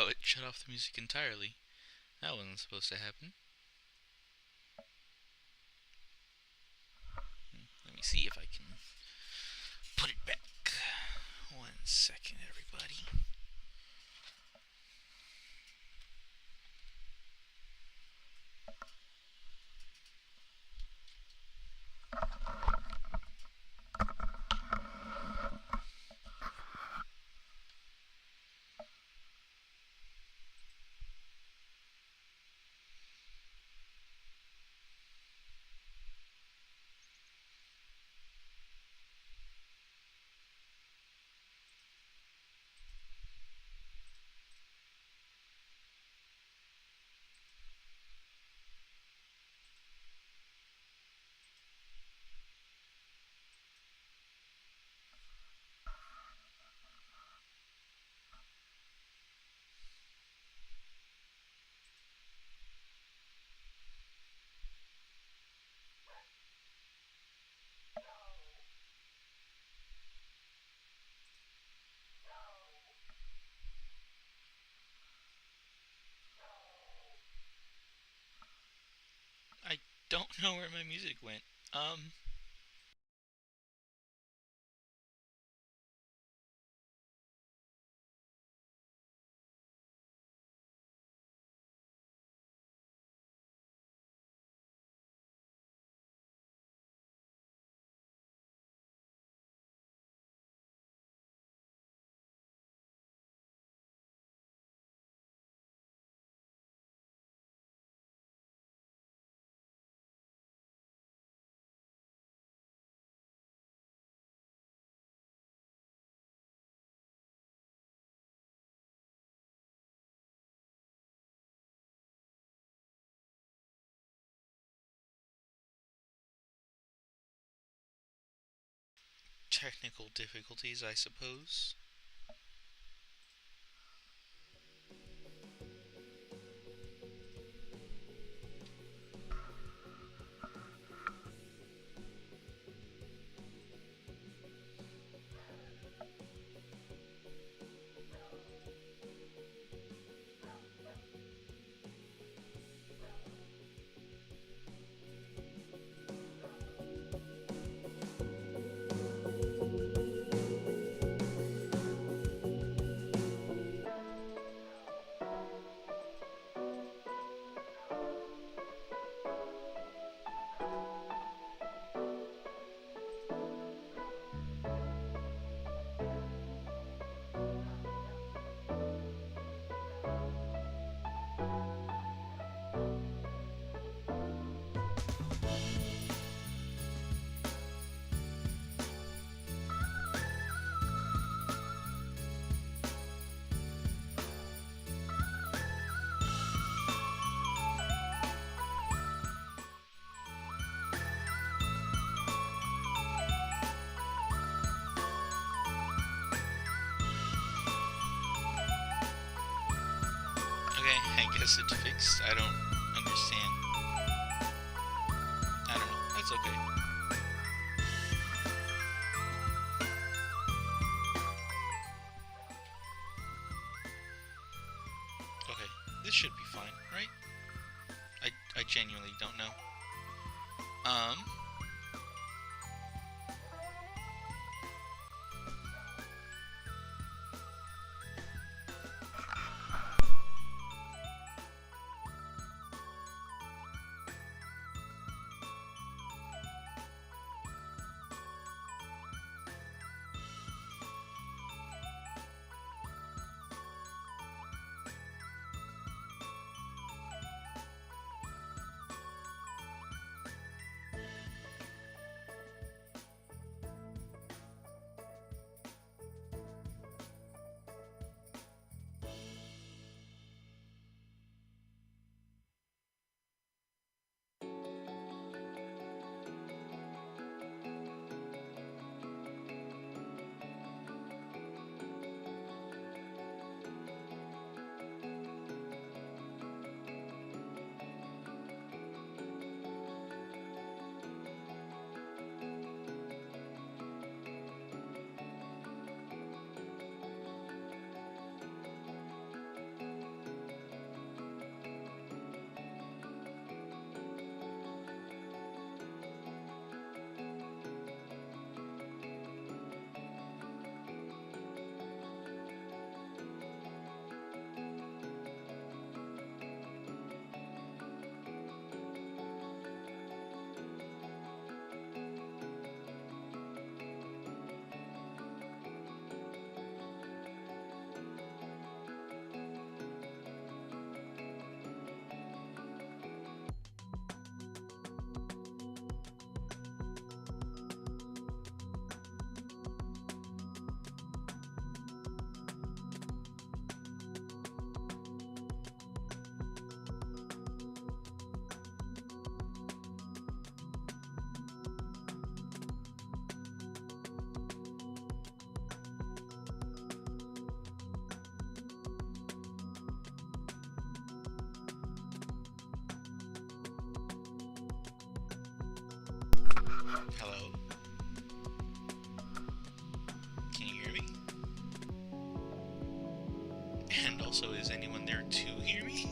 Oh, it shut off the music entirely. That wasn't supposed to happen. Let me see if I can put it back. 1 second, everybody. I don't know where my music went. Um, technical difficulties, I suppose. Okay, I guess it's fixed. I don't understand. I don't know. That's okay. Okay, this should be fine, right? I genuinely don't know. Um, Hello? Can you hear me? And also, is anyone there to hear me?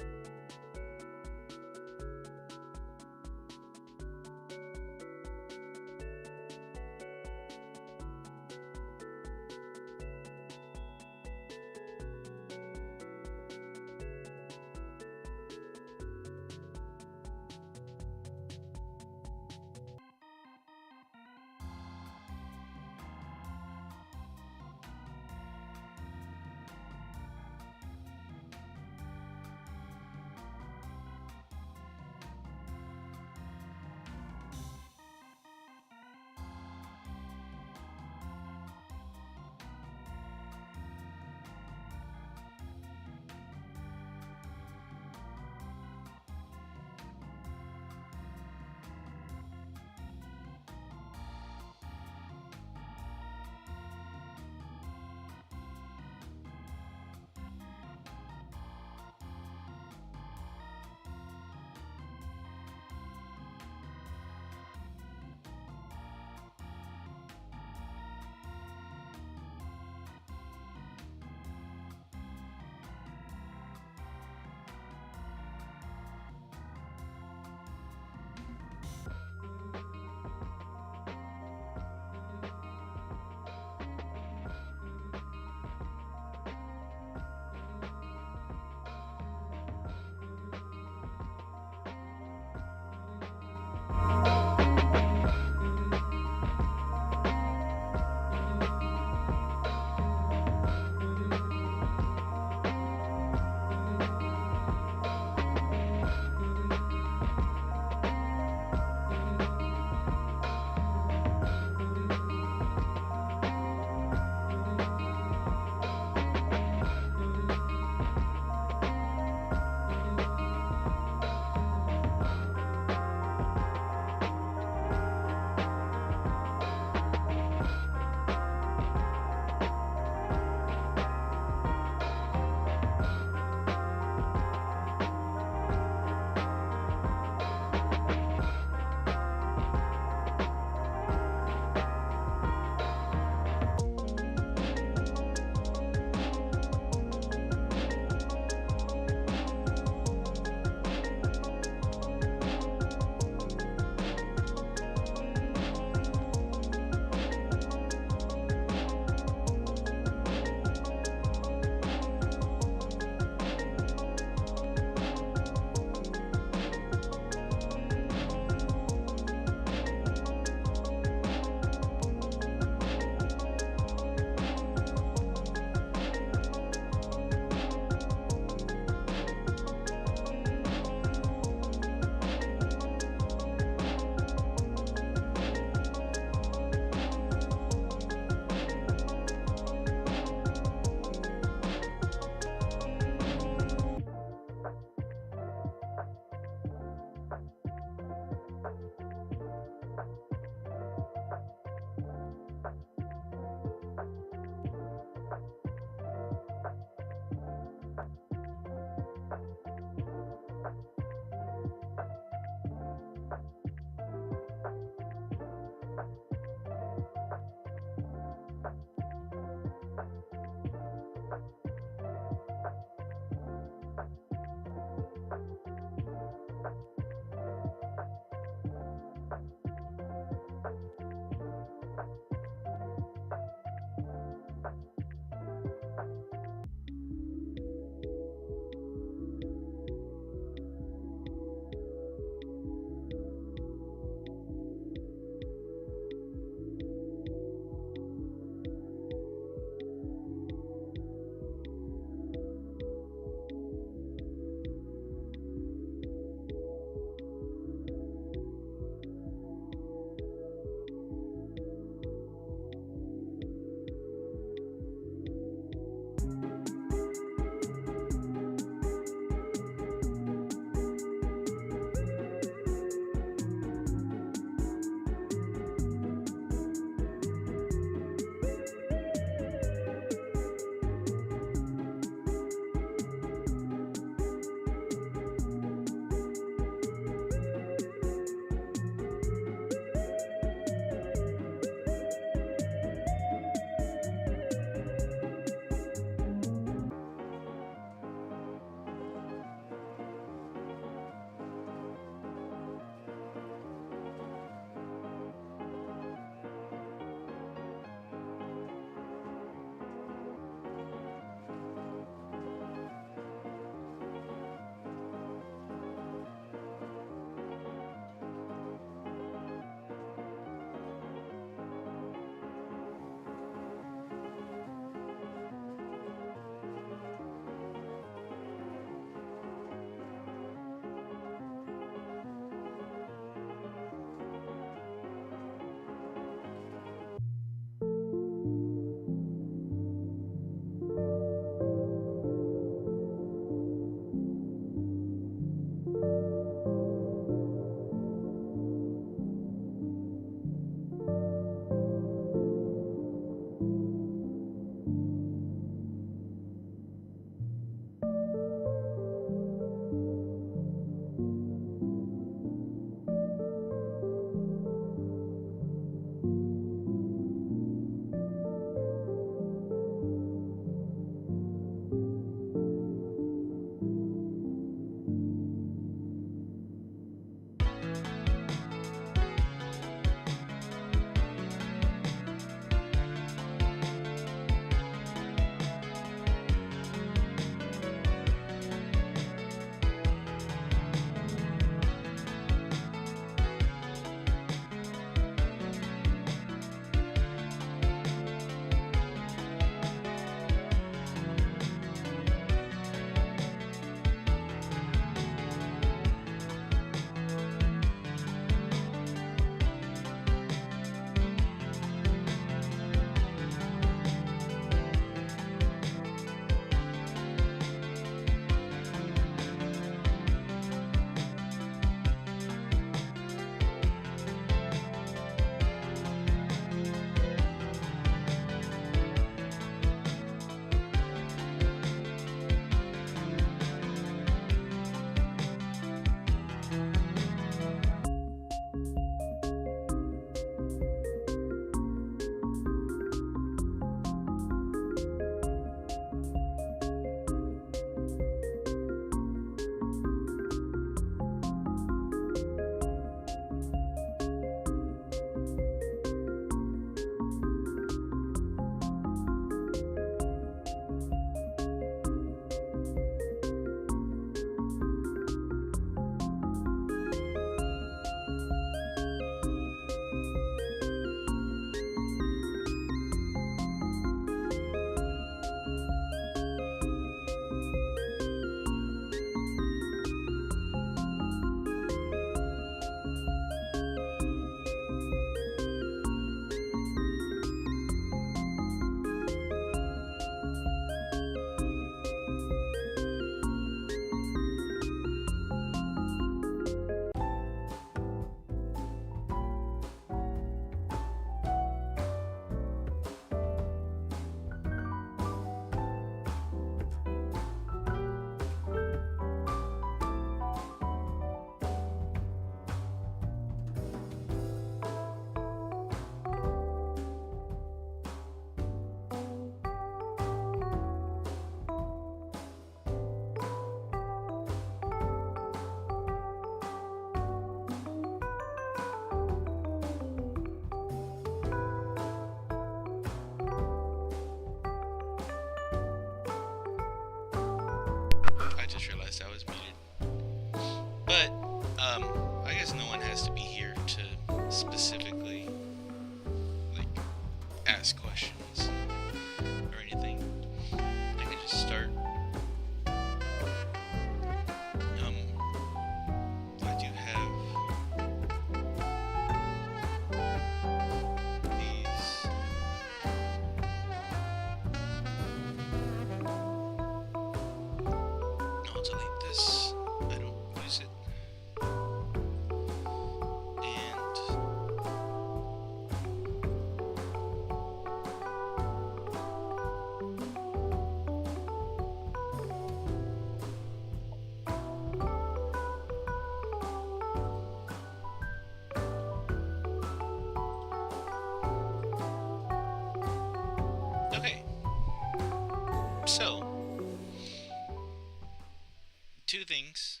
things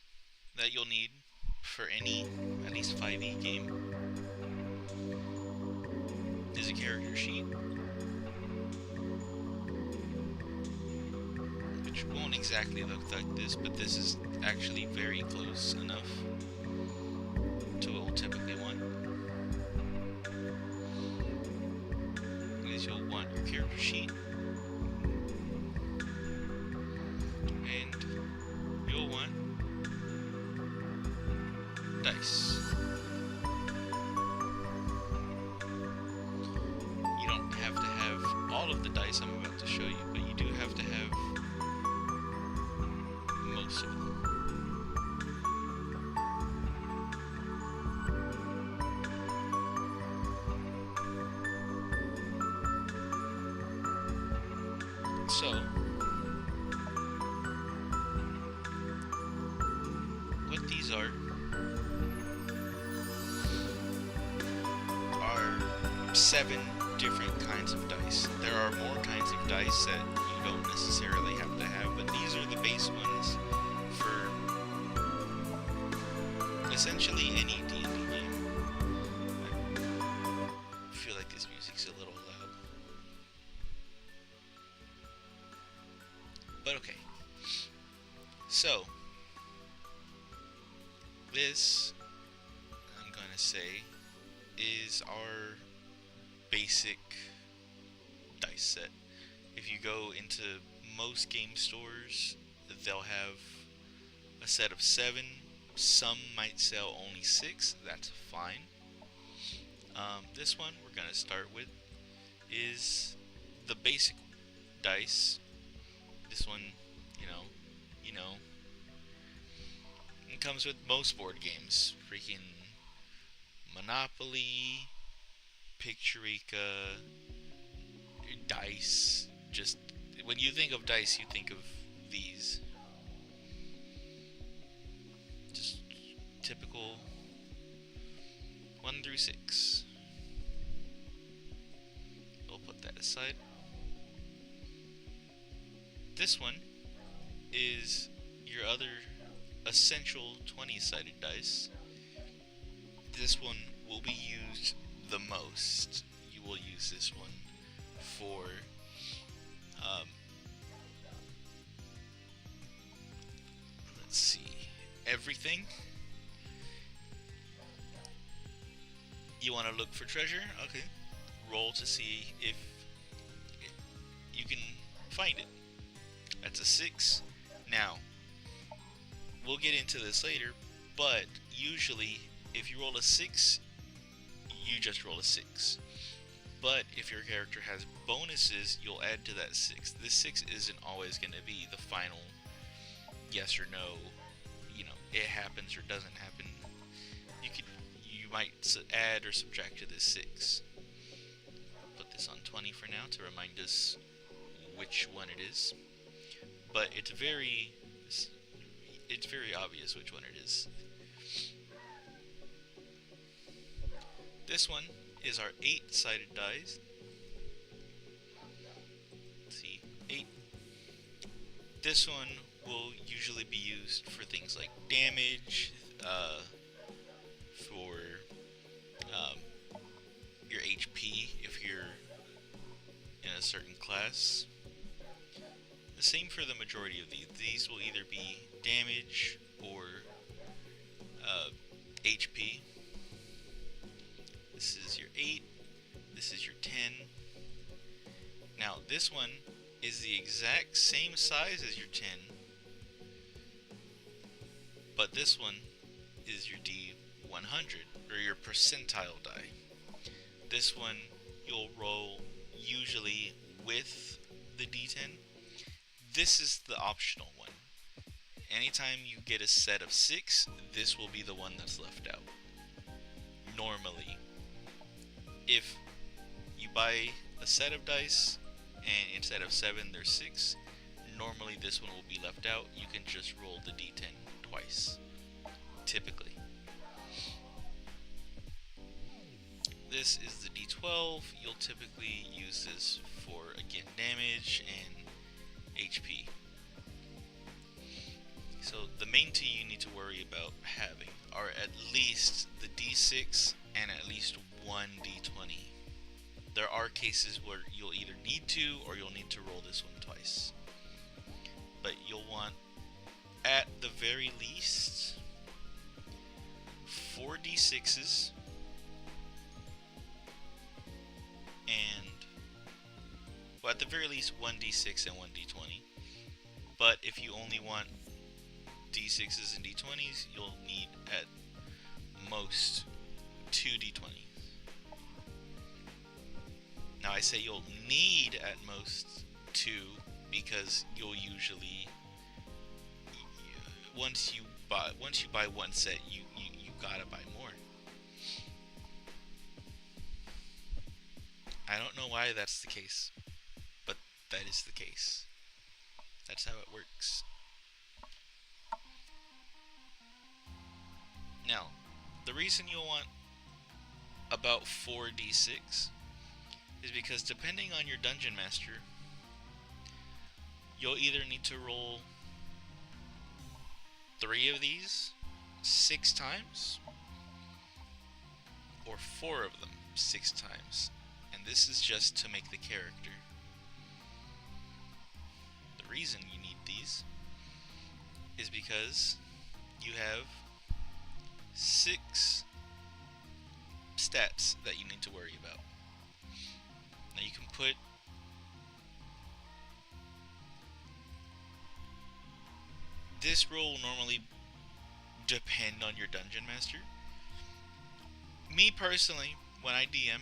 that you'll need for any, at least 5e game, is a character sheet, which won't exactly look like this, but this is actually very close enough to what we'll typically want. Is you'll want your character sheet, and you'll want dice. You don't have to have all of the dice I'm about to show you, but you do have to have most of them. So, what these are 7 different kinds of dice. There are more kinds of dice that you don't necessarily have to have, but these are the base ones for essentially any D&D game. I feel like this music's a little loud. But okay. So, this, I'm going to say, is our basic dice set. If you go into most game stores, they'll have a set of 7. Some might sell only 6. That's fine. This one we're going to start with is the basic dice. This one, you know, it comes with most board games. Freaking Monopoly, Picturica, dice. Just when you think of dice, you think of these. Just typical 1 through 6. We'll put that aside. This one is your other essential 20-sided dice. This one will be used the most. You will use this one for let's see, everything. You want to look for treasure? Okay. Roll to see if you can find it. That's a 6. Now, we'll get into this later, but usually if you roll a 6, you just roll a 6. But if your character has bonuses, you'll add to that 6. This 6 isn't always going to be the final yes or no. You know, it happens or doesn't happen. You might add or subtract to this 6. I'll put this on 20 for now to remind us which one it is. But it's very obvious which one it is. This one is our 8-sided dice. Let's see, 8. This one will usually be used for things like damage, for your HP if you're in a certain class. The same for the majority of these. These will either be damage or HP. This is your 8. This is your 10. Now, this one is the exact same size as your 10, but this one is your D100, or your percentile die. This one you'll roll usually with the D10. This is the optional one. Anytime you get a set of 6, this will be the one that's left out. Normally. If you buy a set of dice, and instead of 7 there's 6, normally this one will be left out. You can just roll the D10 twice, typically. This is the D12. You'll typically use this for, again, damage and HP. So the main two you need to worry about having are at least the D6 and at least one D20. There are cases where you'll either need to or you'll need to roll this one twice. But you'll want, at the very least, 4 D6s and, well, at the very least 1 D6 and 1 D20. But if you only want D6s and D20s, you'll need at most 2 D20s. Now I say you'll need at most 2 because you'll usually, once you buy one set, you gotta buy more. I don't know why that's the case, but that is the case. That's how it works. Now, the reason you'll want about 4 D6 is because depending on your dungeon master, you'll either need to roll 3 of these 6 times or 4 of them 6 times. And this is just to make the character. The reason you need these is because you have 6 stats that you need to worry about. Now you can put this roll will normally depend on your dungeon master. Me personally, when I DM,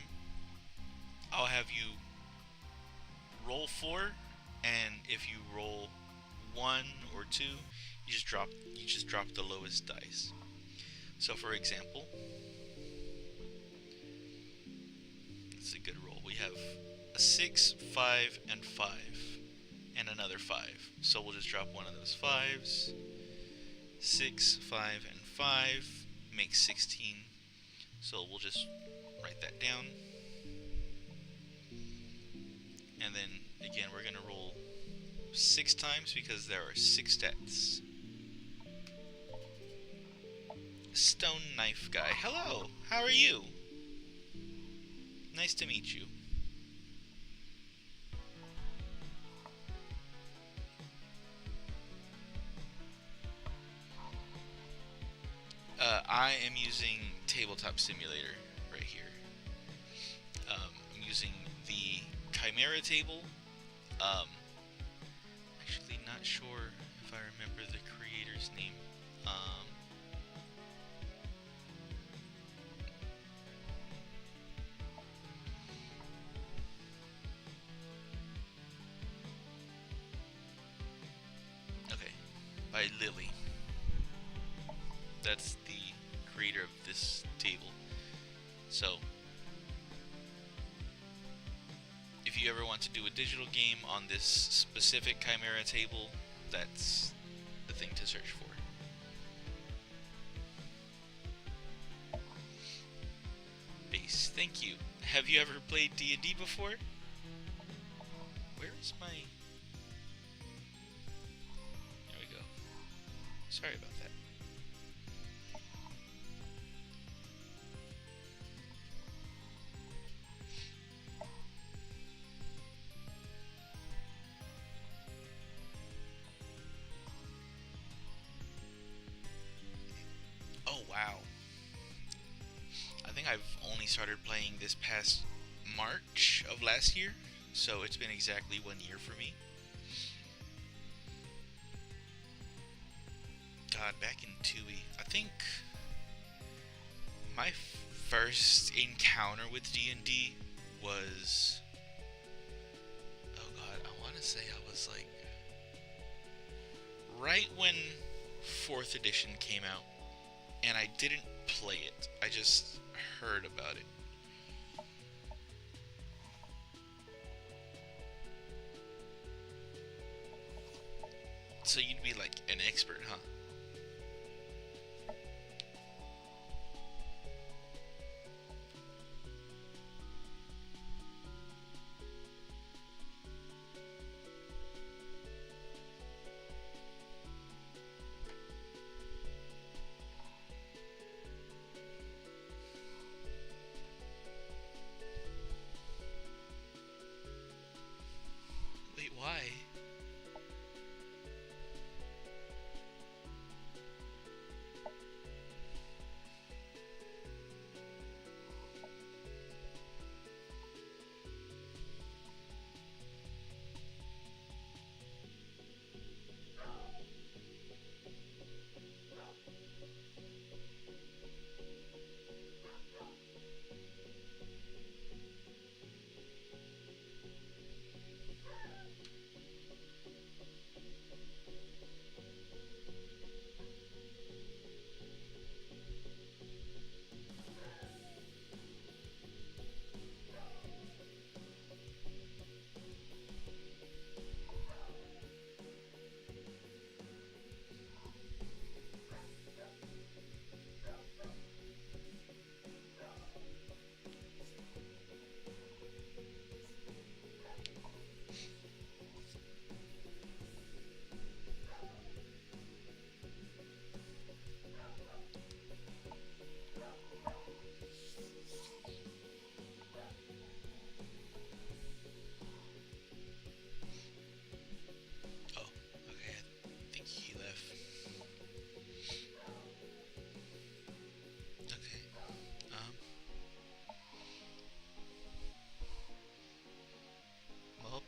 I'll have you roll 4, and if you roll 1 or 2, you just drop the lowest dice. So for example, it's a good roll. We have a 6, 5, and 5, and another 5. So we'll just drop one of those 5s. 6, 5, and 5 makes 16. So we'll just write that down. And then again, we're gonna roll 6 times because there are 6 stats. Stone Knife Guy. Hello, how are you? Nice to meet you. I am using Tabletop Simulator right here. I'm using the Chimera table. Actually not sure if I remember the creator's name. Okay, by Lily. That's the creator of this table. So, if you ever want to do a digital game on this specific Chimera table, that's the thing to search for. Base, thank you. Have you ever played D&D before? Where is my... There we go. Sorry about that. Oh wow. I think I've only started playing this past March of last year, so it's been exactly 1 year for me. God, back in 2E, I think my first encounter with D&D was, oh god, I want to say I was like right when 4th edition came out, and I didn't play it, I just heard about it. So you'd be like an expert, huh?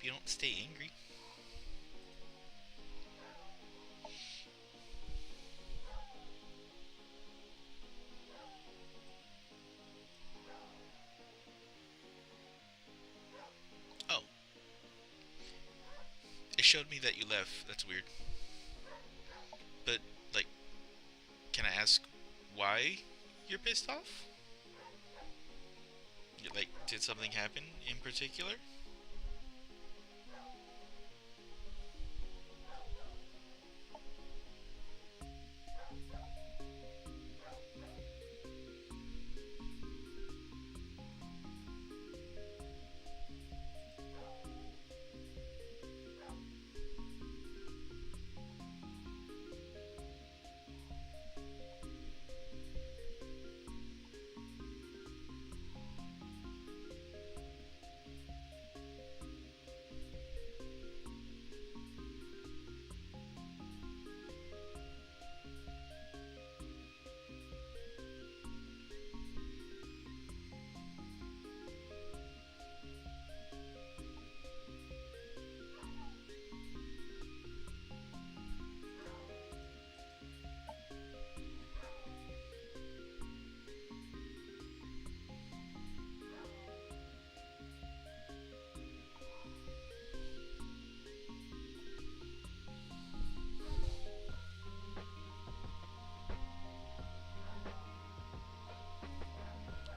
You don't stay angry. Oh, it showed me that you left. That's weird. But, like, can I ask why you're pissed off? Like, did something happen in particular?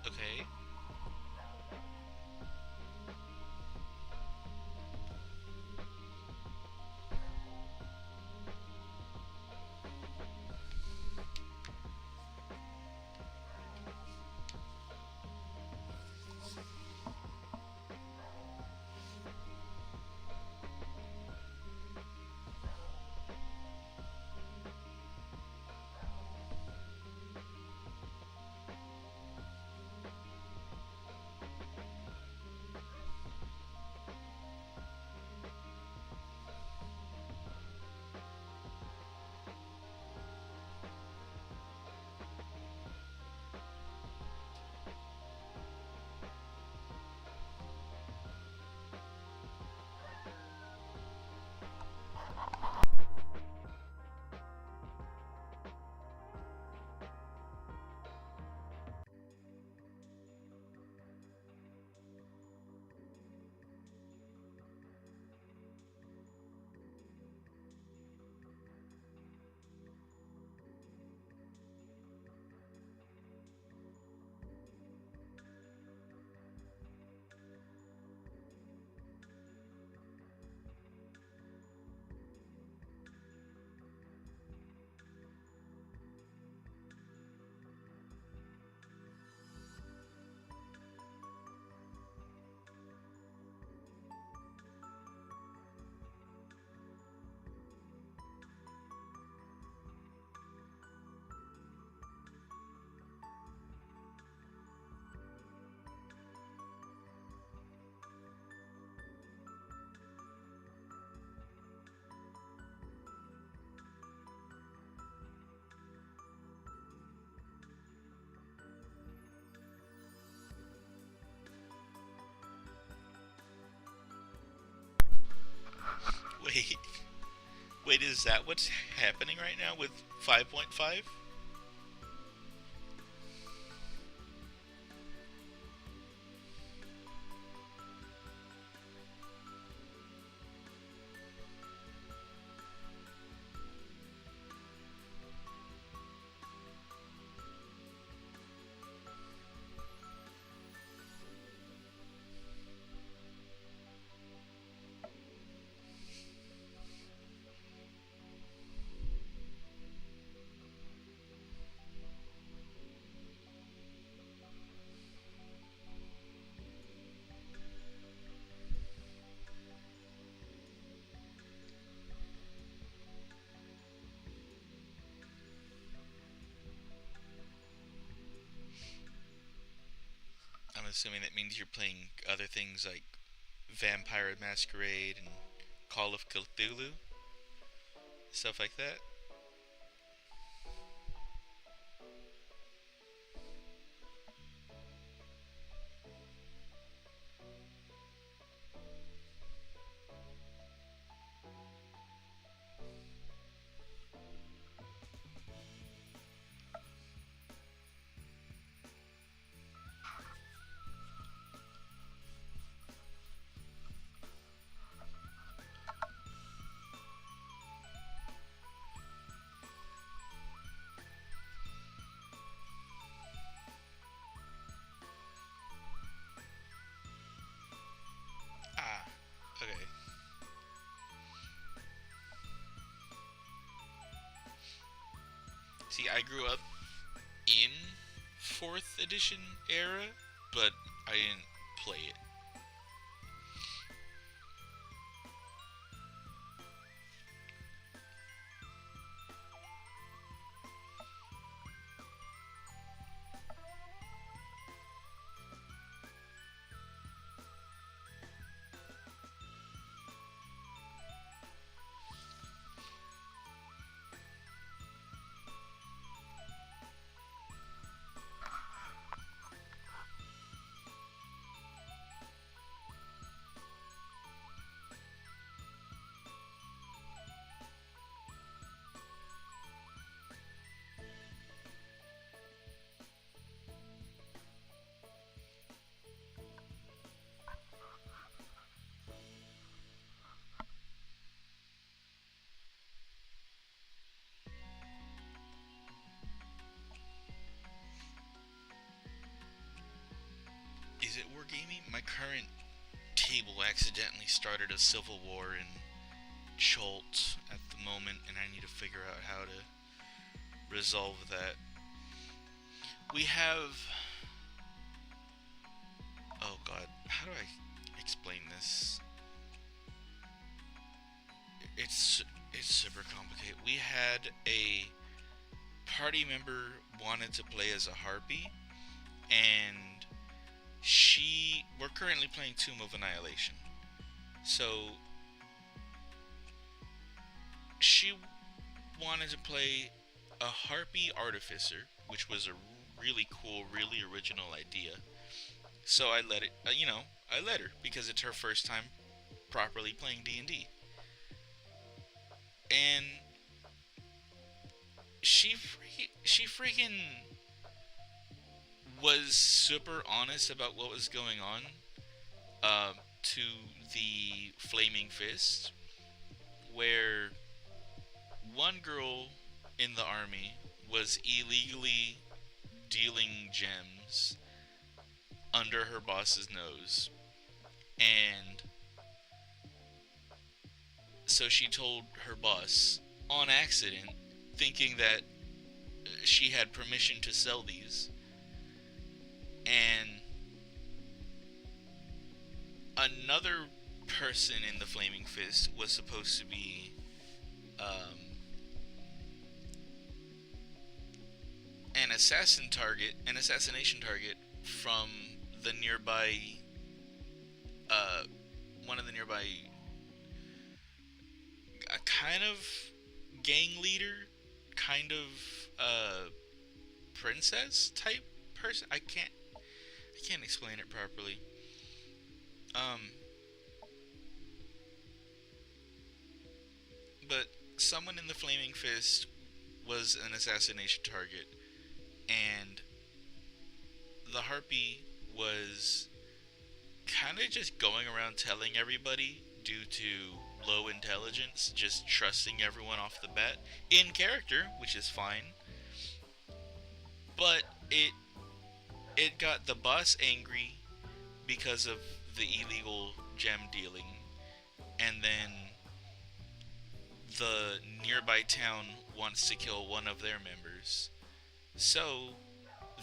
Okay. Wait. Wait, is that what's happening right now with 5.5? I'm assuming that means you're playing other things like Vampire Masquerade and Call of Cthulhu, stuff like that. See, I grew up in 4th edition era, but I didn't play it. Is it wargaming? My current table accidentally started a civil war in Chult at the moment, and I need to figure out how to resolve that. We have... Oh god, how do I explain this? It's super complicated. We had a party member wanted to play as a harpy, and we're currently playing Tomb of Annihilation. So she wanted to play a harpy artificer, which was a really cool, really original idea. So I let it, I let her because it's her first time properly playing D&D. And she freaking was super honest about what was going on to the Flaming Fist, where one girl in the army was illegally dealing gems under her boss's nose, and so she told her boss on accident, thinking that she had permission to sell these, and another person in the Flaming Fist was supposed to be an assassination target from the nearby, one of the nearby, a kind of gang leader, kind of princess type person. I can't explain it properly. But someone in the Flaming Fist was an assassination target, and the Harpy was kind of just going around telling everybody, due to low intelligence, just trusting everyone off the bat, in character, which is fine. But it got the boss angry because of the illegal gem dealing, and then the nearby town wants to kill one of their members, so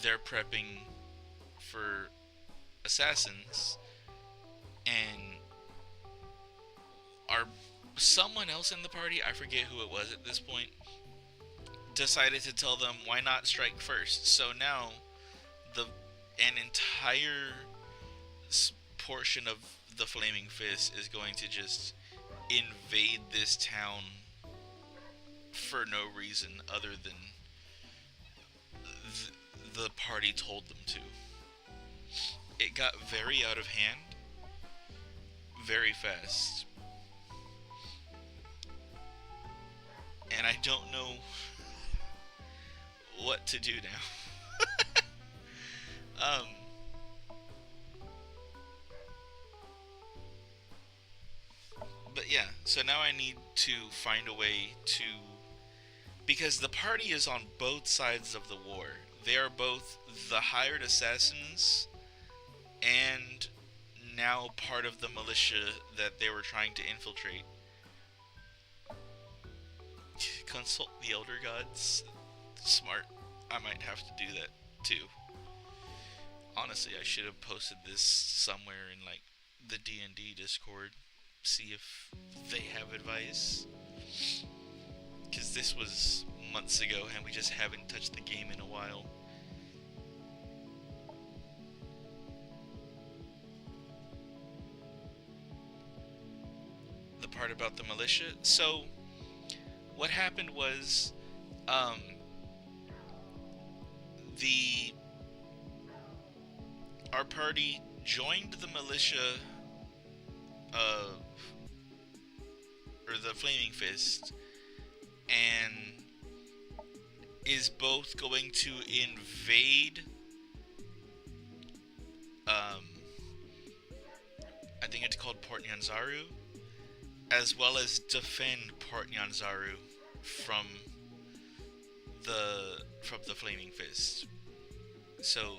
they're prepping for assassins, and someone else in the party, I forget who it was at this point, decided to tell them, why not strike first? So now an entire portion of the Flaming Fist is going to just invade this town for no reason other than the party told them to. It got very out of hand very fast, and I don't know what to do now. But yeah, so now I need to find a way to, because the party is on both sides of the war. They are both the hired assassins and now part of the militia that they were trying to infiltrate. Consult the Elder Gods. Smart. I might have to do that too. Honestly, I should have posted this somewhere in like the D&D Discord. See if they have advice. Because this was months ago and we just haven't touched the game in a while. The part about the militia. So, what happened was, our party joined the militia of, or the Flaming Fist, and is both going to invade, I think it's called Port Nyanzaru, as well as defend Port Nyanzaru from the Flaming Fist. So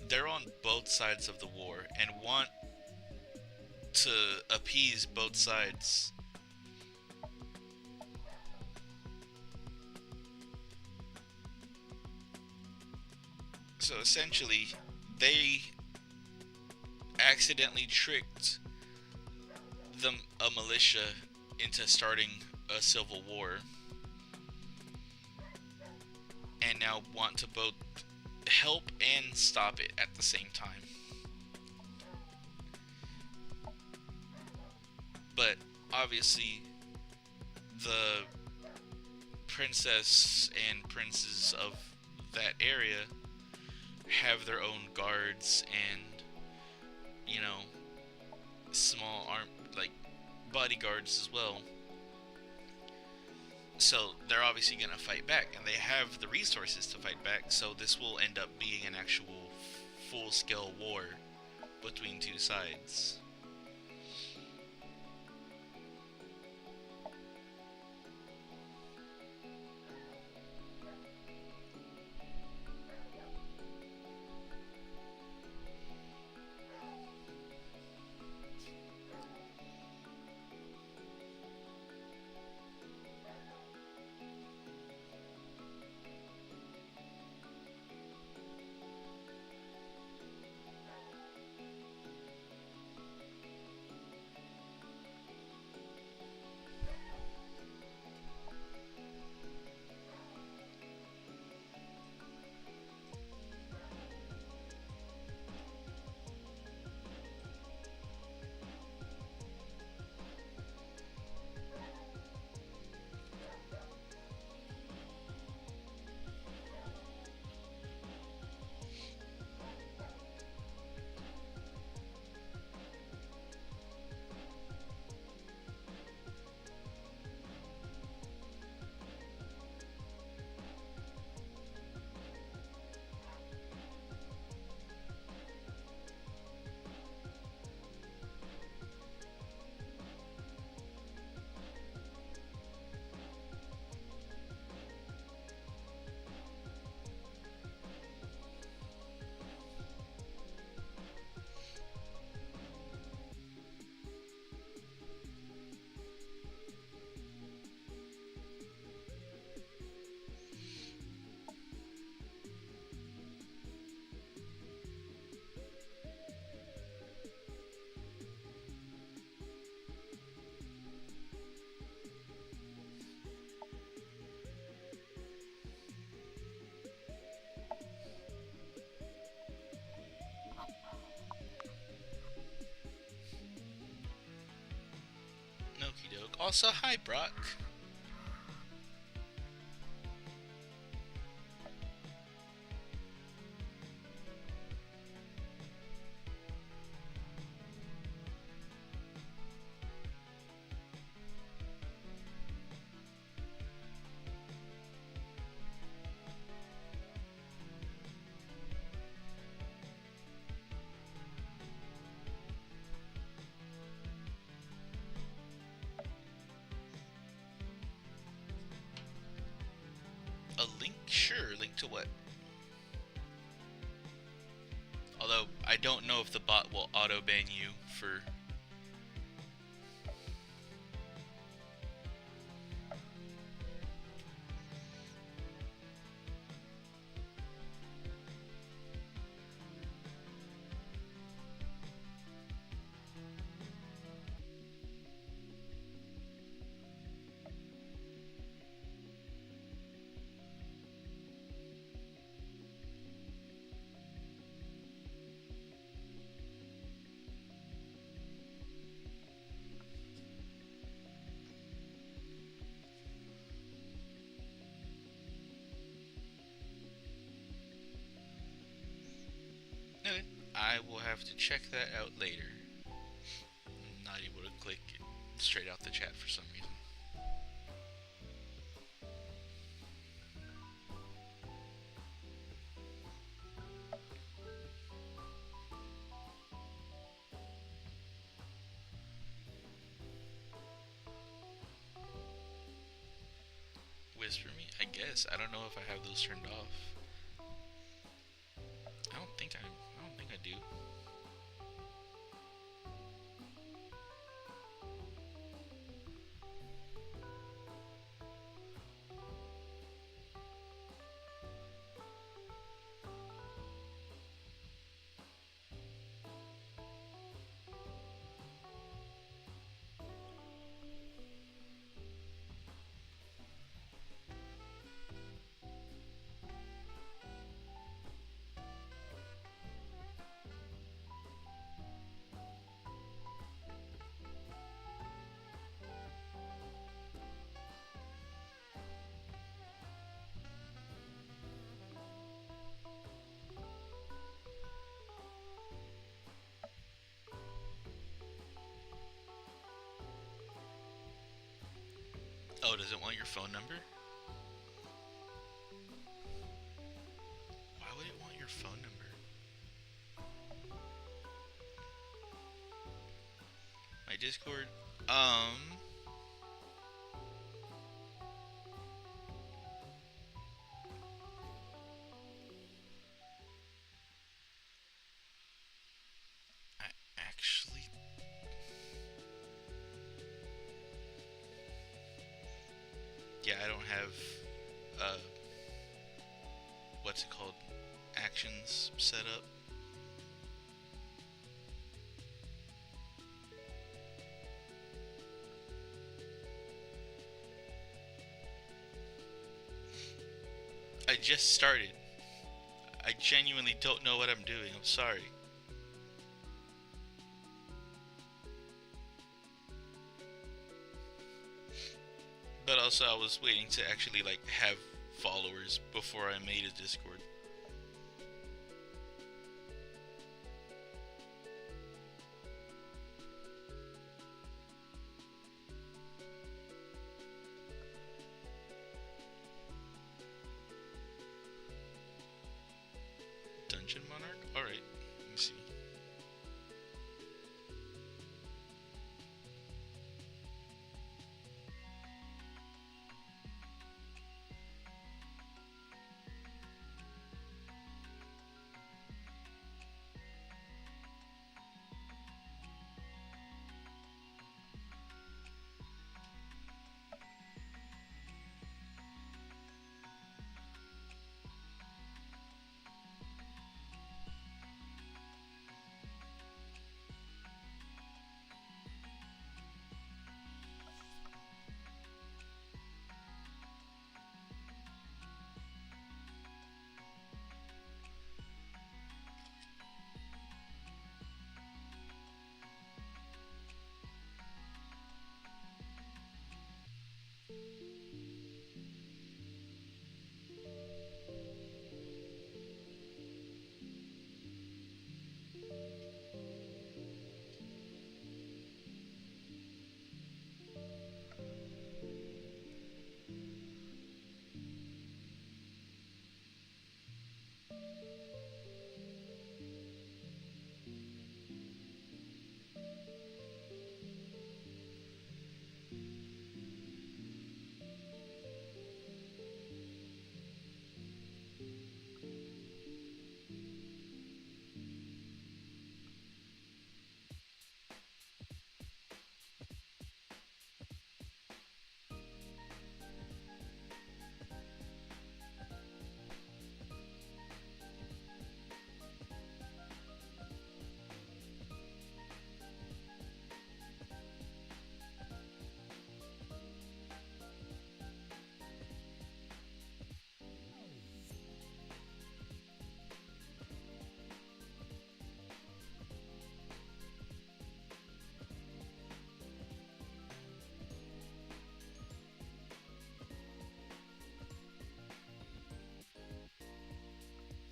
they're on both sides of the war and want to appease both sides. So essentially, they accidentally tricked a militia into starting a civil war, and now want to both help and stop it at the same time. But obviously, the princess and princes of that area have their own guards and, you know, small like bodyguards as well. So they're obviously gonna fight back, and they have the resources to fight back. So this will end up being an actual full-scale war between two sides. Okie doke. Also, hi Brock. A link? Sure, link to what? Although, I don't know if the bot will auto-ban you for... have to check that out later. I'm not able to click it straight out the chat for some reason. Whisper me? I guess. I don't know if I have those turned off. I don't think I do. Oh, does it want your phone number? Why would it want your phone number? My Discord? I actually... Yeah, I don't have, what's it called? Actions set up. I just started. I genuinely don't know what I'm doing. I'm sorry. But also I was waiting to actually like have followers before I made a Discord. Dungeon Monarch? Alright, let me see.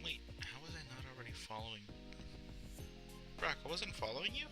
Wait, how was I not already following? track. I wasn't following you?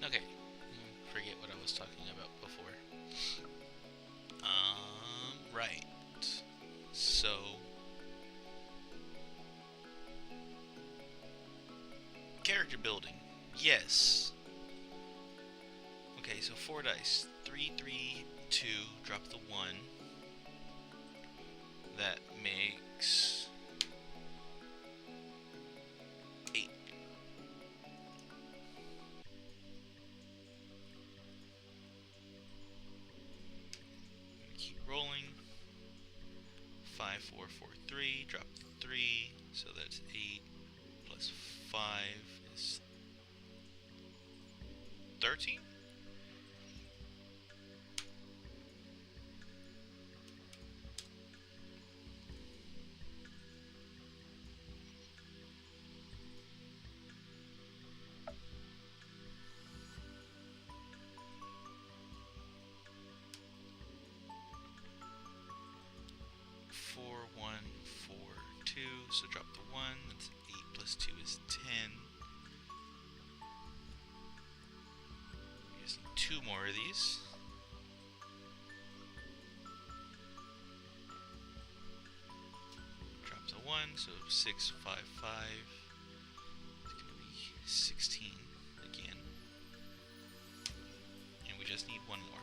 Okay, forget what I was talking about before. Right. So, character building. Yes. Okay, so 4 dice. 3, 3, 2, drop the 1. That makes 8. Keep rolling. 5, 4, 4, 3. Drop the 3. So that's 8 plus 5 is 13? Four, 1, 4, 2. So drop the 1. That's 8 plus 2 is 10. Just need 2 more of these. Drop the 1, so 6, 5, 5. It's going to be 16 again. And we just need 1 more.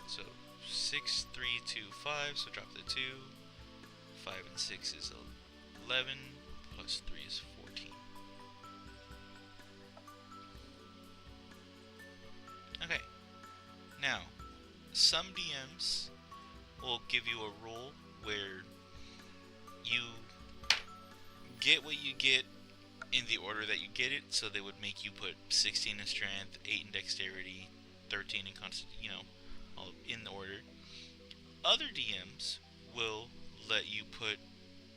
So 6, 3, 2, 5, so drop the 2. 5 and 6 is 11, plus 3 is 14. Okay, now, some DMs will give you a rule where you get what you get in the order that you get it, so they would make you put 16 in strength, 8 in dexterity, 13 in all in order. Other DMs will let you put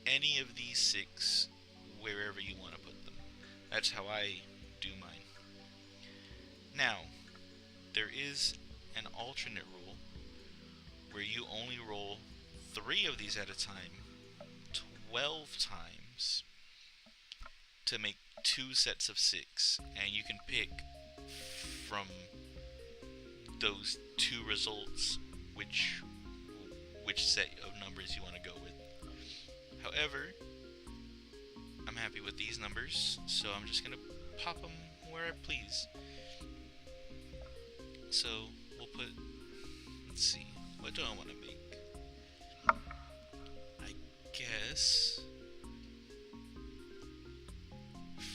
any of these 6 wherever you want to put them. That's how I do mine. Now, there is an alternate rule where you only roll 3 of these at a time, 12 times, to make 2 sets of 6, and you can pick from those 2 results which set of numbers you want to go with. However, I'm happy with these numbers, so I'm just gonna pop them where I please. So we'll put, let's see, what do I want to make? I guess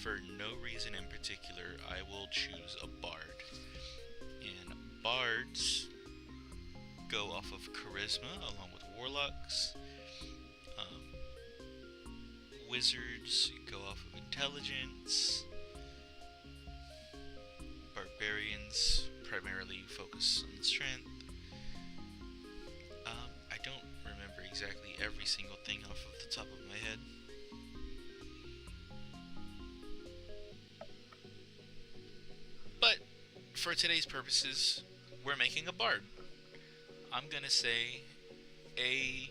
for no reason in particular, I will choose a bard. And bards go off of charisma along with warlocks. Wizards go off of intelligence. Barbarians primarily focus on strength. I don't remember exactly every single thing off of the top of my head. But for today's purposes, we're making a bard. I'm gonna say a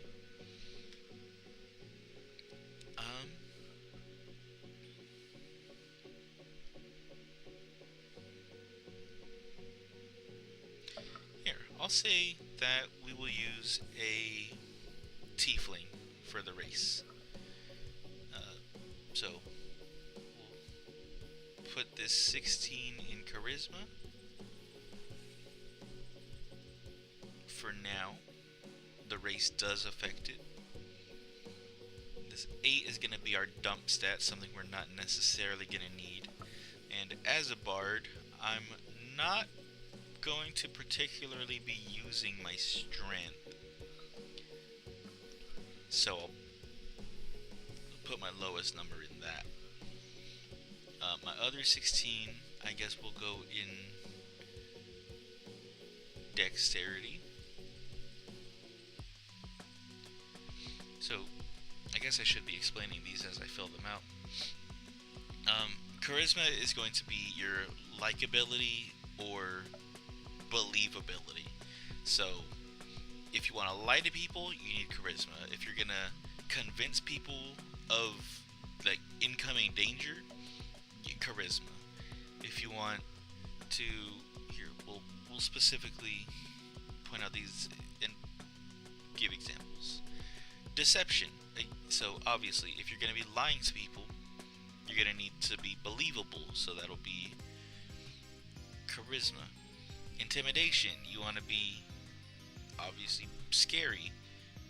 I'll say that we will use a tiefling for the race. So we'll put this 16 in charisma for now. The race does affect it. This 8 is going to be our dump stat, something we're not necessarily going to need. And as a bard, I'm not going to particularly be using my strength, so I'll put my lowest number in that. My other 16, I guess, will go in dexterity. So I guess I should be explaining these as I fill them out. Charisma is going to be your likability or believability. So if you want to lie to people, you need charisma. If you're gonna convince people of like incoming danger, you charisma. If you want to, here we'll specifically point out these and give examples. deception. So obviously, if you're going to be lying to people, you're going to need to be believable. So that'll be charisma. Intimidation. You want to be obviously scary.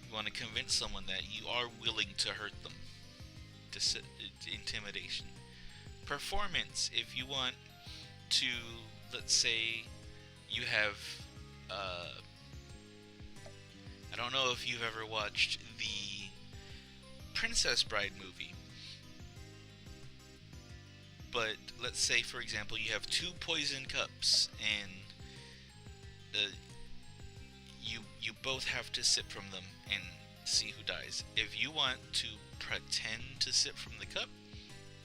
You want to convince someone that you are willing to hurt them. Intimidation. Performance. If you want to, let's say, you have, I don't know if you've ever watched the Princess Bride movie, but let's say, for example, you have 2 poison cups, and you both have to sip from them and see who dies. If you want to pretend to sip from the cup,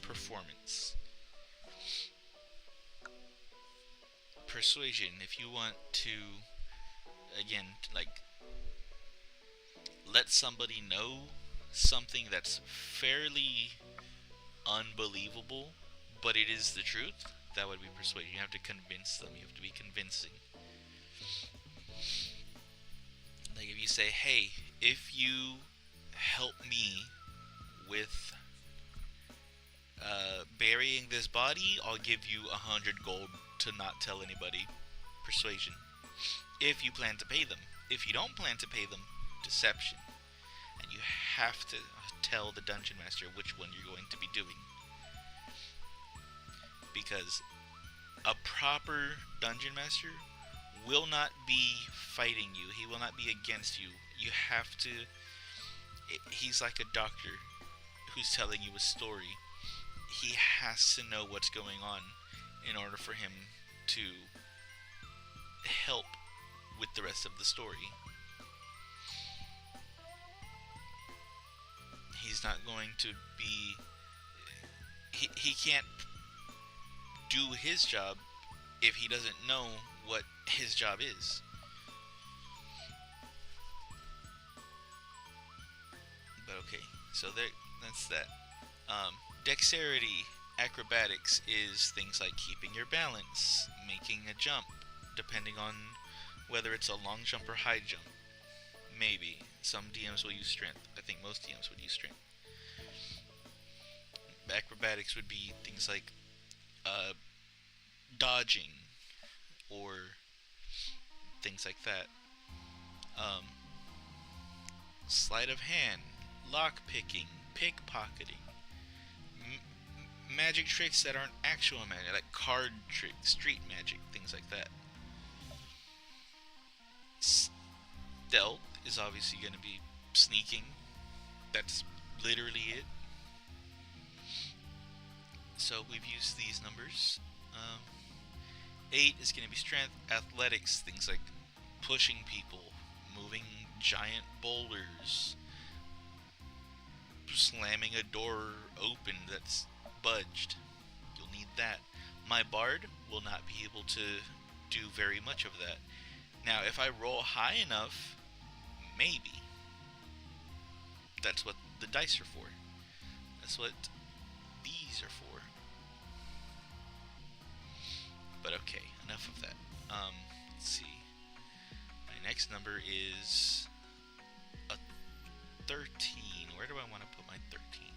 performance. Persuasion. If you want to, again, like, let somebody know something that's fairly unbelievable, but it is the truth, that would be persuasion. You have to convince them. You have to be convincing. Like if you say, hey, if you help me with burying this body, I'll give you 100 gold to not tell anybody. Persuasion. If you plan to pay them. If you don't plan to pay them, deception. And you have to tell the dungeon master which one you're going to be doing. Because a proper dungeon master will not be fighting you. He will not be against you. You have to... He's like a doctor who's telling you a story. He has to know what's going on in order for him to help with the rest of the story. He's not going to be... He can't do his job if he doesn't know what his job is. But okay, so that's that. Dexterity, acrobatics is things like keeping your balance, making a jump, depending on whether it's a long jump or high jump. Maybe. Some DMs will use strength. I think most DMs would use strength. Acrobatics would be things like dodging or things like that. Sleight of hand, lock picking, pickpocketing, magic tricks that aren't actual magic, like card tricks, street magic, things like that. Stealth is obviously going to be sneaking. That's literally it. So we've used these numbers. 8 is going to be strength. Athletics, things like pushing people, moving giant boulders, slamming a door open that's budged. You'll need that. My bard will not be able to do very much of that. Now, if I roll high enough, maybe. That's what the dice are for. That's what these are for. But okay, enough of that. Let's see. My next number is a 13. Where do I want to put my 13?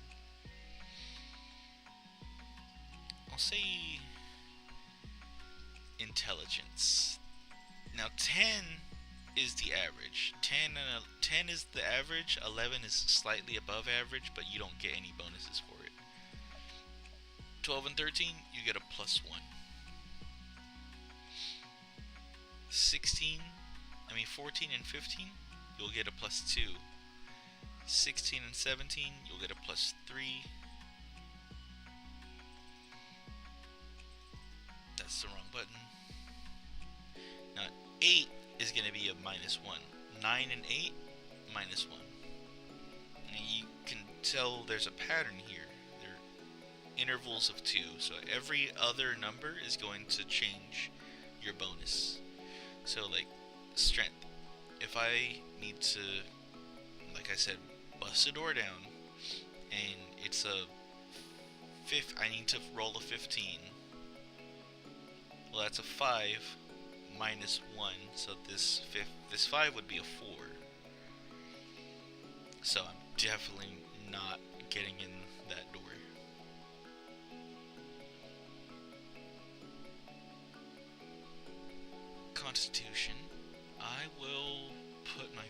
I'll say intelligence. Now 10 is the average. 10 is the average. 11 is slightly above average, but you don't get any bonuses for it. 12 and 13, you get a +1. 14 and 15, you'll get a +2. 16 and 17, you'll get a +3. That's the wrong button. Now 8 is going to be a -1. 9 and 8, -1. And you can tell there's a pattern here. There are intervals of 2, so every other number is going to change your bonus. So like strength. If I need to, like I said, bust a door down, and it's a I need to roll a 15. Well, that's a 5 -1, so this 5 would be a 4. So I'm definitely not getting in that door. Constitution. I will put my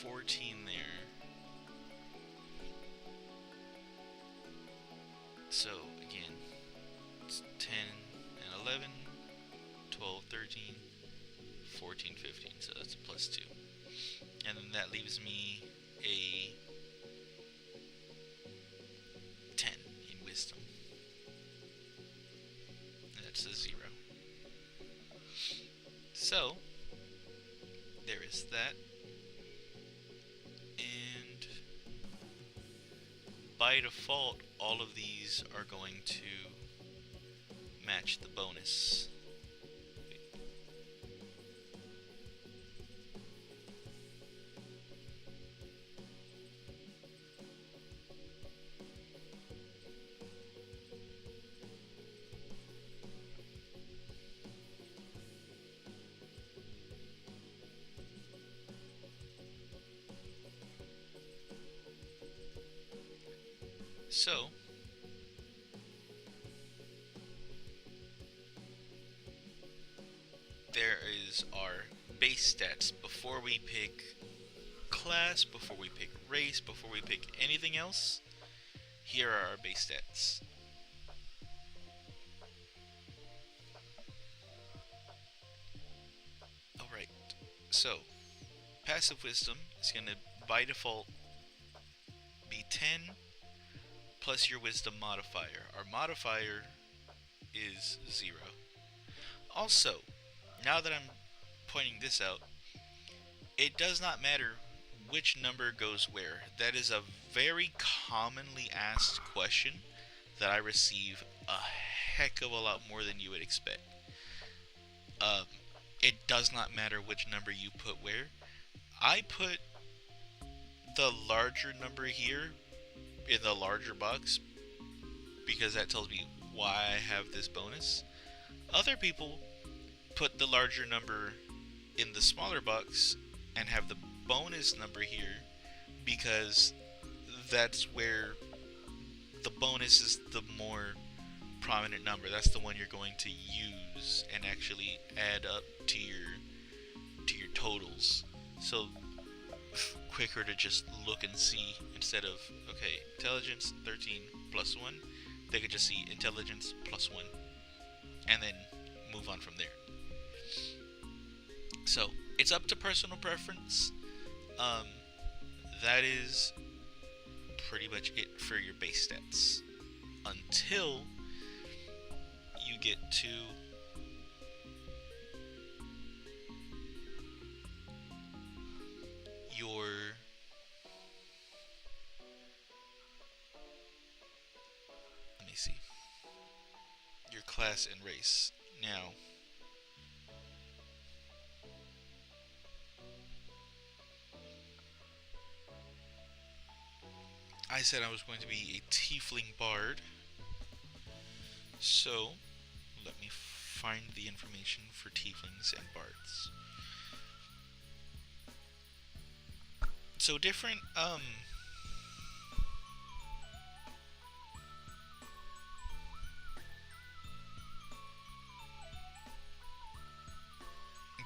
14 there. So, again, it's 10 and 11, 12, 13, 14, 15. So that's a plus 2. And then that leaves me a 10 in wisdom. That's a 0. So, there is that. And by default, all of these are going to match the bonus. So, there is our base stats before we pick class, before we pick race, before we pick anything else. Here are our base stats. Alright, so passive wisdom is going to by default be 10 plus your wisdom modifier. Our modifier is 0. Also, now that I'm pointing this out, it does not matter which number goes where. That is a very commonly asked question that I receive a heck of a lot more than you would expect. It does not matter which number you put where. I put the larger number here in the larger box because that tells me why I have this bonus. Other people put the larger number in the smaller box and have the bonus number here because that's where the bonus is the more prominent number. That's the one you're going to use and actually add up to your totals. So quicker to just look and see instead of, okay, intelligence 13 plus 1, they could just see intelligence plus 1 and then move on from there. So it's up to personal preference. That is pretty much it for your base stats until you get to your your class and race. Now, I said I was going to be a tiefling bard, so let me find the information for tieflings and bards. So different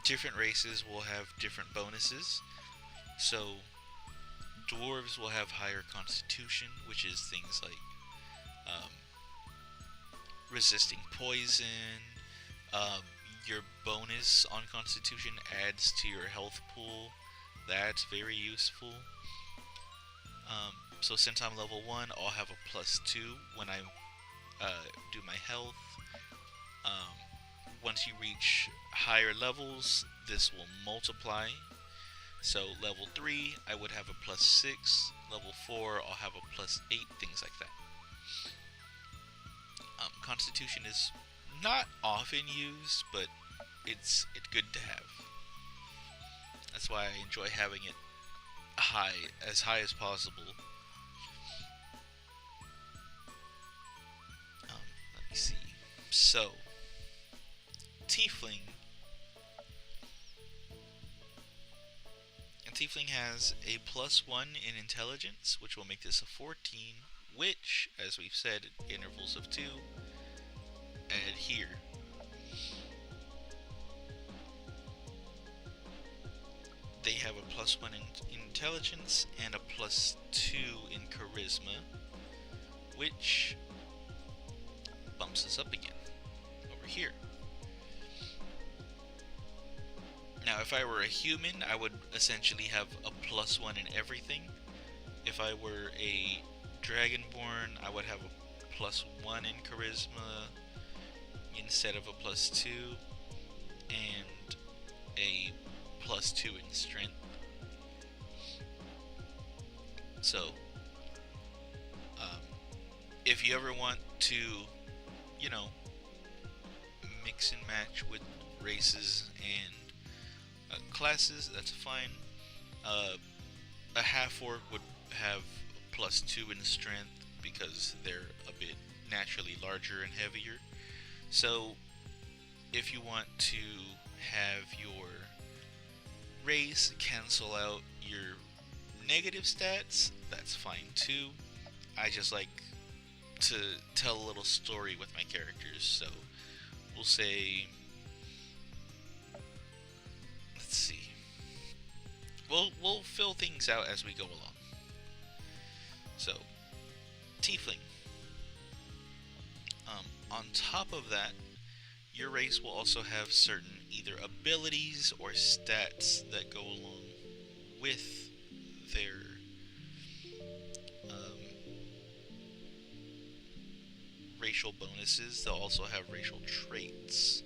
different races will have different bonuses. So dwarves will have higher constitution, which is things like resisting poison. Your bonus on constitution adds to your health pool. That's very useful. So since I'm level 1, I'll have a +2 when I do my health. Once you reach higher levels, this will multiply. So level 3, I would have a +6. Level 4, I'll have a +8, things like that. Constitution is not often used, but it's good to have. That's why I enjoy having it as high as possible. Let me see. So, tiefling. Tiefling has a +1 in intelligence, which will make this a 14, which, as we've said, intervals of 2, add here. They have a +1 in intelligence and a +2 in charisma, which bumps us up again over here. Now, if I were a human, I would essentially have a +1 in everything. If I were a dragonborn, I would have a +1 in charisma instead of a +2, and a +2 in strength. So, if you ever want to, you know, mix and match with races and classes, that's fine. A half-orc would have a +2 in strength because they're a bit naturally larger and heavier. So, if you want to have your race cancel out your negative stats, that's fine too. I just like to tell a little story with my characters, so we'll say, let's see, we'll fill things out as we go along. So, Tiefling. On top of that, your race will also have certain either abilities or stats that go along with their racial bonuses. They'll also have racial traits.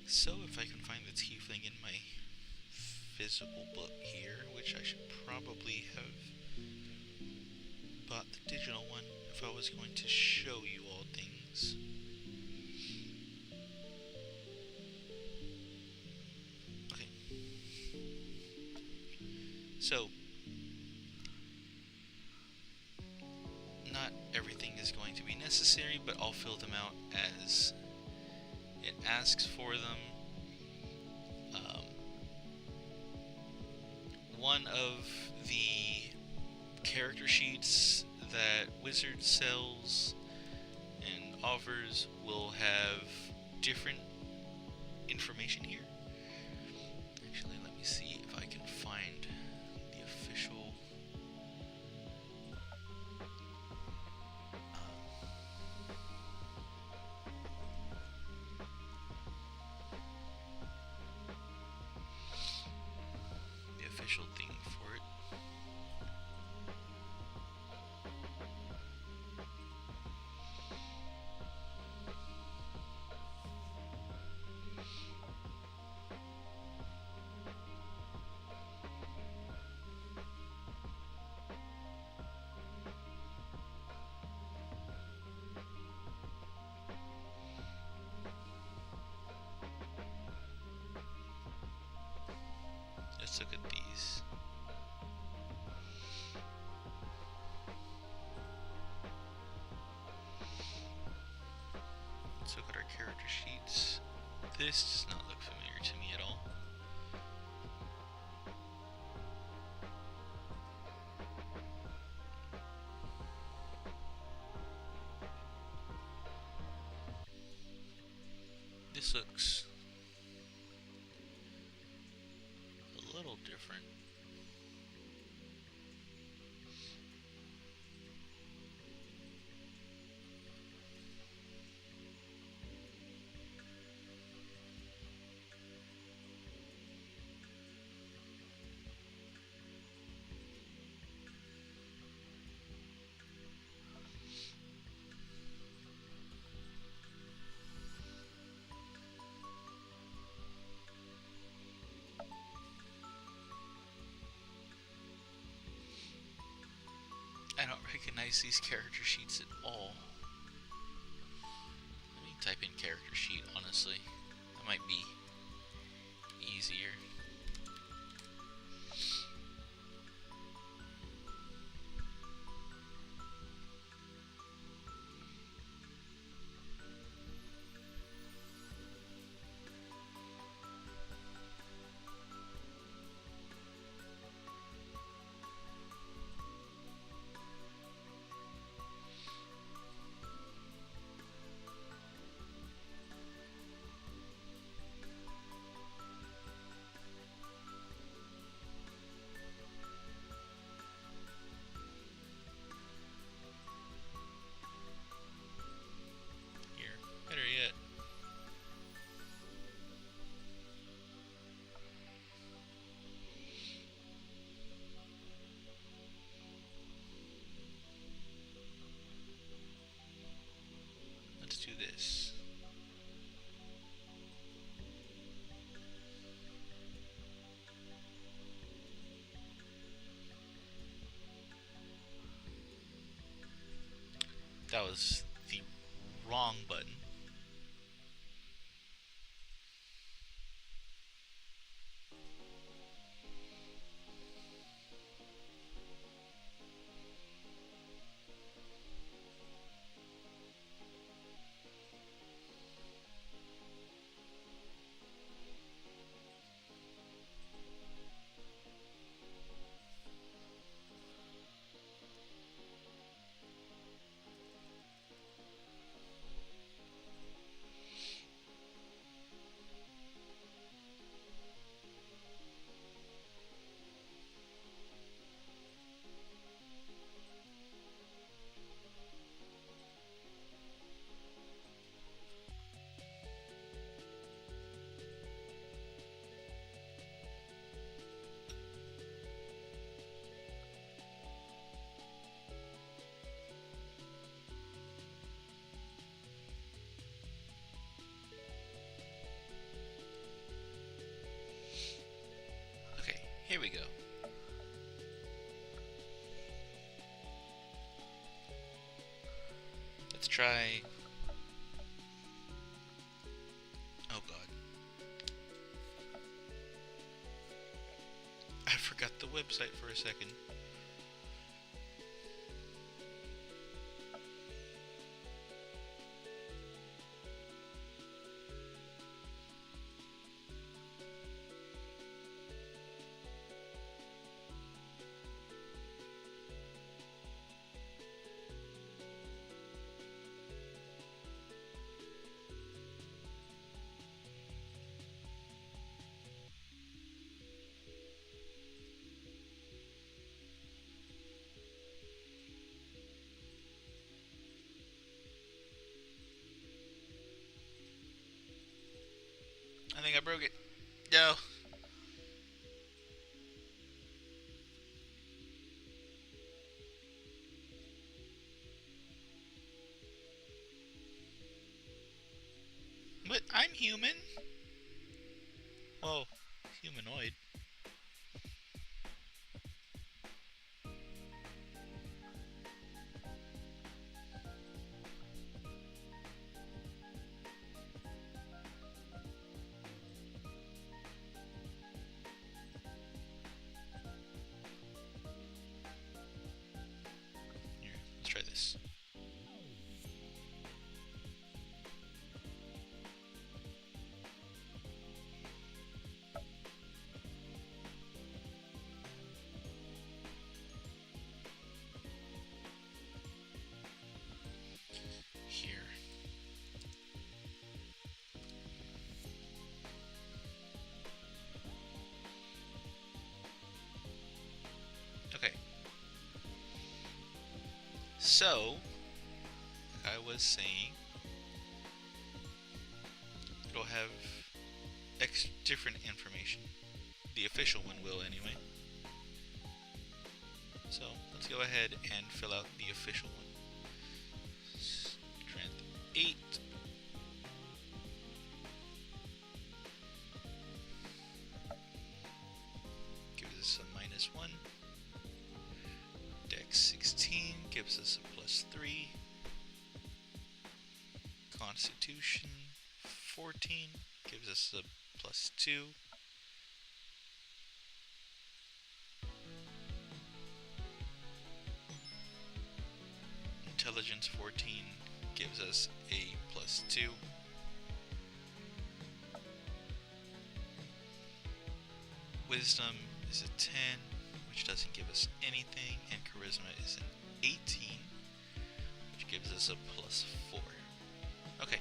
So if I can find the Tiefling in my physical book here, which I should probably have bought the digital one if I was going to show you all things. Okay. So, not everything is going to be necessary, but I'll fill them out as it asks for them. One of the character sheets that Wizard sells and offers will have different information here. Actually, let me see if I can find the official thing for it. Let's look at these. Let's look at our character sheets. This does not look familiar to me at all. This looks a little different. I don't recognize these character sheets at all. Let me type in character sheet, honestly. That might be easier. That was the wrong button. Okay, here we go. Let's try. Oh god. I forgot the website for a second. I think I broke it. No. But I'm human. Well, humanoid. Here, let's try this. Here. Okay. So, like I was saying, it'll have different information. The official one will anyway. So, let's go ahead and fill out the official one. Strength 8. Gives us a -1. Dex 16 gives us a +3. Constitution 14 gives us a +2. Intelligence 14 gives us a +2. Wisdom is a 10, which doesn't give us anything, and Charisma is an 18, which gives us a +4. Okay.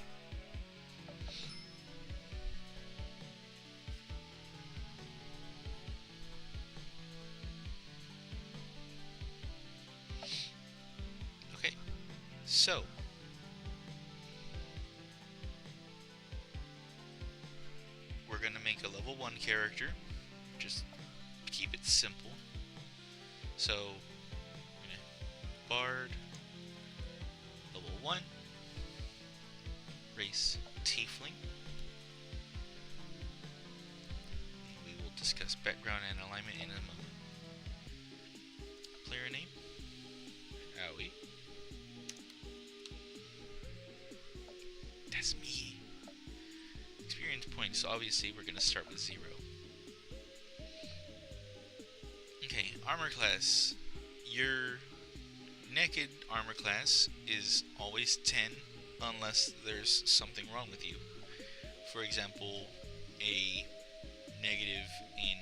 Okay, so we're gonna make a level 1 character. Just keep it simple. So, Bard, level 1, race Tiefling. We will discuss background and alignment in a moment. Player name, Owie. so obviously we're going to start with 0. Okay, armor class. Your naked armor class is always 10 unless there's something wrong with you. For example, a negative in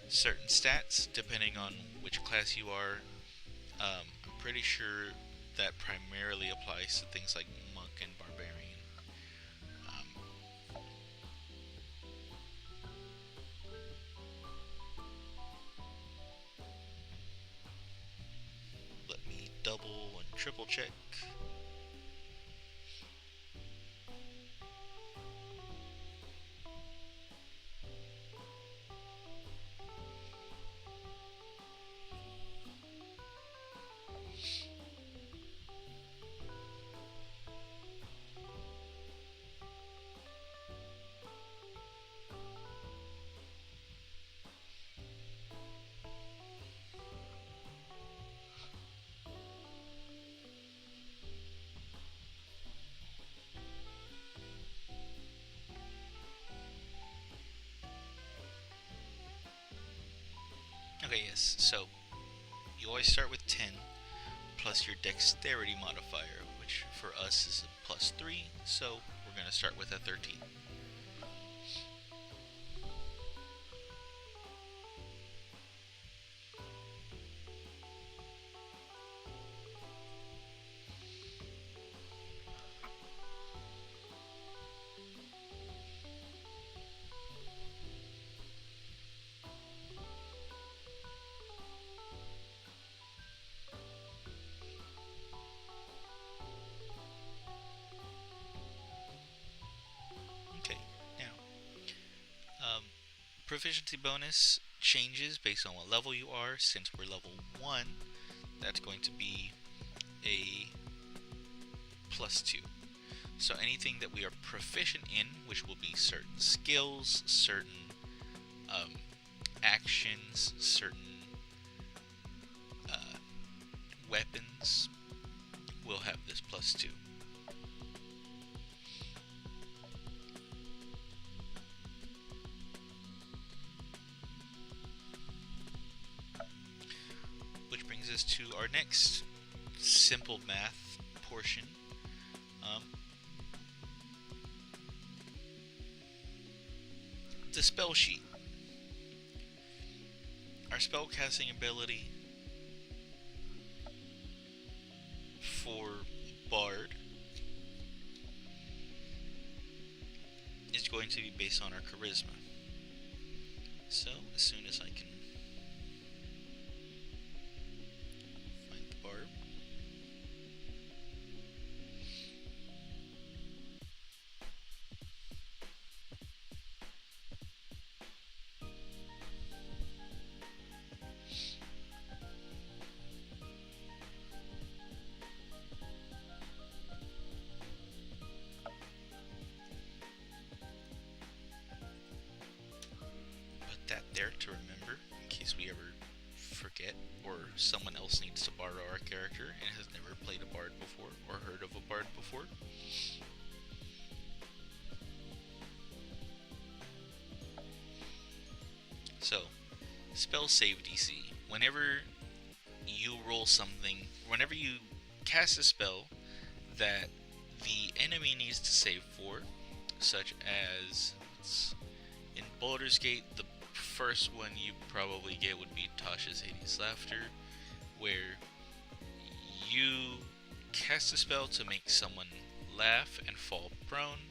certain stats, depending on which class you are. I'm pretty sure that primarily applies to things like monk and barbarian. Let me double and triple check. Okay, yes, so you always start with 10 plus your dexterity modifier, which for us is a +3, so we're going to start with a 13. Proficiency bonus changes based on what level you are. Since we're level 1, that's going to be a +2. So anything that we are proficient in, which will be certain skills, certain actions, certain weapons, will have this +2. To our next simple math portion. The spell sheet. Our spell casting ability for Bard is going to be based on our charisma. So as soon as I can that there to remember in case we ever forget or someone else needs to borrow our character and has never played a bard before or heard of a bard before. So, spell save DC. Whenever you roll something, whenever you cast a spell that the enemy needs to save for, such as in Baldur's Gate, the first one you probably get would be Tasha's Hades Laughter, where you cast a spell to make someone laugh and fall prone.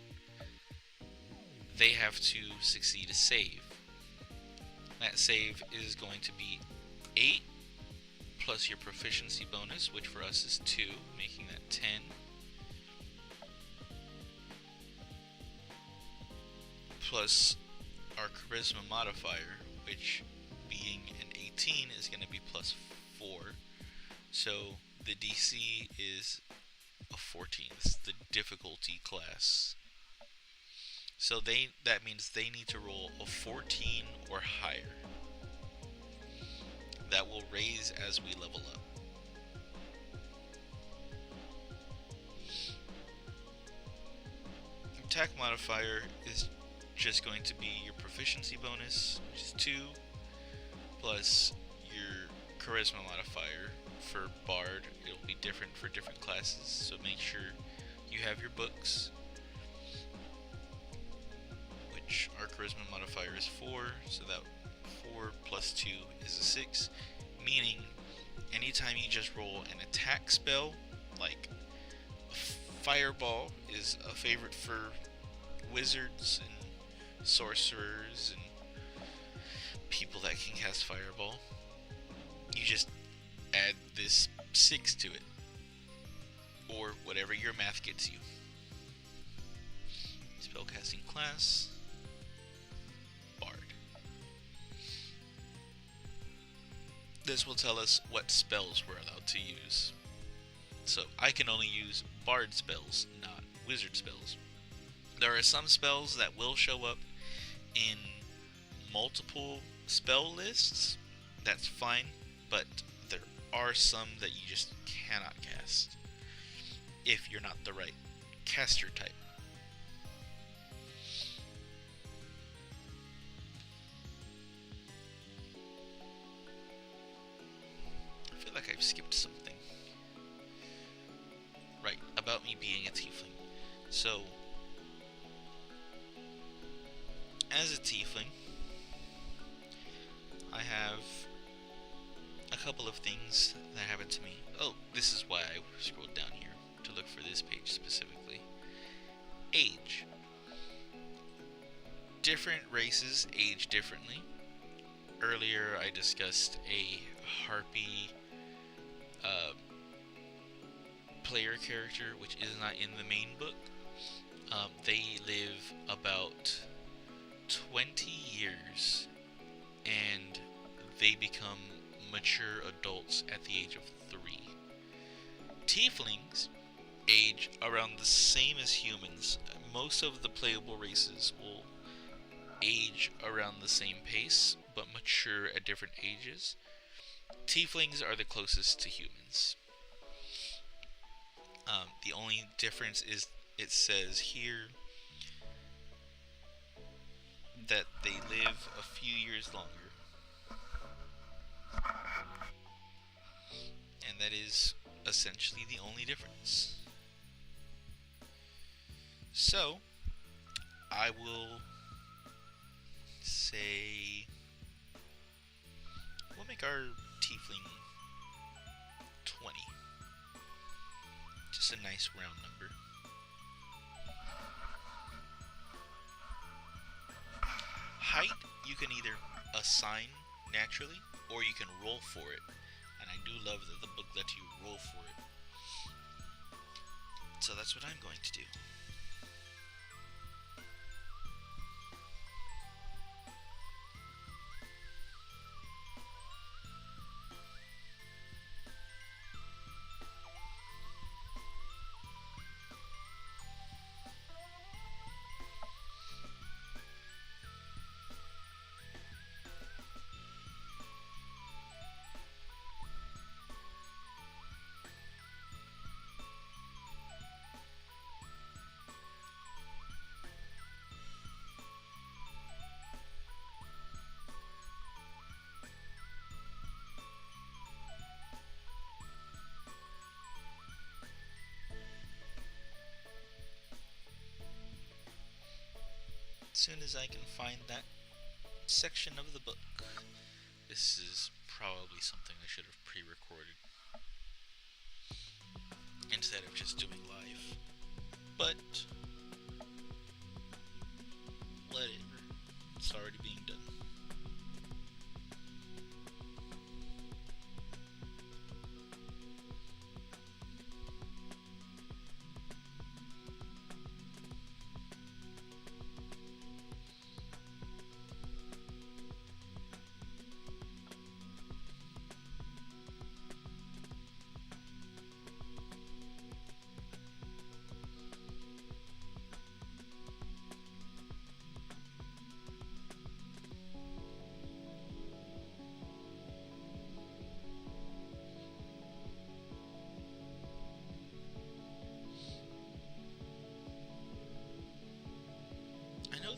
They have to succeed a save. That save is going to be 8 plus your proficiency bonus, which for us is 2, making that 10. Plus our charisma modifier, which being an 18 is going to be +4. So the DC is a 14. This is the difficulty class. So that means they need to roll a 14 or higher. That will raise as we level up. Attack modifier is just going to be your proficiency bonus, which is 2, plus your charisma modifier for Bard. It'll be different for different classes, so make sure you have your books, which our charisma modifier is 4, so that 4 plus 2 is a 6, meaning anytime you just roll an attack spell, like Fireball is a favorite for wizards and sorcerers and people that can cast Fireball, you just add this 6 to it, or whatever your math gets you. Spellcasting class, Bard. This will tell us what spells we're allowed to use. So I can only use Bard spells, not wizard spells. There are some spells that will show up in multiple spell lists. That's fine, but there are some that you just cannot cast if you're not the right caster type. I feel like I've skipped something. Right, about me being a tiefling. So, as a tiefling, I have a couple of things that happen to me. Oh, this is why I scrolled down here to look for this page specifically. Age. Different races age differently. Earlier I discussed a harpy player character, which is not in the main book. They live about 20 years and they become mature adults at the age of 3. Tieflings age around the same as humans. Most of the playable races will age around the same pace, but mature at different ages. Tieflings are the closest to humans. The only difference is it says here that they live a few years longer. And that is essentially the only difference. So, I will say we'll make our tiefling 20. Just a nice round number. Height, you can either assign naturally, or you can roll for it. And I do love that the book lets you roll for it. So that's what I'm going to do. As soon as I can find that section of the book. This is probably something I should have pre-recorded instead of just doing live. But whatever, it's already being done.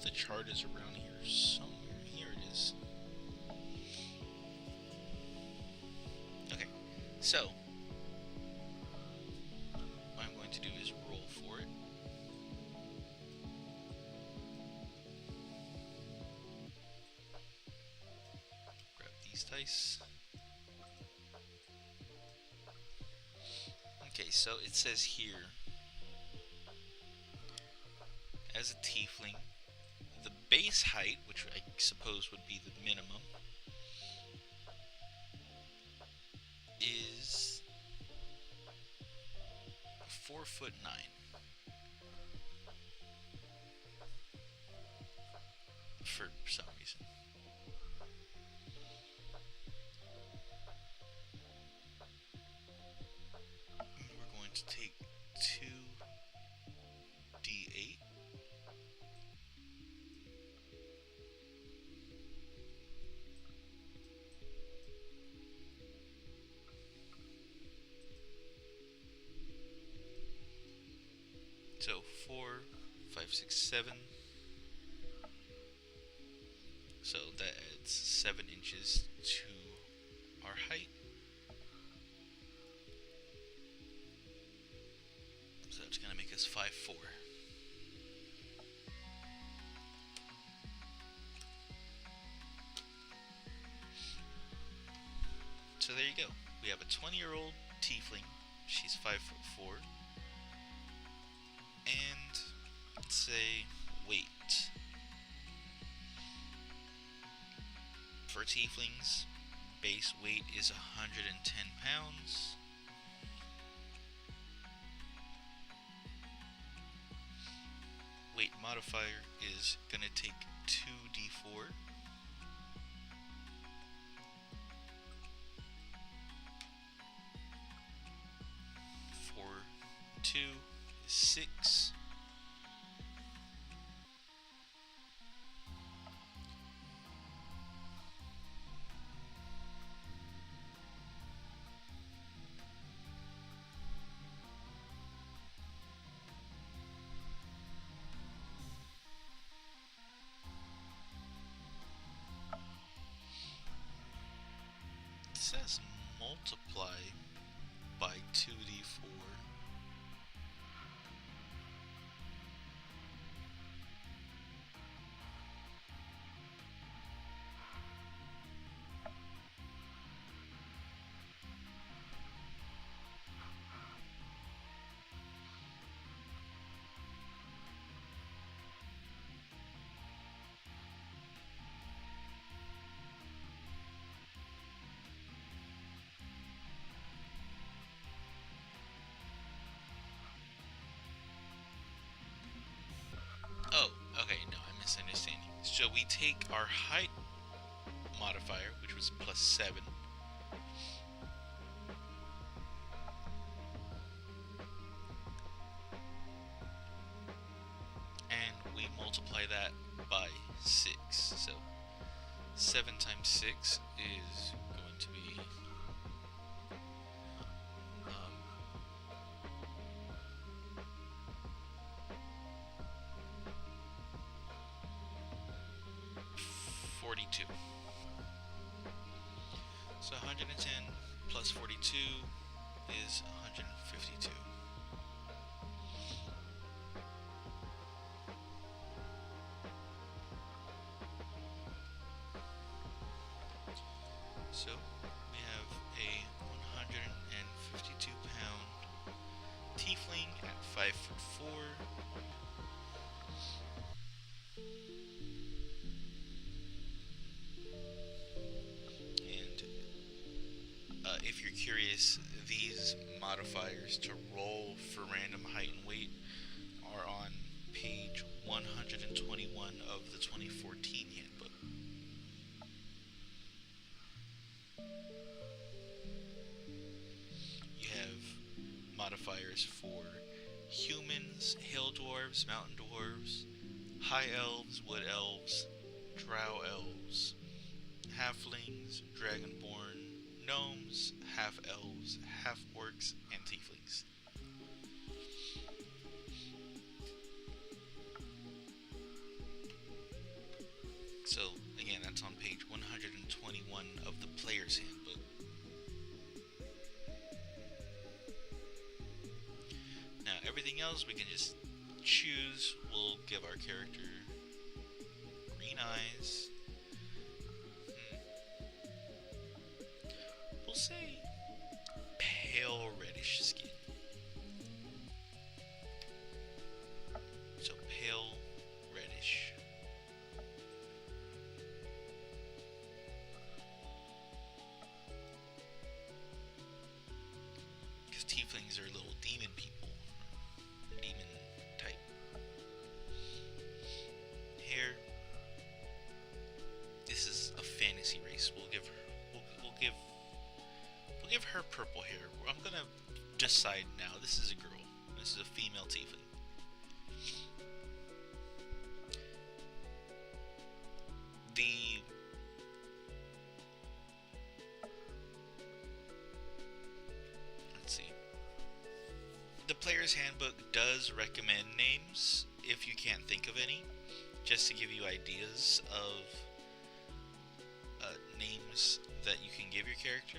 the chart is around here somewhere. Here it is. Okay, so what I'm going to do is roll for it. Grab these dice. Okay, so it says here, as a tiefling, the base height, which I suppose would be the minimum, is 4'9". For some reason. We're going to take 2d8. So 4, 5, 6, 7. So that adds 7 inches to our height. So that's going to make us 5'4". So there you go. We have a 20-year-old tiefling. She's 5'4". And let's say weight. For tieflings, base weight is 110 pounds. Weight modifier is going to take 2d4. For 2 is 6. It says multiply by 2d4. Oh, okay, no, I'm misunderstanding. So we take our height modifier, which was plus 7, and we multiply that by 6. So 7 times 6 is going to be 42. So 110 plus 42 is 152. So we have a 152 pound tiefling at 5'4". If you're curious, these modifiers to roll for random height and weight are on page 121 of the 2014 handbook. You have modifiers for humans, hill dwarves, mountain dwarves, high elves, wood elves, drow elves, halflings, dragonborn, gnomes, half-elves, half-orcs, and tieflings. That's on page 121 of the Player's Handbook. Now, everything else we can just choose. We'll give our character green eyes. We'll say pale reddish skin. So pale reddish. Because tieflings are little demon people. Demon type. Hair. This is a fantasy race. We'll give her purple hair. I'm gonna decide now. This is a girl. This is a female tiefling. Let's see. The Player's Handbook does recommend names if you can't think of any, just to give you ideas of names that you can give your character.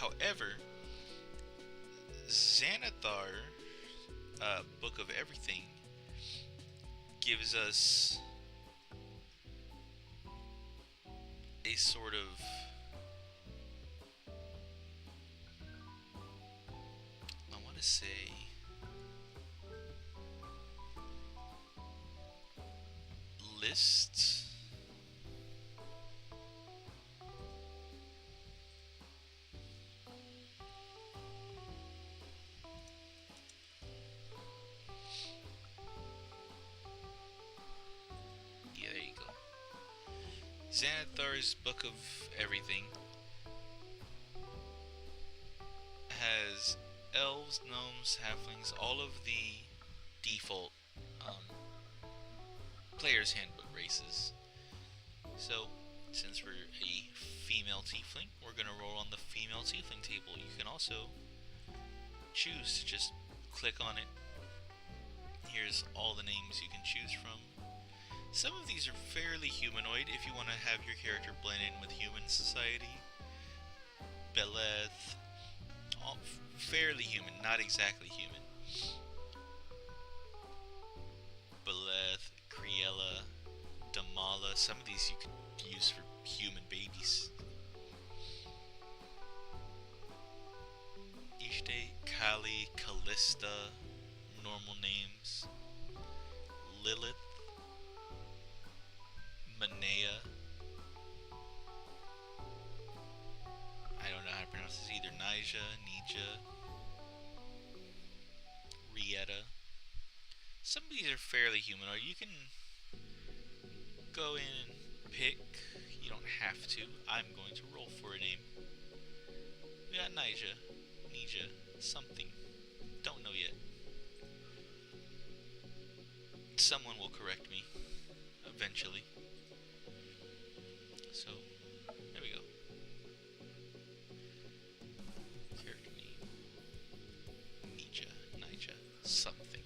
However, Xanathar, Book of Everything, gives us a sort of I want to say list. Yeah, there you go. Xanathar's Book of Everything has elves, gnomes, halflings, all of the default Player's Handbook races. So, since we're a female tiefling, we're going to roll on the female tiefling table. You can also choose to just click on it. Here's all the names you can choose from. Some of these are fairly humanoid if you want to have your character blend in with human society. Beleth, all fairly human, not exactly human. Beleth, Criella, Damala, some of these you can use for human babies. Ishte, Kali, Callista, normal names. Lilith, Manea. I don't know how to pronounce this either. Nija, Nija, Rieta. Some of these are fairly humanoid. You can go in and pick. You don't have to. I'm going to roll for a name. We got Nija, Nija, something. Don't know yet. Someone will correct me eventually. So, there we go. Character name. Nija, Nija, something.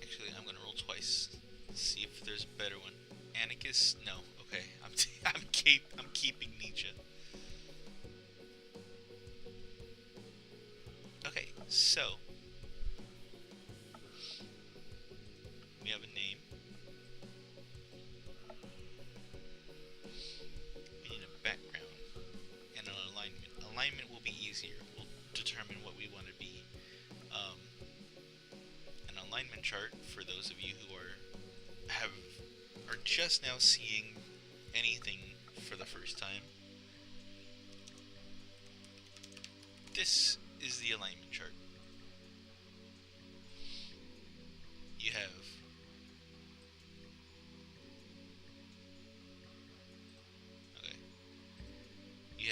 Actually, I'm gonna roll twice. See if there's a better one. Anarchist? No. Okay. I'm keeping Nija. Okay, so we have a name. We need a background and an alignment. Alignment will be easier. We'll determine what we want to be. An alignment chart for those of you who are just now seeing anything for the first time. This is the alignment chart. You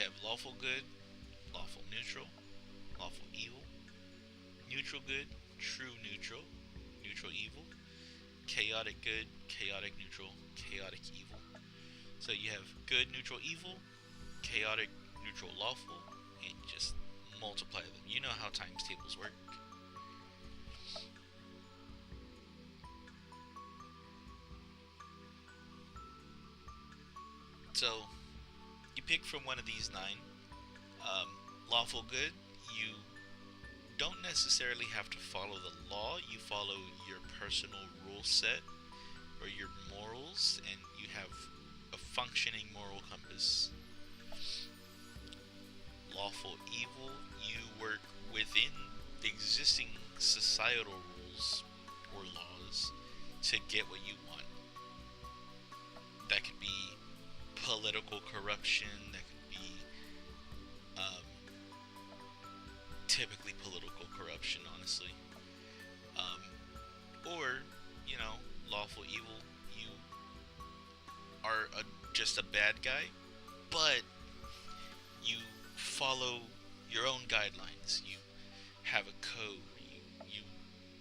have lawful good, lawful neutral, lawful evil, neutral good, true neutral, neutral evil, chaotic good, chaotic neutral, chaotic evil. So you have good, neutral, evil, chaotic, neutral, lawful, and you just multiply them. You know how times tables work. from one of these nine. Um, Lawful good, you don't necessarily have to follow the law. You follow your personal rule set or your morals, and you have a functioning moral compass. Lawful evil, you work within the existing societal rules or laws to get what you want. That could be political corruption, that could be typically political corruption, honestly. Or, lawful evil, you are just a bad guy, but you follow your own guidelines. You have a code. You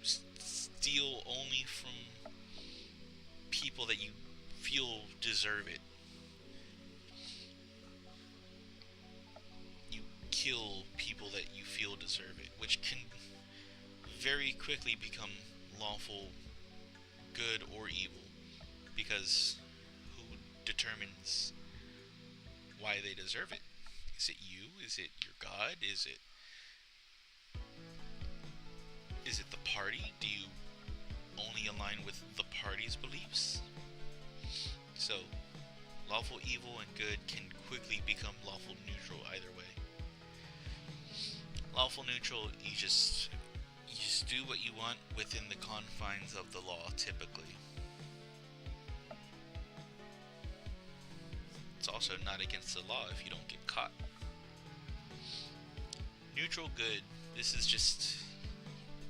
steal only from people that you feel deserve it. You kill people that you feel deserve it, which can very quickly become lawful good or evil, because who determines why they deserve it? Is it you? Is it your God? Is it the party? Do you only align with the party's beliefs? So, lawful evil and good can quickly become lawful neutral either way. Lawful neutral, you just do what you want within the confines of the law, typically. It's also not against the law if you don't get caught. Neutral good, this is just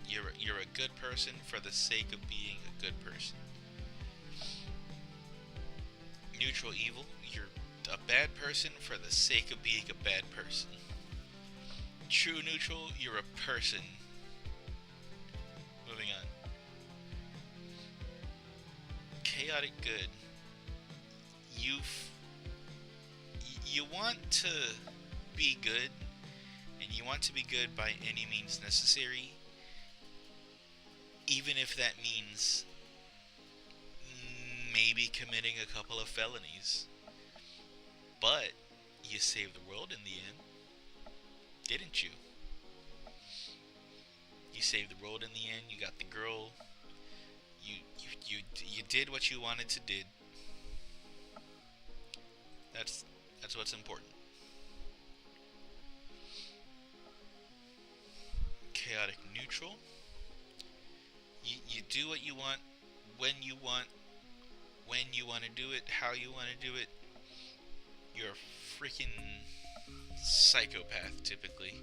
you're a good person for the sake of being a good person. Neutral evil, you're a bad person for the sake of being a bad person. True neutral, you're a person. Moving on. Chaotic good. You want to be good, and you want to be good by any means necessary, even if that means maybe committing a couple of felonies. But you saved the world in the end, didn't you? You saved the world in the end. You got the girl. You did what you wanted to did. That's what's important. Chaotic neutral. You do what you want, when you want to do it, how you want to do it. You're a freaking psychopath, typically.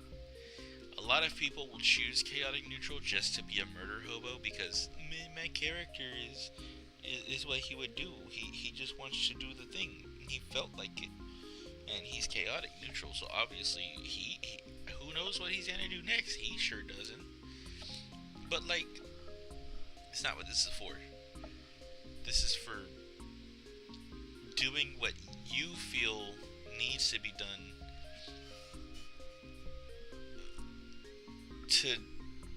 A lot of people will choose chaotic neutral just to be a murder hobo because my character is what he would do. He just wants to do the thing. He felt like it, and he's chaotic neutral. So obviously, he who knows what he's gonna do next? He sure doesn't. But like, it's not what this is for. This is for doing what you feel needs to be done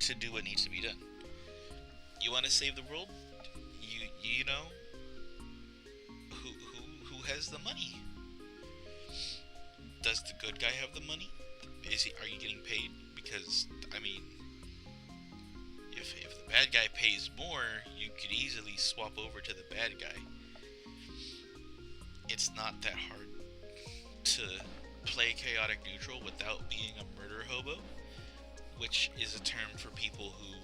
to do what needs to be done. You want to save the world? You know who has the money? Does the good guy have the money? Are you getting paid? Because I mean, if the bad guy pays more, you could easily swap over to the bad guy. It's not that hard to play chaotic neutral without being a murder hobo, which is a term for people who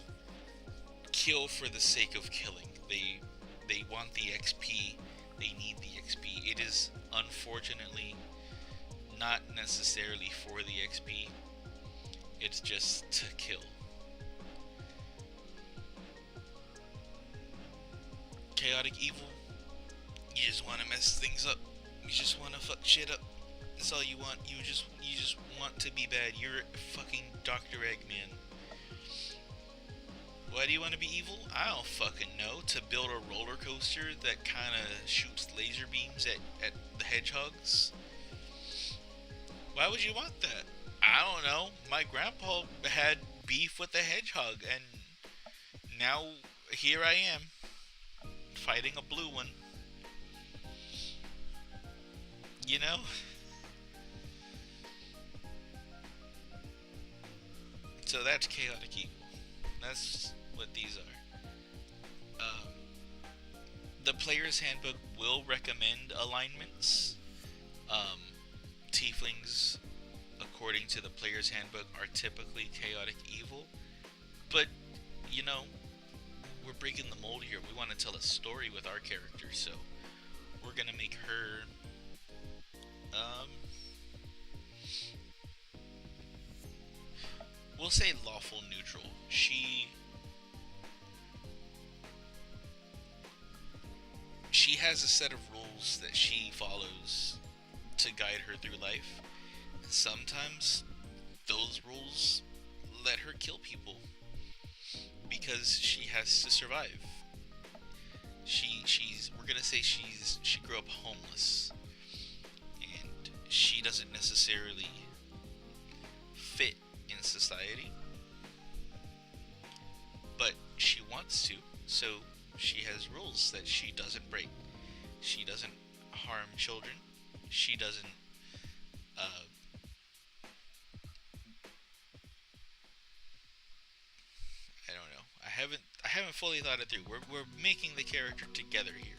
kill for the sake of killing. They want the XP, they need the XP. It is unfortunately not necessarily for the XP, it's just to kill. Chaotic evil, you just want to mess things up. You just want to fuck shit up. That's all you want. You just want to be bad. You're fucking Dr. Eggman. Why do you want to be evil? I don't fucking know. To build a roller coaster that kind of shoots laser beams at the hedgehogs? Why would you want that? I don't know. My grandpa had beef with a hedgehog, and now here I am, fighting a blue one. You know? So that's chaotic evil. That's what these are. The player's handbook will recommend alignments. Um, Tieflings, according to the player's handbook, are typically chaotic evil. But, you know, we're breaking the mold here. We want to tell a story with our character, so we're gonna make her, we'll say lawful neutral. She has a set of rules that she follows to guide her through life. Sometimes those rules let her kill people because she has to survive. She's we're gonna say she grew up homeless and she doesn't necessarily fit in society, but she wants to, so she has rules that she doesn't break. She doesn't harm children. She doesn't uh, I don't know. I haven't fully thought it through. We're making the character together here.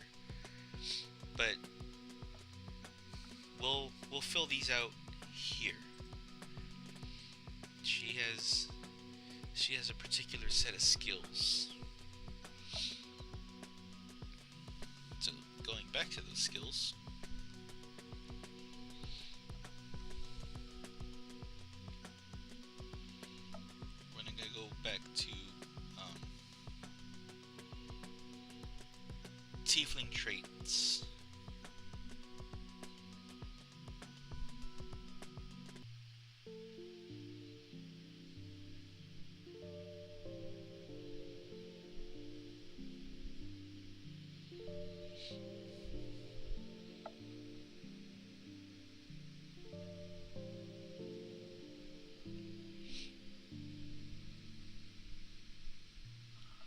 But we'll fill these out here. She has a particular set of skills. So going back to those skills, we're gonna go back to tiefling traits.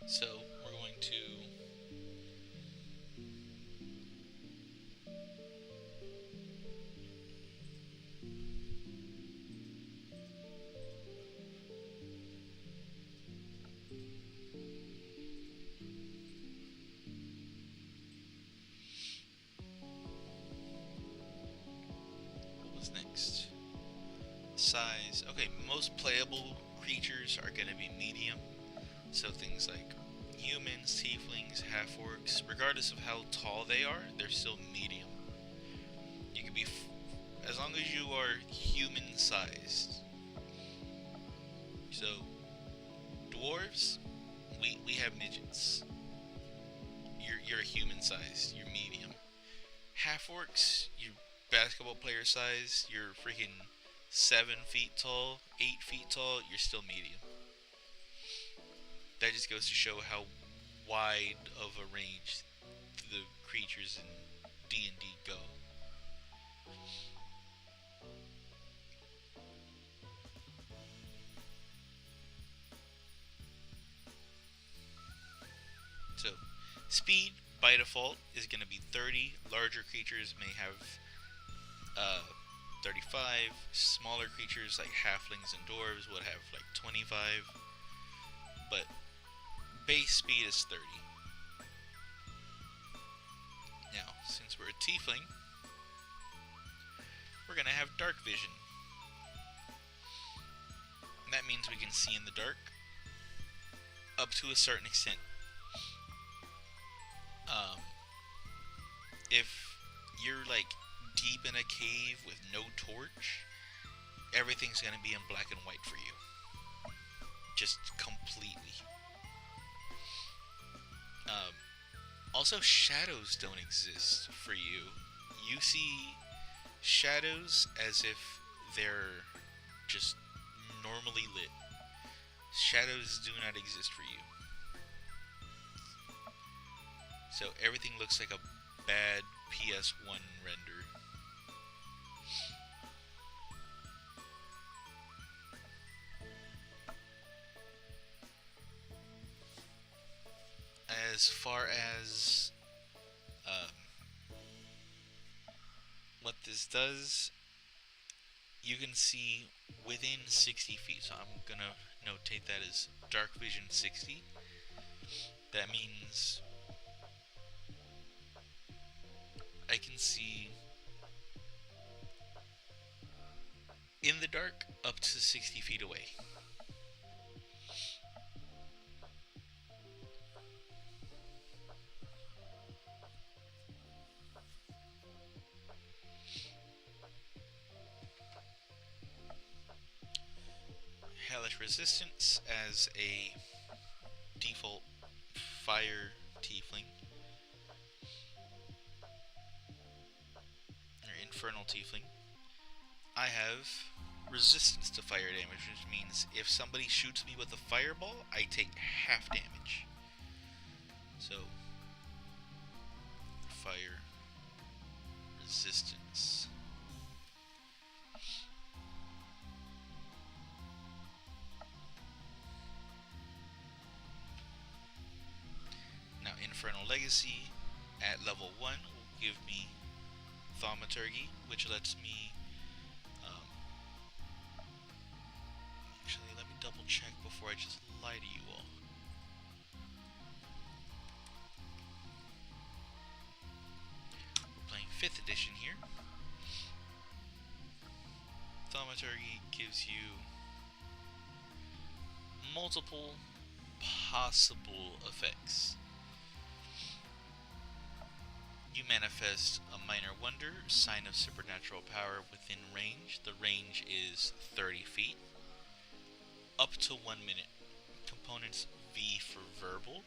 So we're going to what was next? Size. Okay, most playable creatures are going to be medium. So things like humans, tieflings, half-orcs, regardless of how tall they are, they're still medium. You can be, as long as you are human-sized. So, dwarves, we have midgets. You're human-sized, you're medium. Half-orcs, you're basketball player size, you're freaking 7 feet tall, 8 feet tall, you're still medium. That just goes to show how wide of a range the creatures in D&D go. So, speed by default is going to be 30. Larger creatures may have 35. Smaller creatures like halflings and dwarves would have like 25. But base speed is 30. Now, since we're a tiefling, we're going to have dark vision. And that means we can see in the dark up to a certain extent. If you're like deep in a cave with no torch, everything's going to be in black and white for you. Just completely. Also, shadows don't exist for you. You see shadows as if they're just normally lit. Shadows do not exist for you. So everything looks like a bad PS1 render. As far as what this does, you can see within 60 feet. So I'm gonna notate that as dark vision 60. That means I can see in the dark up to 60 feet away. Hellish Resistance as a default fire tiefling, or infernal tiefling. I have resistance to fire damage, which means if somebody shoots me with a fireball, I take half damage. So, fire resistance. Now, Infernal Legacy at level 1 will give me Thaumaturgy, which lets me actually, let me double check before I just lie to you all. We're playing 5th edition here. Thaumaturgy gives you multiple possible effects. You manifest a Minor Wonder, Sign of Supernatural Power within range. The range is 30 feet. Up to 1 minute. Components V for verbal,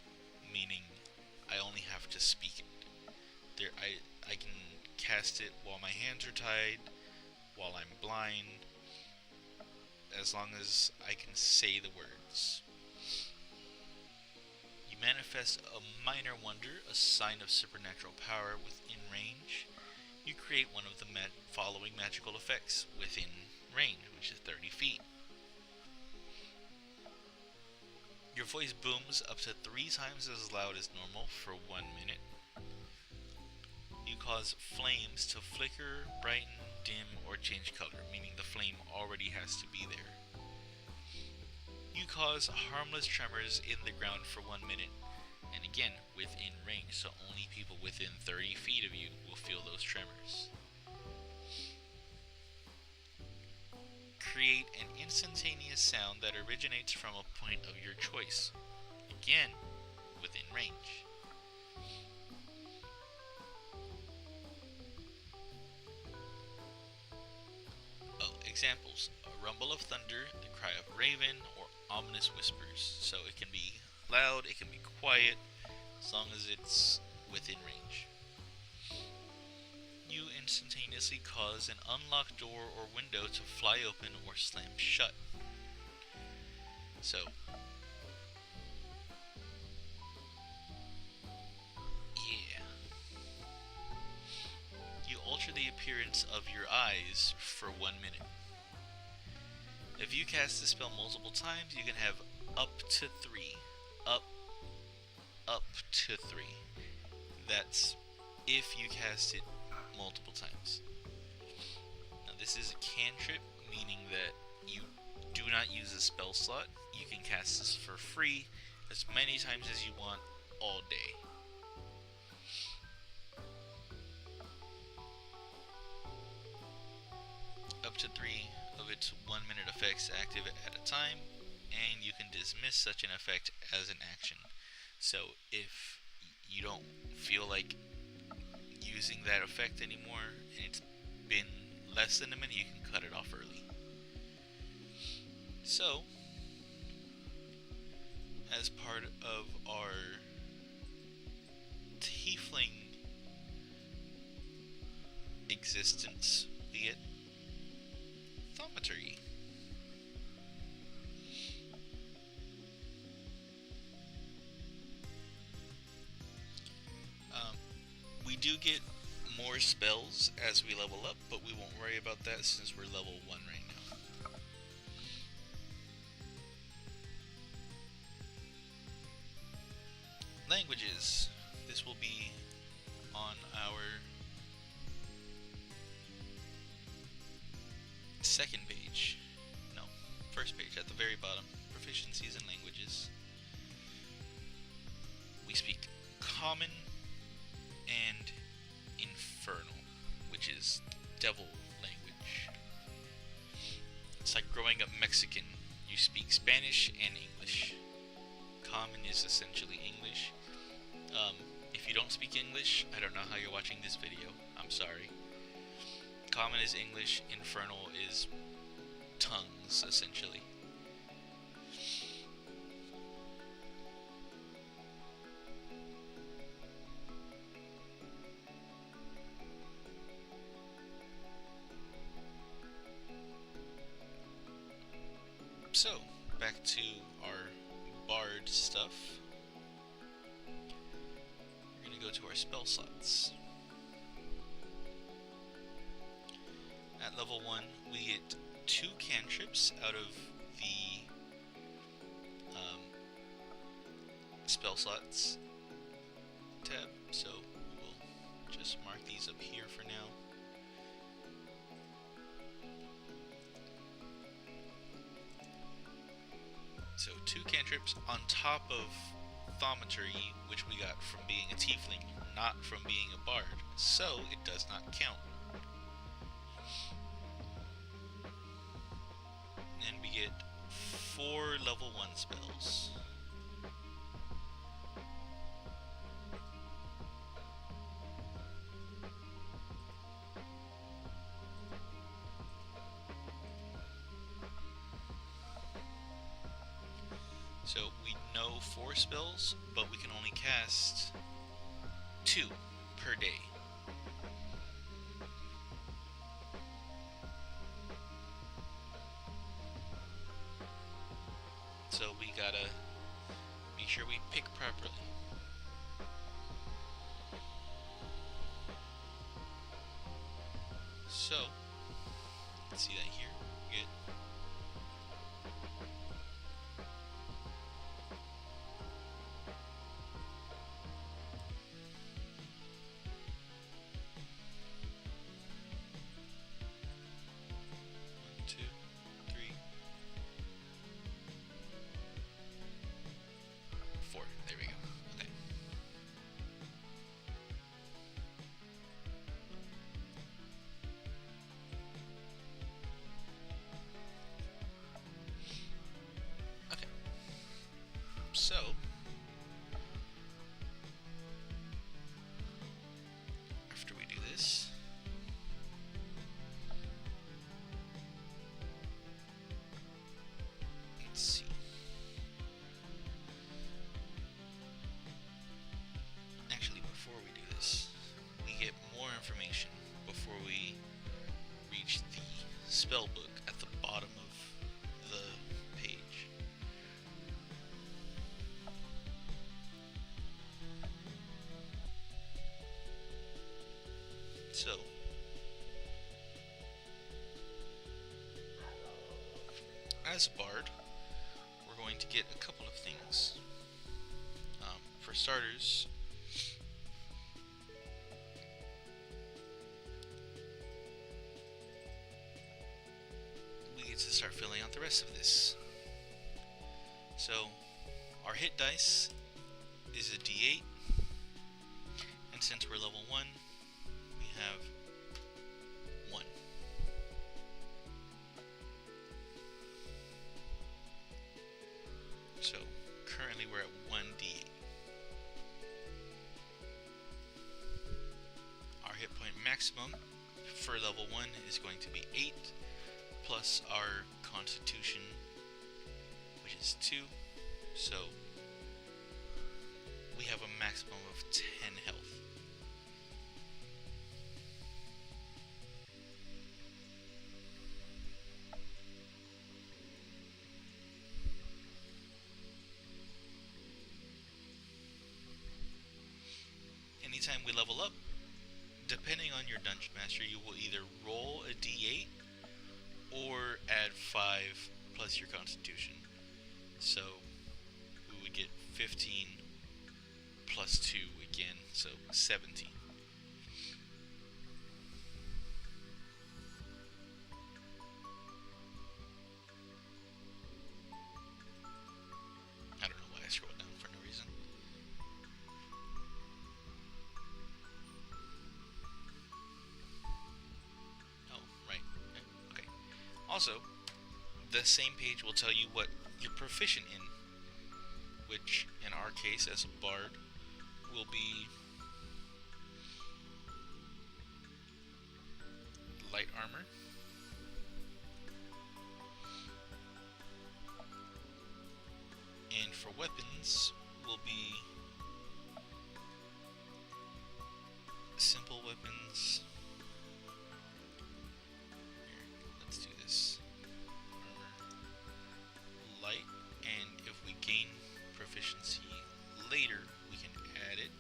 meaning I only have to speak it. I can cast it while my hands are tied, while I'm blind, as long as I can say the words. You manifest a Minor Wonder, a Sign of Supernatural Power within range. You create one of the following magical effects within range, which is 30 feet. Your voice booms up to 3 times as loud as normal for 1 minute. You cause flames to flicker, brighten, dim, or change color, meaning the flame already has to be there. You cause harmless tremors in the ground for 1 minute, and again, within range, so only people within 30 feet of you will feel those tremors. Create an instantaneous sound that originates from a point of your choice, again, within range. Examples: a rumble of thunder, the cry of raven, or ominous whispers. So it can be loud, it can be quiet, as long as it's within range. You instantaneously cause an unlocked door or window to fly open or slam shut. So, yeah. You alter the appearance of your eyes for 1 minute. If you cast the spell multiple times, you can have up to 3. Up to 3. That's if you cast it multiple times. Now this is a cantrip, meaning that you do not use a spell slot. You can cast this for free as many times as you want all day. Up to 3 of its 1 minute effects active at a time, and you can dismiss such an effect as an action. So if you don't feel like using that effect anymore and it's been less than a minute, you can cut it off early. So, as part of our tiefling existence, we get Thaumaturgy. We do get more spells as we level up, but we won't worry about that since we're level 1 right now. Languages. This will be on our second page, no, first page at the very bottom, proficiencies in languages, we speak Common and Infernal, which is devil language. It's like growing up Mexican. You speak Spanish and English. Common is essentially English. If you don't speak English, I don't know how you're watching this video. I'm sorry. Common is English. Infernal is tongues, essentially. So, back to our bard stuff. We're going to go to our spell slots. At level 1, we get 2 cantrips out of the spell slots tab, so we'll just mark these up here for now. So 2 cantrips on top of Thaumaturgy, which we got from being a tiefling, not from being a bard, so it does not count. And we get 4 level 1 spells. So we know 4 spells, but we can only cast 2 per day. So we gotta make sure we pick properly. So, let's see that here. Good. So, after we do this, let's see. Actually, before we do this, we get more information before we reach the spell book at the bottom of the page. So, as a bard, we're going to get a couple of things. For starters, we get to start filling out the rest of this. So, our hit dice is a D8, and since we're level 1, we have 1. So currently we're at 1d8. Our hit point maximum for level 1 is going to be 8 plus our constitution, which is 2. So we have a maximum of 10 health. Anytime we level up, depending on your dungeon master, you will either roll a d8 or add 5 plus your constitution. So we would get 15 plus 2 again, so 17. Also, the same page will tell you what you're proficient in, which in our case as a bard will be light armor, and for weapons will be simple weapons. Here, let's do this. Armor, light, and if we gain proficiency later, we can add it.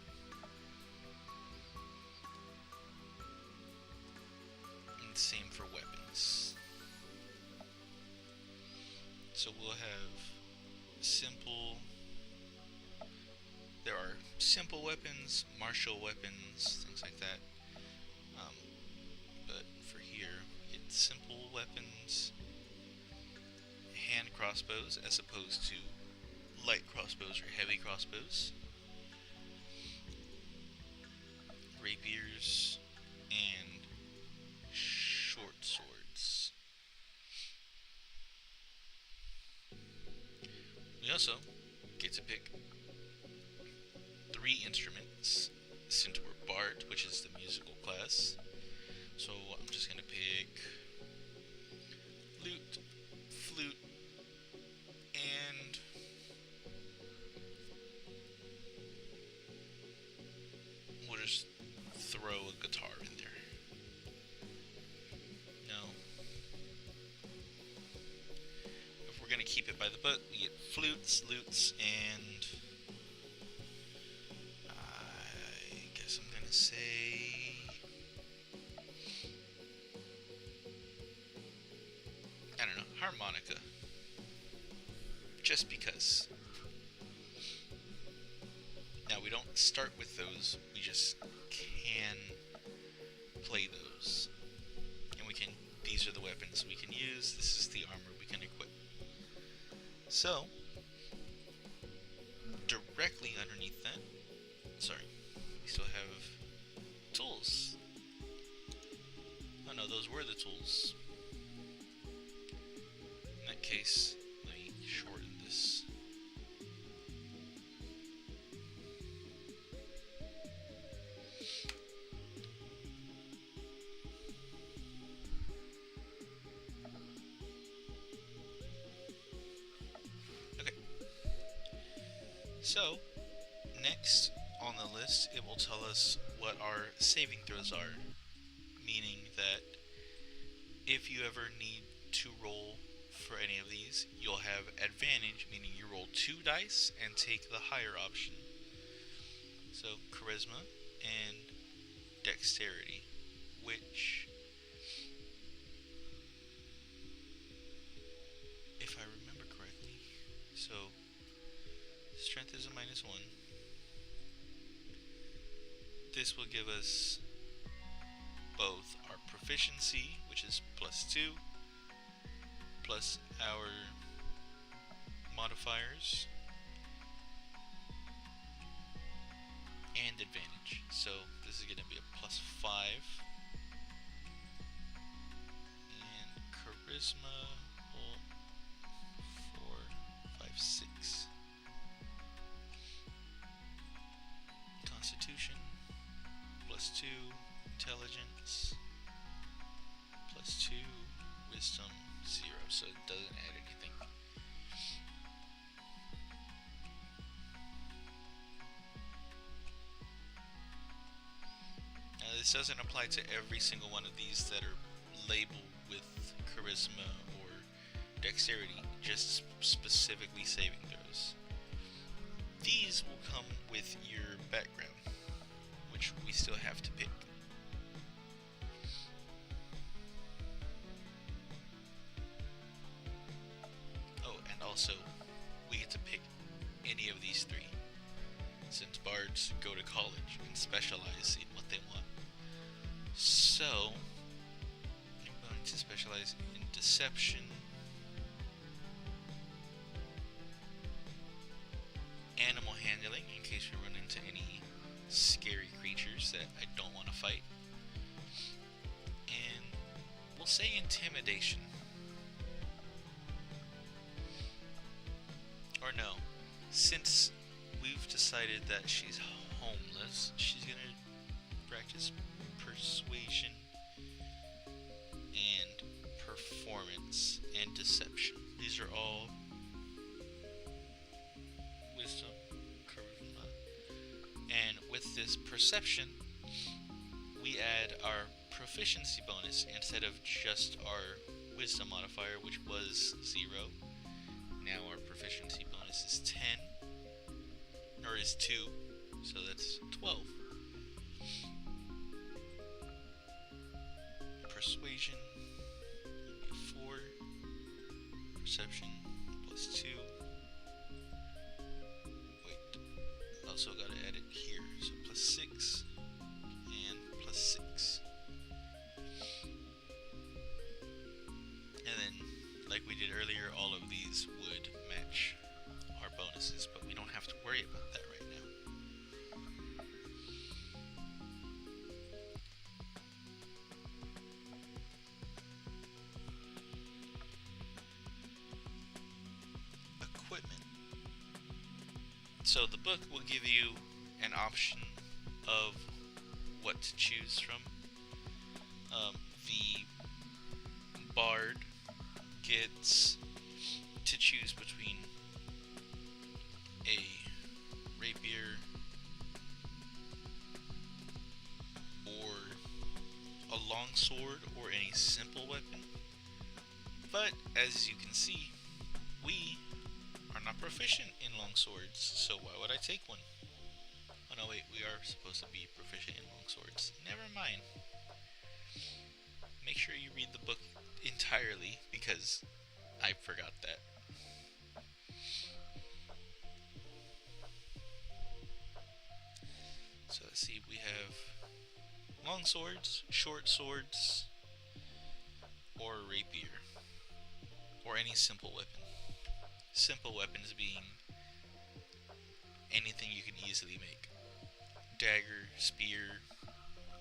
And same for weapons. So we'll have simple. There are simple weapons, martial weapons, things like that. But for here, it's simple weapons, hand crossbows as opposed to light crossbows or heavy crossbows, rapiers, and short swords. We also get to pick 3 instruments since we're bard, which is the musical class. So I'm just gonna pick lute, flute, and we'll just throw a guitar in there. No. If we're gonna keep it by the book, we get flutes, lutes, and I guess I'm gonna say I don't know, harmonica. Just because. Now we don't start with those, we just can play those. And we can, these are the weapons we can use, this is the armor we can equip. So, directly underneath that, sorry, we still have tools. Oh no, those were the tools. In that case, let me shorten this. Okay. So, next on the list, it will tell us what our saving throws are, meaning that if you ever need to roll for any of these, you'll have advantage, meaning you roll 2 dice and take the higher option. So charisma and dexterity, which, if I remember correctly, so strength is a -1. This will give us both our proficiency, which is +2, plus our modifiers, and advantage. So this is going to be a +5, and charisma, 4, 5, 6. Constitution, +2, intelligence, +2, wisdom, 0, so it doesn't add anything. Now this doesn't apply to every single one of these that are labeled with charisma or dexterity, just specifically saving throws. These will come with your background, which we still have to pick. Oh, and also, we get to pick any of these 3, since bards go to college and specialize in what they want. So, I'm going to specialize in deception, animal handling, in case we run into any scary creatures that I don't want to fight, and we'll say intimidation. since we've decided that she's homeless, she's gonna practice persuasion and performance and deception. These are all wisdom, charisma, and with this perception, we add our proficiency bonus instead of just our wisdom modifier, which was 0. Now our proficiency bonus is 10, or is 2, so that's 12. Persuasion would be 4, perception plus 2. Wait, also gotta add it here, so plus 6 and plus 6. And then, like we did earlier, all of these would match our bonuses, but we don't have to worry about that right now. Equipment. So the book will give you an option of what to choose from. The bard gets to choose between a rapier or a longsword or any simple weapon. But as you can see, we are not proficient in longswords, so why would I take one? Oh no, wait, we are supposed to be proficient in longswords. Never mind. Make sure you read the book entirely, because I forgot that. So let's see, we have long swords, short swords, or a rapier, or any simple weapon. Simple weapons being anything you can easily make. Dagger, spear,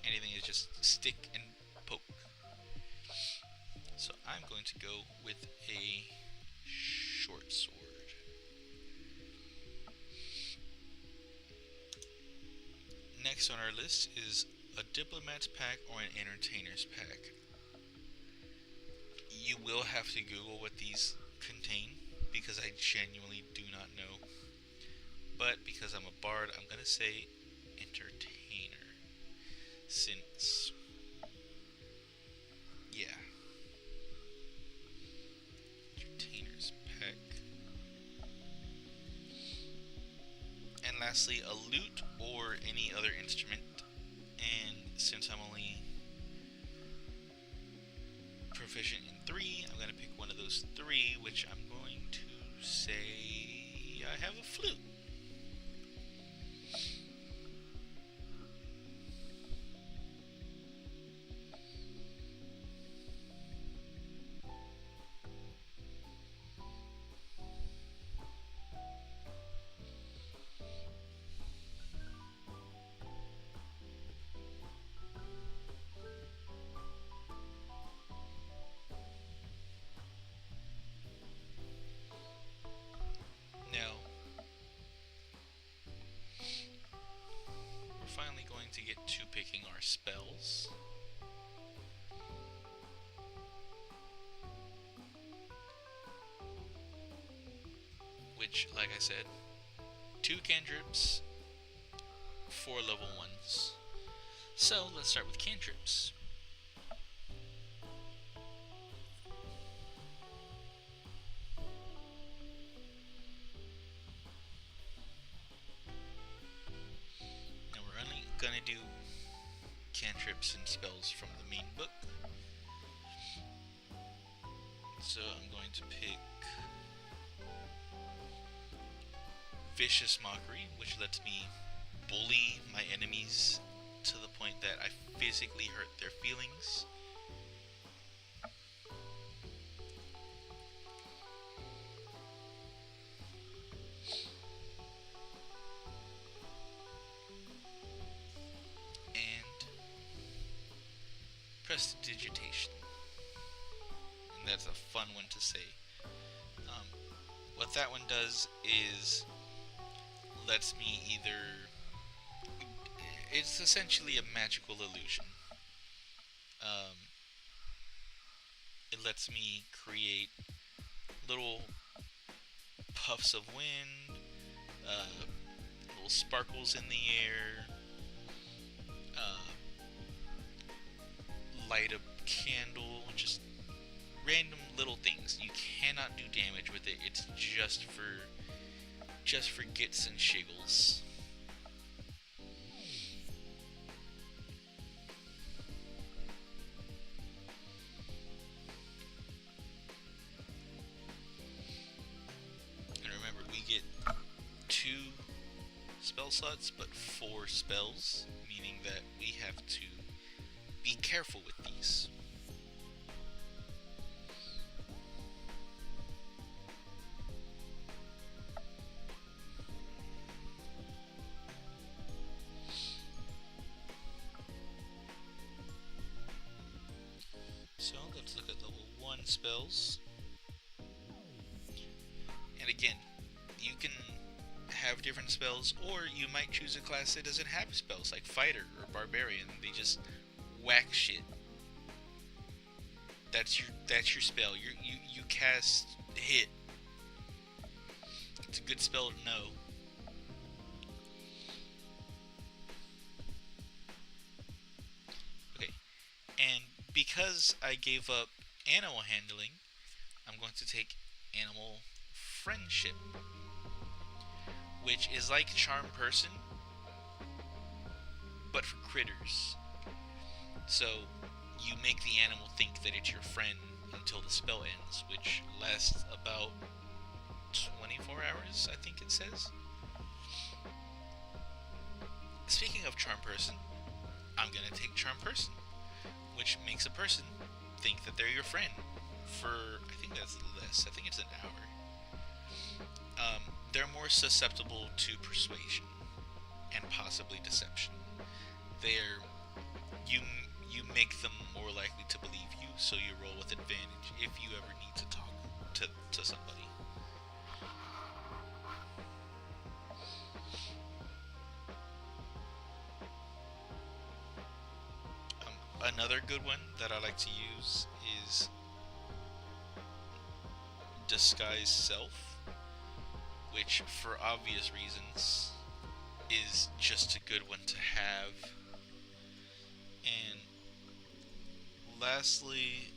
anything is just stick and poke. So I'm going to go with a short sword. Next on our list is a diplomat's pack or an entertainer's pack. You will have to Google what these contain, because I genuinely do not know. But because I'm a bard, I'm going to say entertainer, since, yeah. Entertainer's pack. And lastly, a lute or any other instrument. And since I'm only proficient in 3, I'm going to pick one of those 3, which I'm going to say I have a flute. Now, we're finally going to get to picking our spells. Which, like I said, 2 cantrips, 4 level 1s. So, let's start with cantrips. Gonna do cantrips and spells from the main book. So I'm going to pick Vicious Mockery, which lets me bully my enemies to the point that I physically hurt their feelings. Prestidigitation, and that's a fun one to say. What that one does is lets me either. It's essentially a magical illusion. Um, it lets me create little puffs of wind, uh, little sparkles in the air, uh, light a candle, just random little things. You cannot do damage with it. It's just for gits and shiggles. And remember, we get 2 spell slots, but 4 spells, meaning that we have to be careful with these. So let's look at level 1 spells. And again, you can have different spells, or you might choose a class that doesn't have spells, like Fighter or Barbarian. They just whack shit. That's your spell. You cast hit. It's a good spell to know. Okay, and because I gave up animal handling, I'm going to take animal friendship, which is like charm person, but for critters. So you make the animal think that it's your friend until the spell ends, which lasts about 24 hours, I think it says. Speaking of charm person, I'm gonna take charm person, which makes a person think that they're your friend for, I think that's less, I think it's an hour. They're more susceptible to persuasion and possibly deception. They're you make them more likely to believe you, so you roll with advantage if you ever need to talk to somebody. Another good one that I like to use is Disguise Self, which, for obvious reasons, is just a good one to have. And lastly,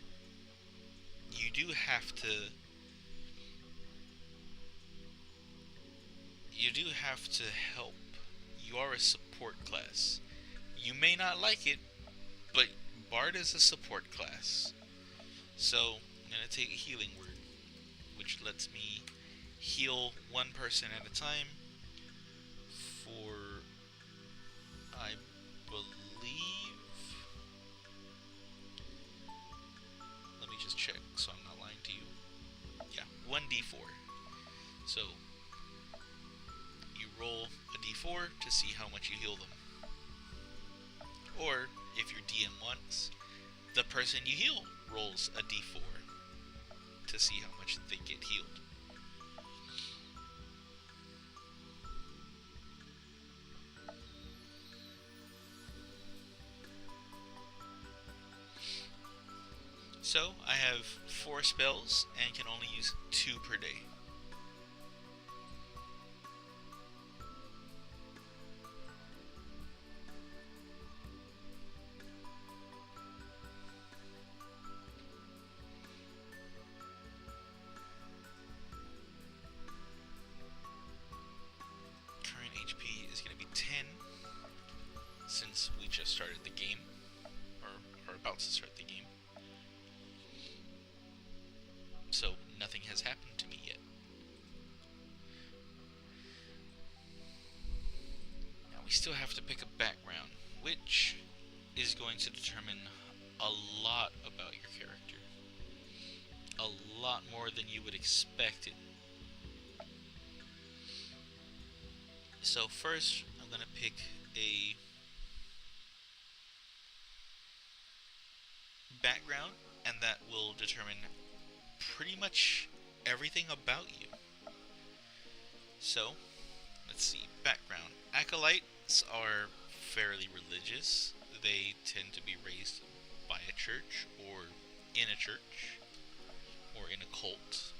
you do have to help. You are a support class. You may not like it, but Bard is a support class. So I'm gonna take a healing word, which lets me heal one person at a time for, I believe, let me just check so I'm not lying to you. Yeah, 1d4. So you roll a d4 to see how much you heal them. Or, if your DM wants, the person you heal rolls a d4 to see how much they get healed. So, I have 4 spells and can only use 2 per day. Current HP is going to be 10 since we just started the game, or are about to start the game. So nothing has happened to me yet. Now we still have to pick a background, which is going to determine a lot about your character. A lot more than you would expect it. So first, I'm going to pick a background, and that will determine pretty much everything about you. So, Let's see. Background. Acolytes are fairly religious. They tend to be raised by a church or in a church or in a cult.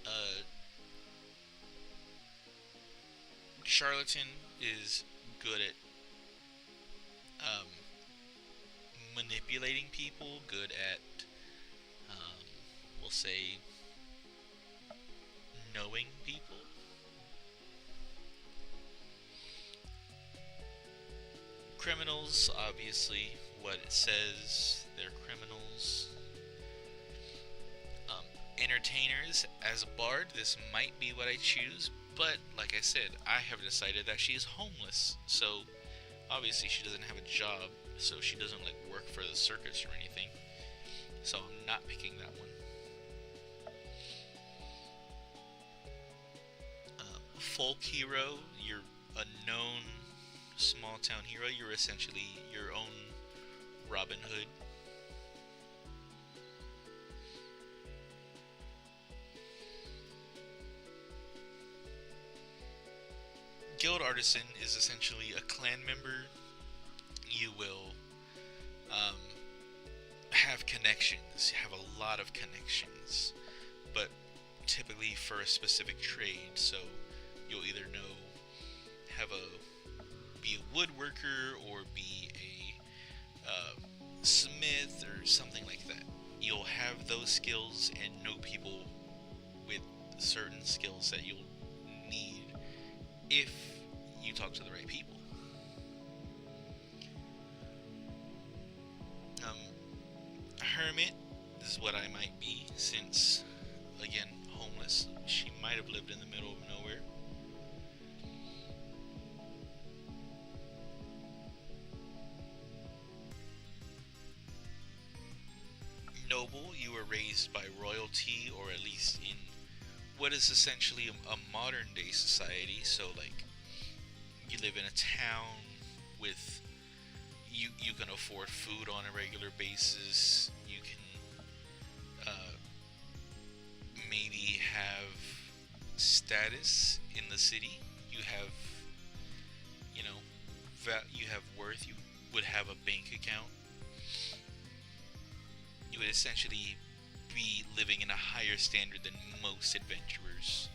Uh, Charlatan is good at um, manipulating people, good at, um, we'll say, knowing people. Criminals, obviously, what it says, they're criminals. Um, Entertainers, as a bard, this might be what I choose, but like I said, I have decided that she is homeless, so obviously she doesn't have a job, so she doesn't like work for the circus or anything, so I'm not picking that one. Folk hero, you're a known small town hero, you're essentially your own Robin Hood. Guild Artisan is essentially a clan member. You will um, have connections, have a lot of connections, but typically for a specific trade, so you'll either be a woodworker or be a smith or something like that. You'll have those skills and know people with certain skills that you'll need if you talk to the right people. Hermit is what I might be, since, again, homeless. She might have lived in the middle of nowhere. Noble, you were raised by royalty, or at least in what is essentially a modern day society. So like, you live in a town with, you can afford food on a regular basis. You can maybe have status in the city. You have, you know, you have worth. You would have a bank account. You would essentially be living in a higher standard than most adventurers.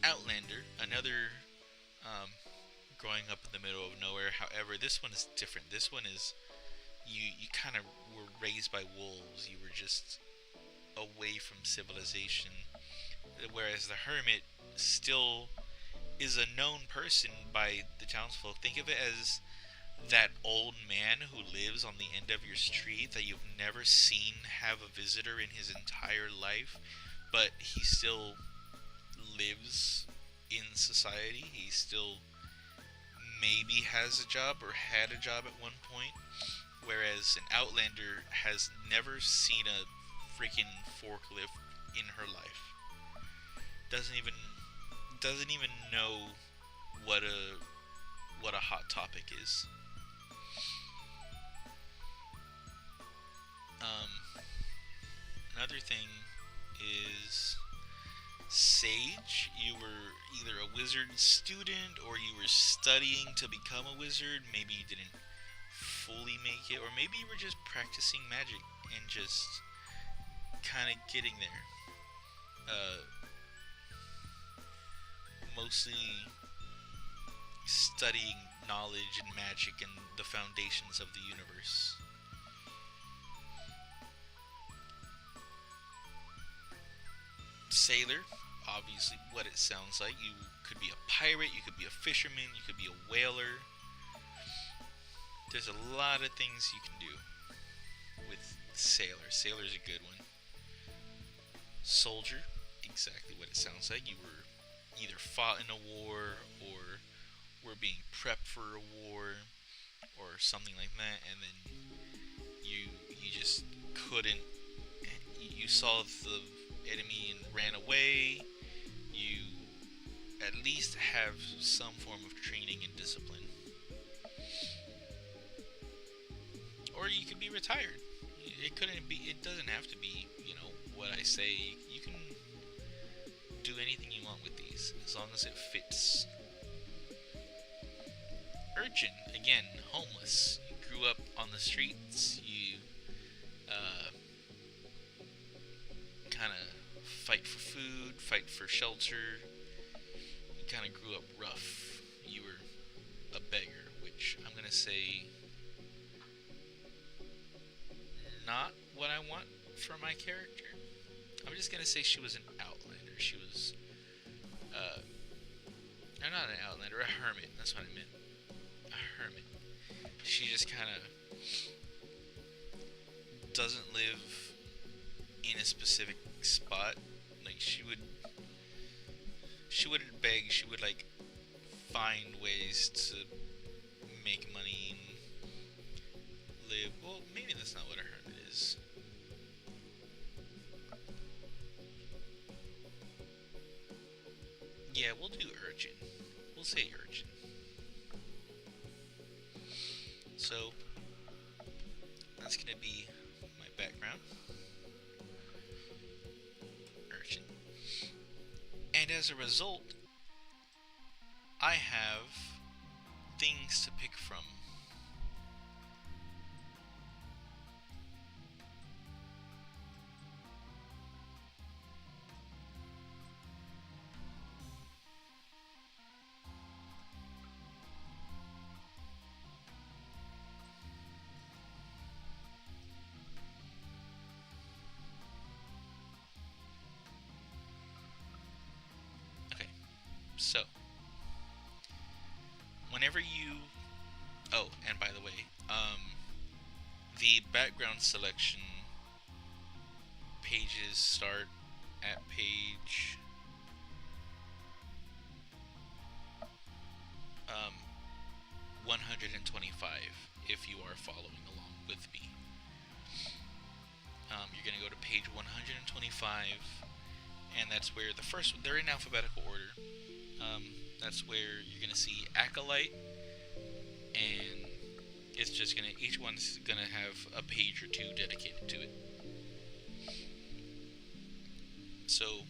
Outlander, another growing up in the middle of nowhere. However, this one is different. This one is, you kind of were raised by wolves. You were just away from civilization. Whereas the hermit still is a known person by the townsfolk. Think of it as that old man who lives on the end of your street that you've never seen have a visitor in his entire life, but he still lives in society. He still maybe has a job or had a job at one point, whereas an outlander has never seen a freaking forklift in her life. Doesn't even know what a hot topic is. Another thing is Sage. You were either a wizard student or you were studying to become a wizard. Maybe you didn't fully make it, or maybe you were just practicing magic and just kind of getting there. Mostly studying knowledge and magic and the foundations of the universe. Sailor, obviously what it sounds like. You could be a pirate, you could be a fisherman, you could be a whaler. There's a lot of things you can do with sailor. Sailor's a good one. Soldier, exactly what it sounds like. You were either fought in a war or were being prepped for a war or something like that, and then you just couldn't. You saw the enemy and ran away. You at least have some form of training and discipline. Or you could be retired. It doesn't have to be, what I say. You can as long as it fits. Urchin, again, homeless. You grew up on the streets. You kind of fight for food, fight for shelter. You kind of grew up rough. You were a beggar, which I'm gonna say not what I want for my character. I'm just gonna say she was an outlander. She was, or not an outlander, a hermit. That's what I meant. A hermit. She just kind of doesn't live in a specific spot. Like she wouldn't beg. She would like find ways to make money and live. Well, maybe that's not what a hermit is. Yeah, we'll do urchin. We'll say urchin. So, that's gonna be my background. Urchin. And as a result, I have things to pick from. So, whenever you... Oh, and by the way, the background selection pages start at page 125 if you are following along with me. You're going to go to page 125, and that's where the first... They're in alphabetical order. That's where you're gonna see Acolyte, and it's just gonna, each one's gonna have a page or two dedicated to it. So,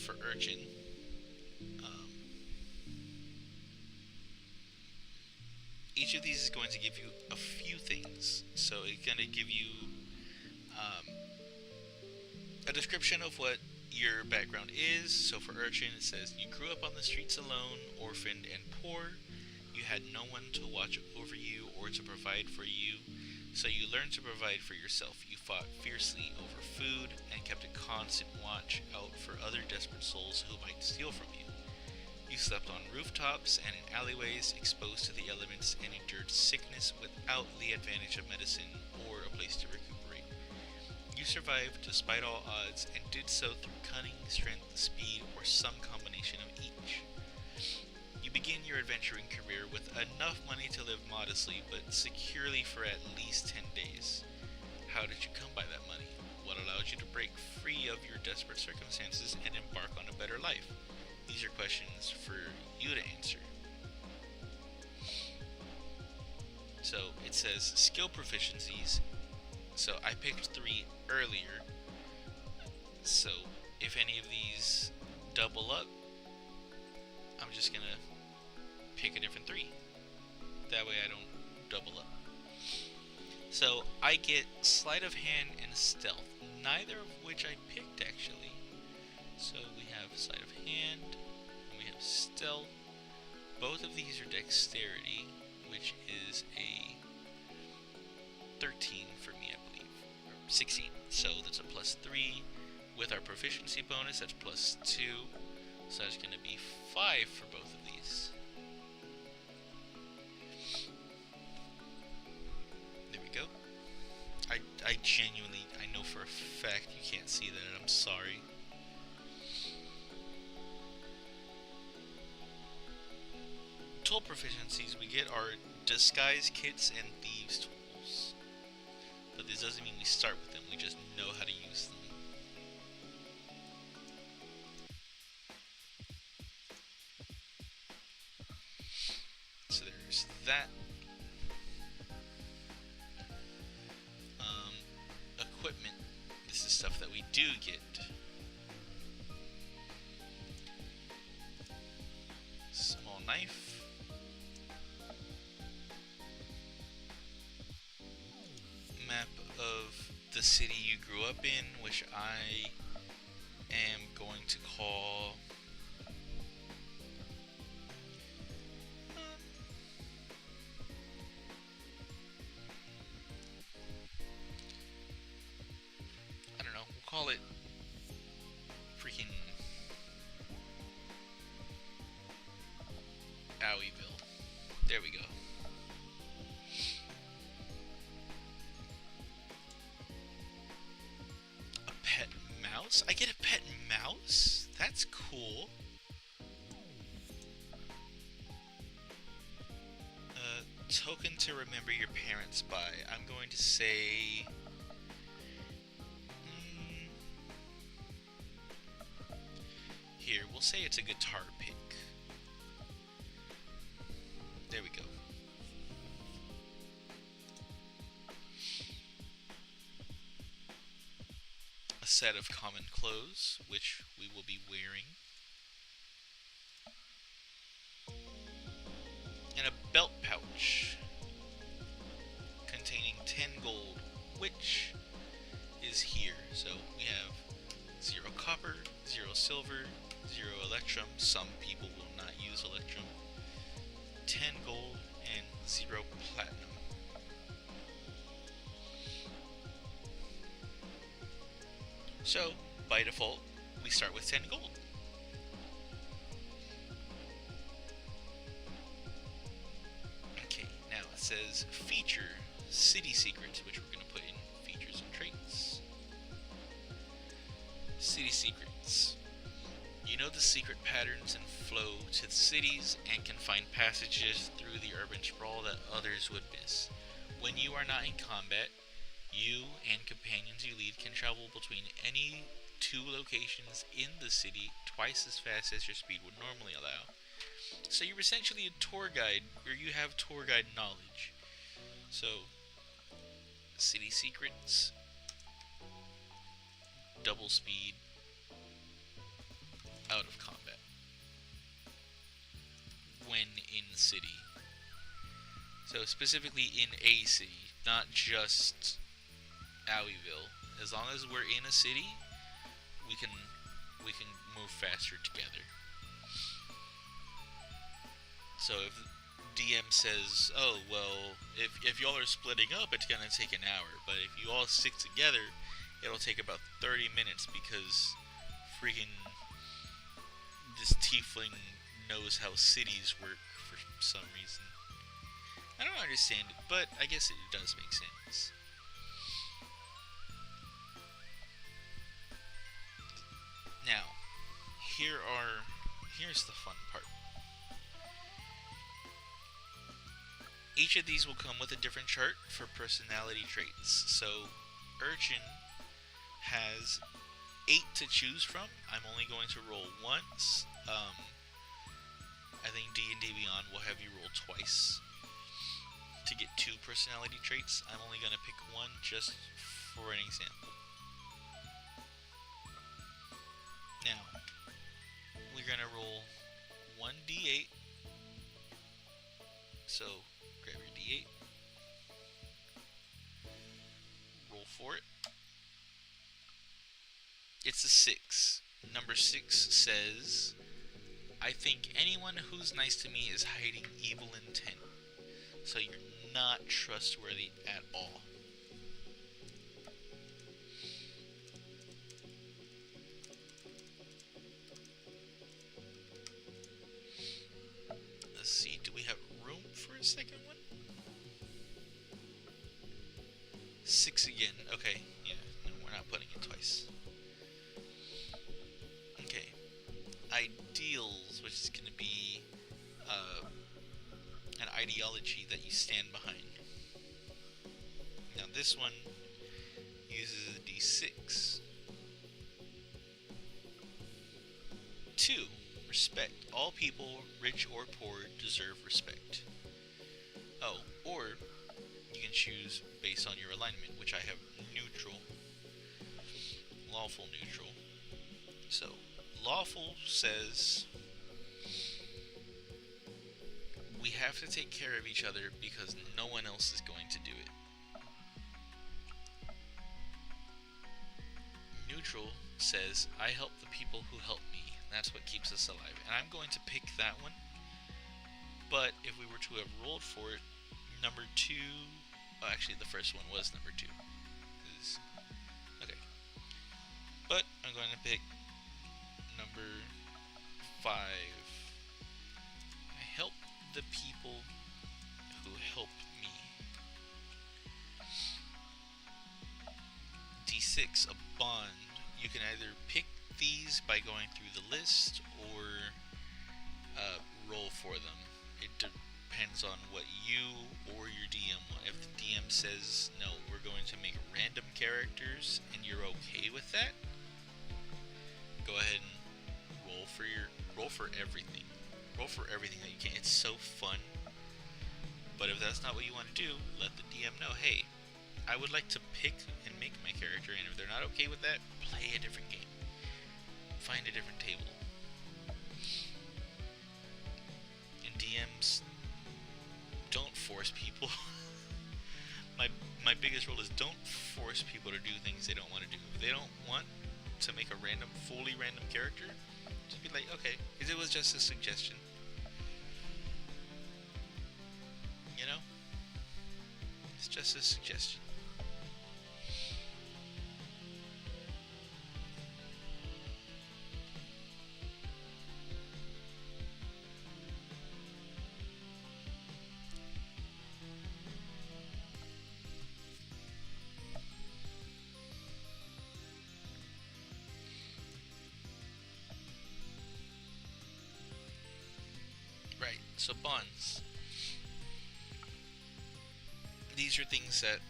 for Urchin, each of these is going to give you a few things. So it's gonna give you a description of what your background is. So for Urchin, it says, you grew up on the streets alone, orphaned and poor. You had no one to watch over you or to provide for you, so you learned to provide for yourself. You fought fiercely over food and kept a constant watch out for other desperate souls who might steal from you. You slept on rooftops and in alleyways, exposed to the elements, and endured sickness without the advantage of medicine or a place to recuperate. You survived despite all odds, and did so through cunning, strength, speed, or some combination of each. You begin your adventuring career with enough money to live modestly, but securely for at least 10 days. How did you come by that money? What allowed you to break free of your desperate circumstances and embark on a better life? These are questions for you to answer. So it says skill proficiencies. So I picked 3 earlier. So if any of these double up, I'm just gonna pick a different 3. That way I don't double up. So I get sleight of hand and stealth, neither of which I picked actually. So we have sleight of hand, and we have stealth. Both of these are dexterity, which is a 13 for me, I believe, or 16. So that's a +3. With our proficiency bonus, that's +2. So that's going to be 5 for both of these. There we go. I genuinely, I know for a fact you can't see that. I'm sorry. Tool proficiencies we get are disguise kits and thieves tools. But this doesn't mean we start with them, we just know how to use them. So there's that. Equipment. This is stuff that we do get. knife. Map of the city you grew up in, which I am going to call I don't know, we'll call it freaking Owieville. There we go. A pet mouse? I get a pet mouse? That's cool. Token to remember your parents by. I'm going to say... Here, we'll say it's a guitar pick. There we go. A set of common clothes, which we will be wearing. And a belt pouch containing 10 gold, which is here. So we have 0 copper, 0 silver, 0 electrum. Some people will not use electrum. 10 gold and 0 platinum. So, by default, we start with 10 gold. Okay, now it says feature city secrets, which we're going to put in features and traits. City secrets. You know the secret patterns and flow to the cities and can find passages through the urban sprawl that others would miss. When you are not in combat, you and companions you lead can travel between any 2 locations in the city twice as fast as your speed would normally allow. So you're essentially a tour guide, or you have tour guide knowledge. So, city secrets, double speed, out of combat. When in city. So specifically in a city, not just Owieville. As long as we're in a city, we can move faster together. So if DM says, oh well, if y'all are splitting up, it's gonna take an hour, but if you all stick together, it'll take about 30 minutes because freaking this tiefling knows how cities work for some reason. I don't understand it, but I guess it does make sense. Now, here's the fun part. Each of these will come with a different chart for personality traits. So, Urchin has 8 to choose from. I'm only going to roll once. I think D&D Beyond will have you roll twice to get 2 personality traits. I'm only going to pick one just for an example. Now, we're going to roll 1d8. So, grab your d8. Roll for it. It's a 6. Number 6 says, I think anyone who's nice to me is hiding evil intent. So you're not trustworthy at all. Let's see, do we have room for a second one? 6 again. Okay, yeah, no, we're not putting it twice. Okay, ideals, which is going to be an ideology that you stand behind. Now this one uses a d6. 2. Respect. All people, rich or poor, deserve respect. Oh, or you can choose based on your alignment, which I have neutral. Lawful neutral. So, lawful says we have to take care of each other because no one else is going to do it. Neutral says, I help the people who help me. That's what keeps us alive. And I'm going to pick that one. But if we were to have rolled for it, number 2... Oh, actually, the first one was number 2. Okay. But I'm going to pick number 5. I help the people who help me. D6, a bond. You can either pick these by going through the list or roll for them. It depends on what you or your DM want. If the DM says, no, we're going to make random characters and you're okay with that, go ahead and roll for everything. Roll for everything that you can. It's so fun. But if that's not what you want to do, let the DM know, hey, I would like to pick and make my character, and if they're not okay with that, play a different game. Find a different table. And DMs, don't force people. My biggest rule is don't force people to do things they don't want to do. If they don't want to make a fully random character, just be like, okay, because it was just a suggestion. You know? It's just a suggestion. Right, so bonds. These are things that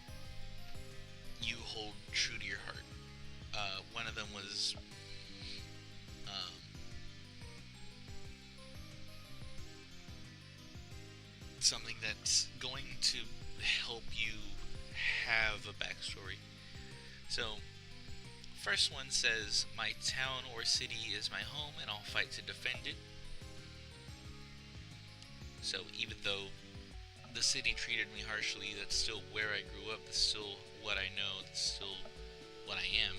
you hold true to your heart. One of them was something that's going to help you have a backstory. So, first one says, my town or city is my home and I'll fight to defend it. So even though the city treated me harshly, that's still where I grew up, that's still what I know, that's still what I am.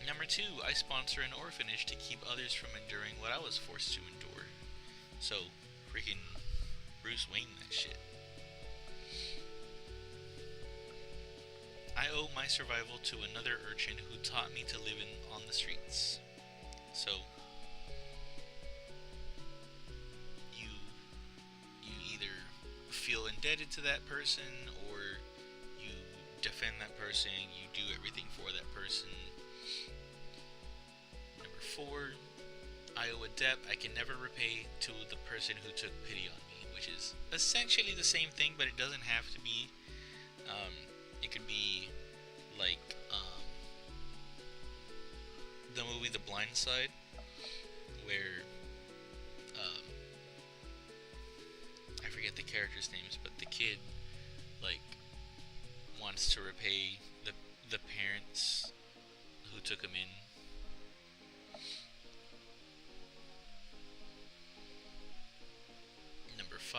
Number 2, I sponsor an orphanage to keep others from enduring what I was forced to endure. So, freaking Bruce Wayne that shit. I owe my survival to another urchin who taught me to live on the streets. So, you either feel indebted to that person, or you defend that person, you do everything for that person. Number 4, I owe a debt I can never repay to the person who took pity on me, which is essentially the same thing, but it doesn't have to be. It could be like the movie The Blind Side, where I forget the characters' names, but the kid wants to repay the parents who took him in. Number 5,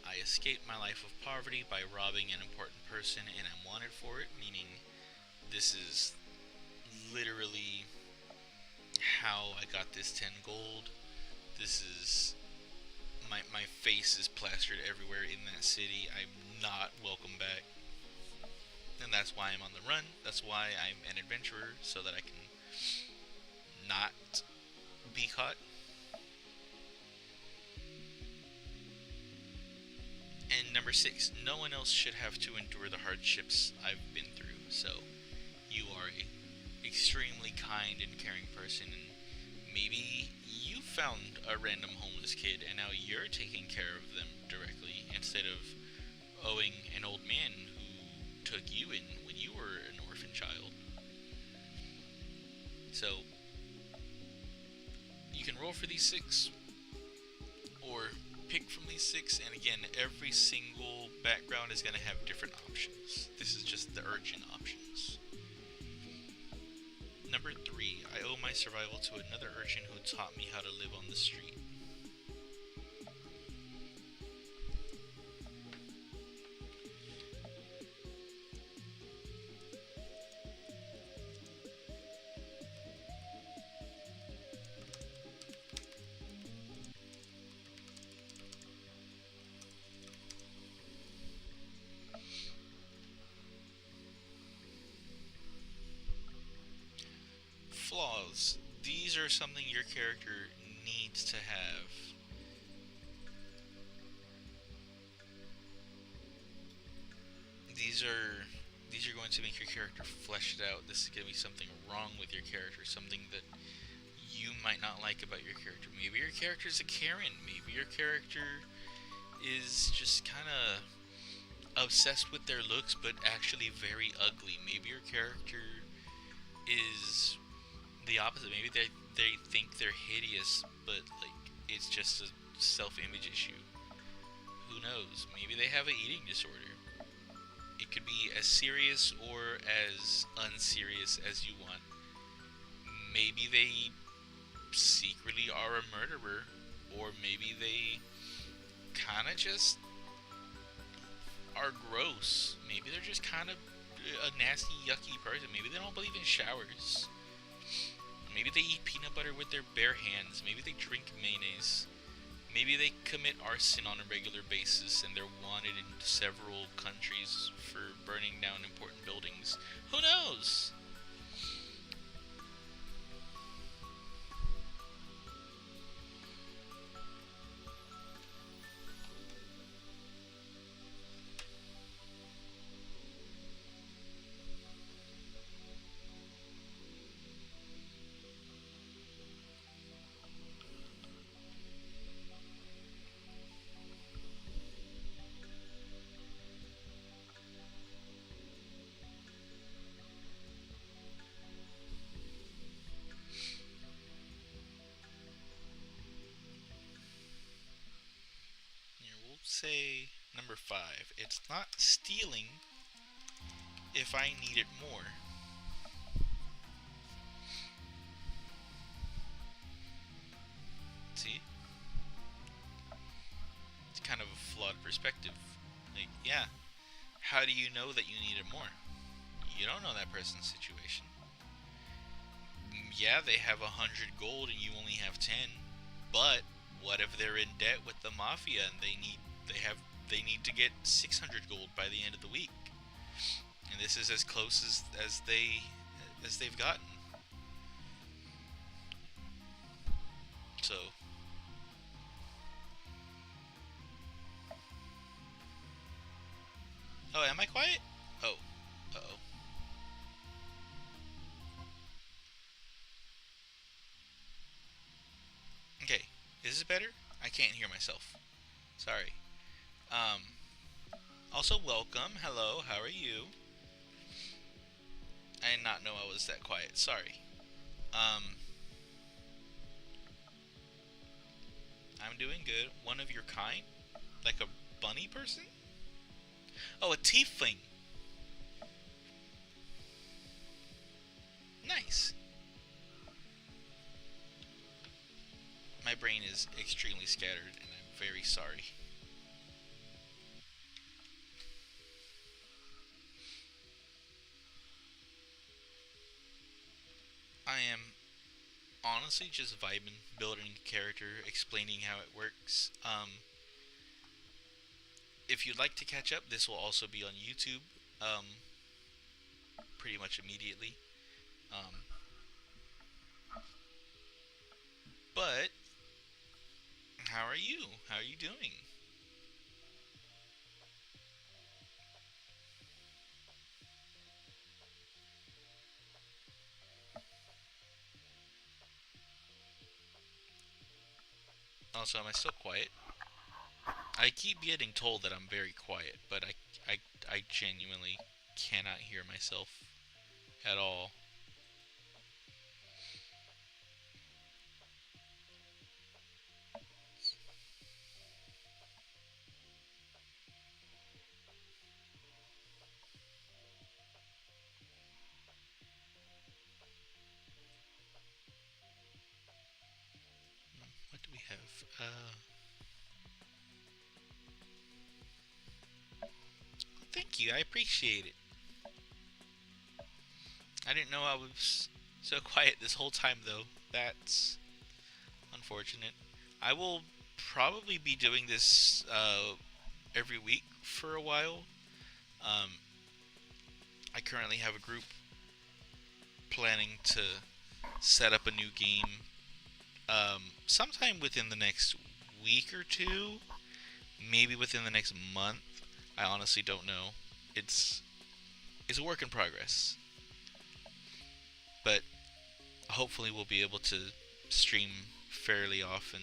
I escaped my life of poverty by robbing an important person and I'm wanted for it, meaning this is literally how I got this 10 gold. This is my face is plastered everywhere in that city. I'm not welcome back. And that's why I'm on the run. That's why I'm an adventurer, so that I can not be caught. And number 6, no one else should have to endure the hardships I've been through. So, you are a extremely kind and caring person, and maybe you found a random homeless kid and now you're taking care of them directly instead of owing an old man who took you in when you were an orphan child. So, you can roll for these 6, or pick from these 6, and again, every single background is going to have different options. This is just the urgent options. Number 3, I owe my survival to another urchin who taught me how to live on the street. flaws. These are something your character needs to have. These are these are going to make your character fleshed out. This is going to be something wrong with your character, something that you might not like about your character. Maybe your character is a Karen. Maybe your character is just kind of obsessed with their looks, but actually very ugly. Maybe your character is the opposite. Maybe they think they're hideous, but like it's just a self-image issue. Who knows? Maybe they have an eating disorder. It could be as serious or as unserious as you want. Maybe they secretly are a murderer, or maybe they kind of just are gross. Maybe they're just kind of a nasty, yucky person. Maybe they don't believe in showers. Maybe they eat peanut butter with their bare hands. Maybe they drink mayonnaise. Maybe they commit arson on a regular basis and they're wanted in several countries for burning down important buildings. Who knows? Here, we'll say number 5. It's not stealing if I need it more. See? It's kind of a flawed perspective. Like, yeah, how do you know that you need it more? You don't know that person's situation. Yeah, they have 100 gold and you only have 10, but what if they're in debt with the mafia and they need to get 600 gold by the end of the week? And this is as close as they've gotten. So oh, am I quiet? Oh. Uh-oh. Okay. Is this better? I can't hear myself. Sorry. Um Also welcome. Hello, how are you? I did not know I was that quiet. Sorry. Um I'm doing good. One of your kind? Like a bunny person? Oh, a tiefling. Nice. My brain is extremely scattered and I'm very sorry. I am honestly just vibing, building a character, explaining how it works. If you'd like to catch up, this will also be on YouTube, um, pretty much immediately. Um, but how are you? How are you doing? Also, am I still quiet? I keep getting told that I'm very quiet, but I genuinely cannot hear myself at all. What do we have? Thank you. I appreciate it. I didn't know I was so quiet this whole time, though. That's unfortunate. I will probably be doing this every week for a while. Um, I currently have a group planning to set up a new game sometime within the next week or two, maybe within the next month. I honestly don't know. It's it's a work in progress, but hopefully we'll be able to stream fairly often.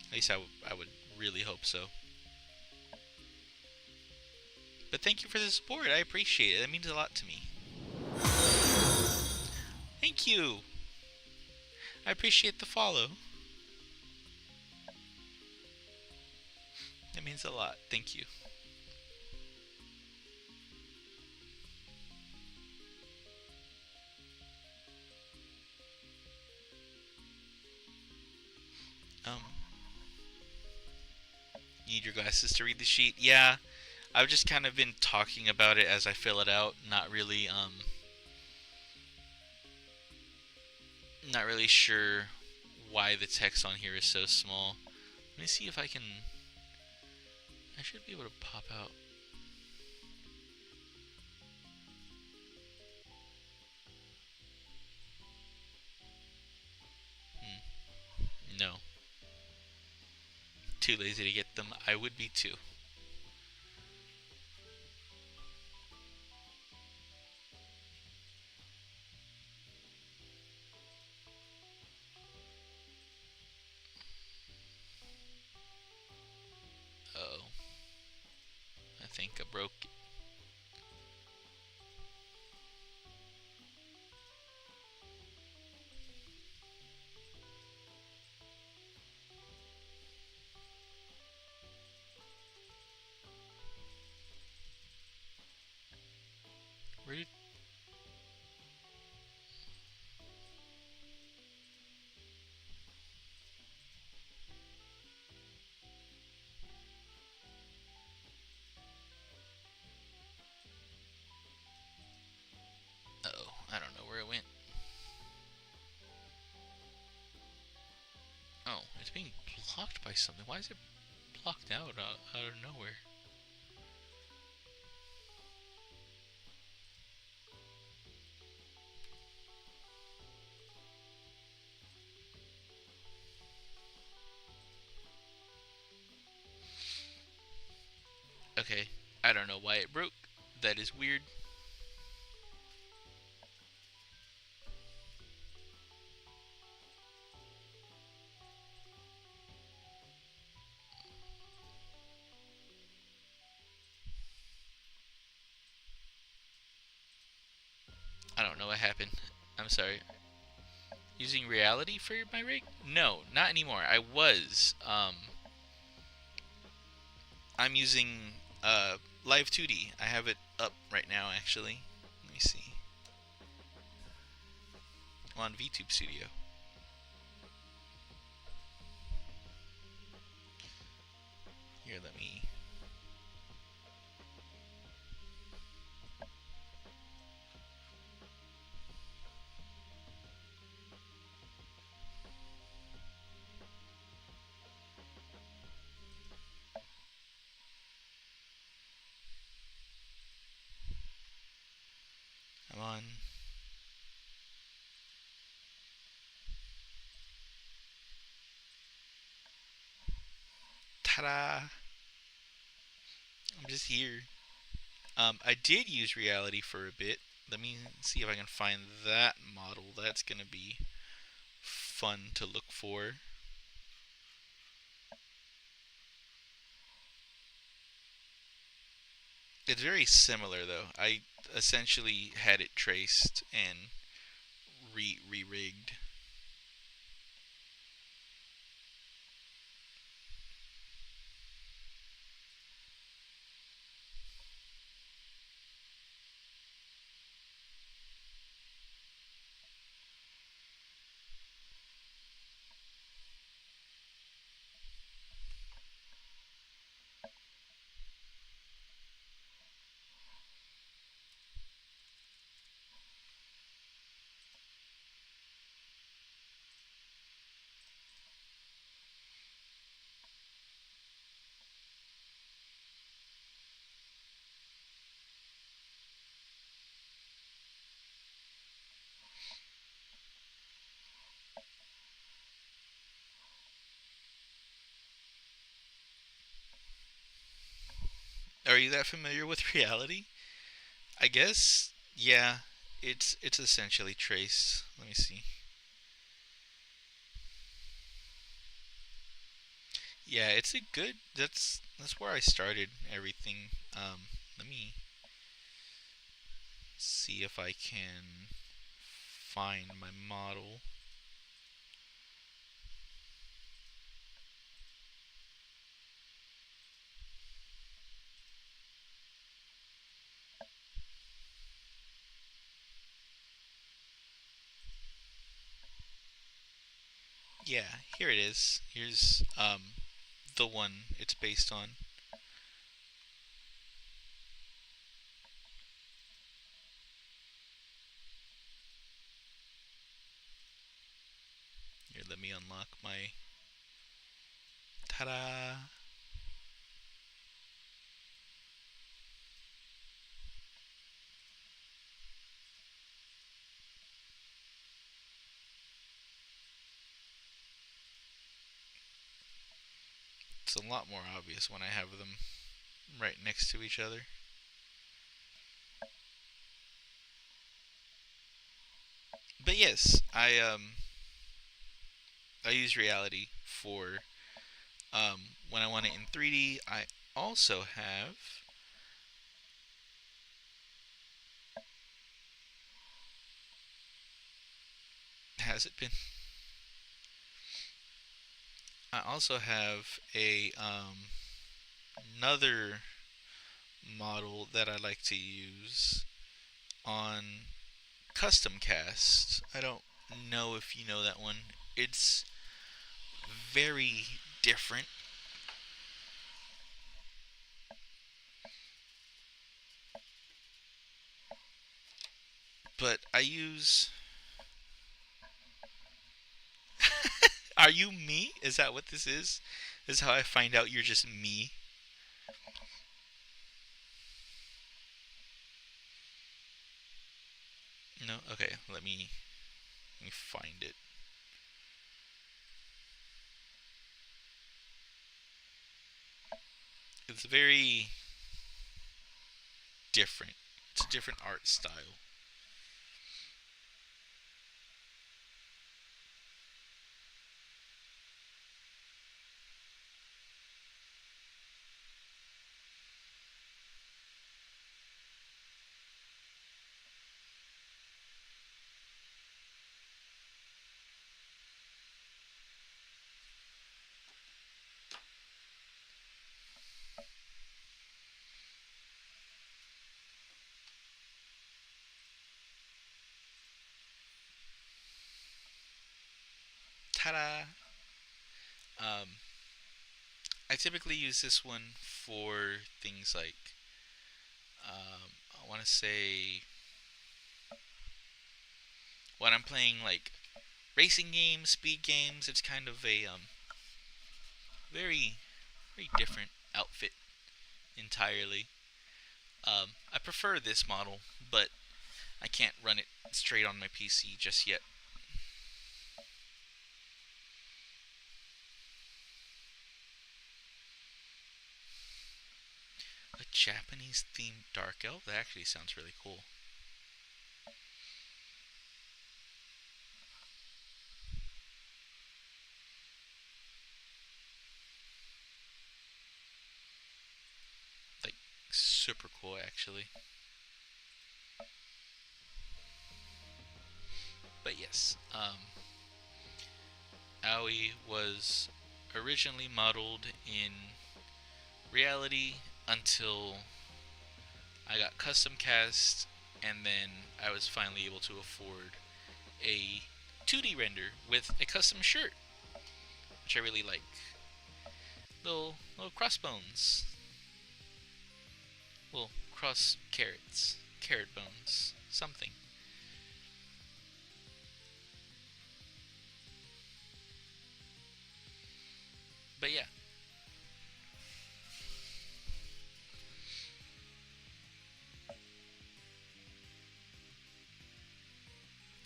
At least I would really hope so. But thank you for the support. I appreciate it. That means a lot to me. Thank you. I appreciate the follow. That means a lot. Thank you. Um, Need your glasses to read the sheet? Yeah, I've just kind of been talking about it as I fill it out. Not really sure why the text on here is so small. Let me see if I can. I should be able to pop out. No. Too lazy to get them. I would be too. Oh. I think I broke it. Where did... Uh-oh. I don't know where it went. Oh, it's being blocked by something. Why is it blocked out of nowhere? Okay, I don't know why it broke. That is weird. I don't know what happened. I'm sorry. Using reality for my rig? No, not anymore. I was. I'm using Live 2D. I have it up right now, actually. Let me see. I'm on VTube Studio. Here, let me... I'm on... Ta-da! I'm just here. I did use reality for a bit. Let me see if I can find that model. That's gonna be fun to look for. It's very similar though. I essentially had it traced and re-rigged. Are you that familiar with reality? I guess, yeah. It's essentially traced. Let me see. Yeah, it's a good. That's where I started everything. Let me see if I can find my model. Yeah, here it is. Here's the one it's based on. Here, let me unlock my. Ta-da! It's a lot more obvious when I have them right next to each other. But yes, I use reality for when I want it in 3D. I also have. Has it been? I also have a another model that I like to use on custom cast. I don't know if you know that one. It's very different, but I use. Are you me? Is that what this is? This is how I find out you're just me. No? Okay, let me find it. It's very different. It's a different art style. Ta-da! Um, I typically use this one for things like I want to say when I'm playing like racing games, speed games. It's kind of a very very different outfit entirely. I prefer this model, but I can't run it straight on my PC just yet. A Japanese themed dark elf? That actually sounds really cool. Like, super cool actually. But yes, Aoi was originally modeled in reality until I got custom cast, and then I was finally able to afford a 2D render with a custom shirt, which I really like. Little crossbones, little cross carrots, carrot bones, something. But yeah.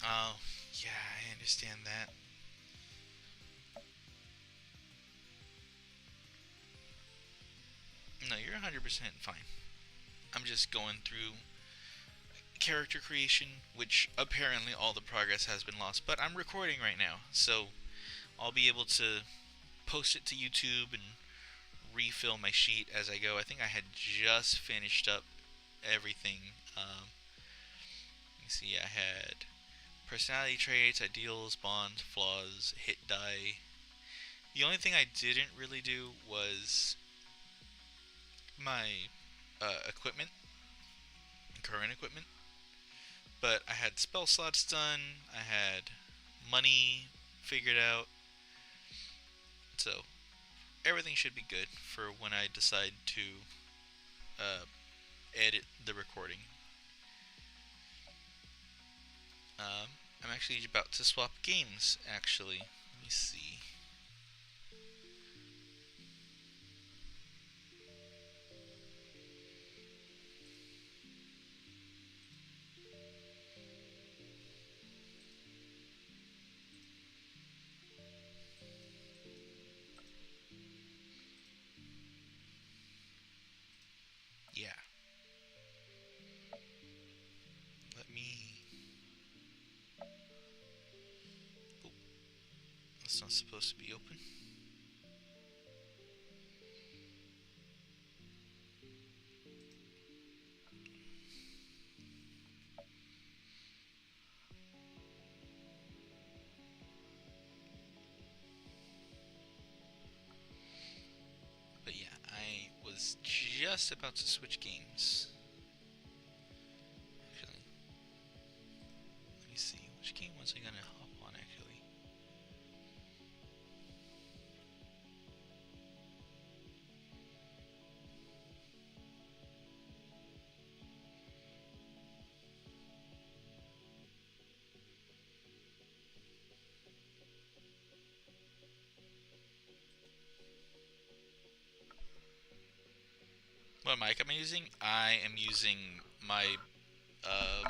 Oh, yeah, I understand that. No, you're 100% fine. I'm just going through character creation, which apparently all the progress has been lost, but I'm recording right now, so I'll be able to post it to YouTube and refill my sheet as I go. I think I had just finished up everything. Let me see, I had personality traits, ideals, bonds, flaws, hit die. The only thing I didn't really do was my equipment, current equipment. But I had spell slots done, I had money figured out, so everything should be good for when I decide to uh, edit the recording. I'm actually about to swap games, actually. Let me see. Yeah. Let me... Oh, that's not supposed to be open. But yeah, I was just about to switch games. Actually, let me see. Which game was I gonna hop on, actually? What mic am I using? I am using my uh,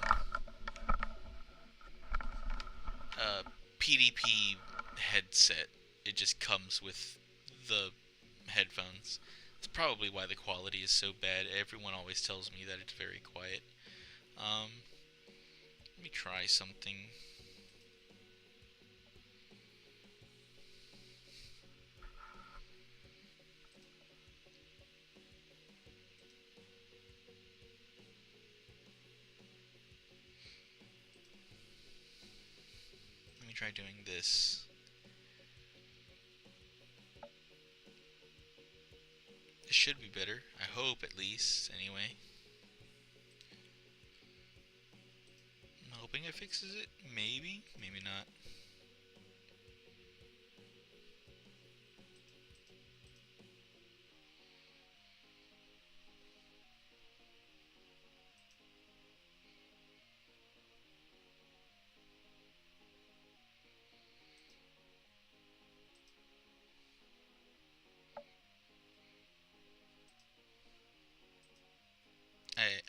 PDP headset. It just comes with the headphones. That's probably why the quality is so bad. Everyone always tells me that it's very quiet. Let me try something. Let me try doing this. It should be better. I hope, at least, anyway. I'm hoping it fixes it. Maybe. Maybe not.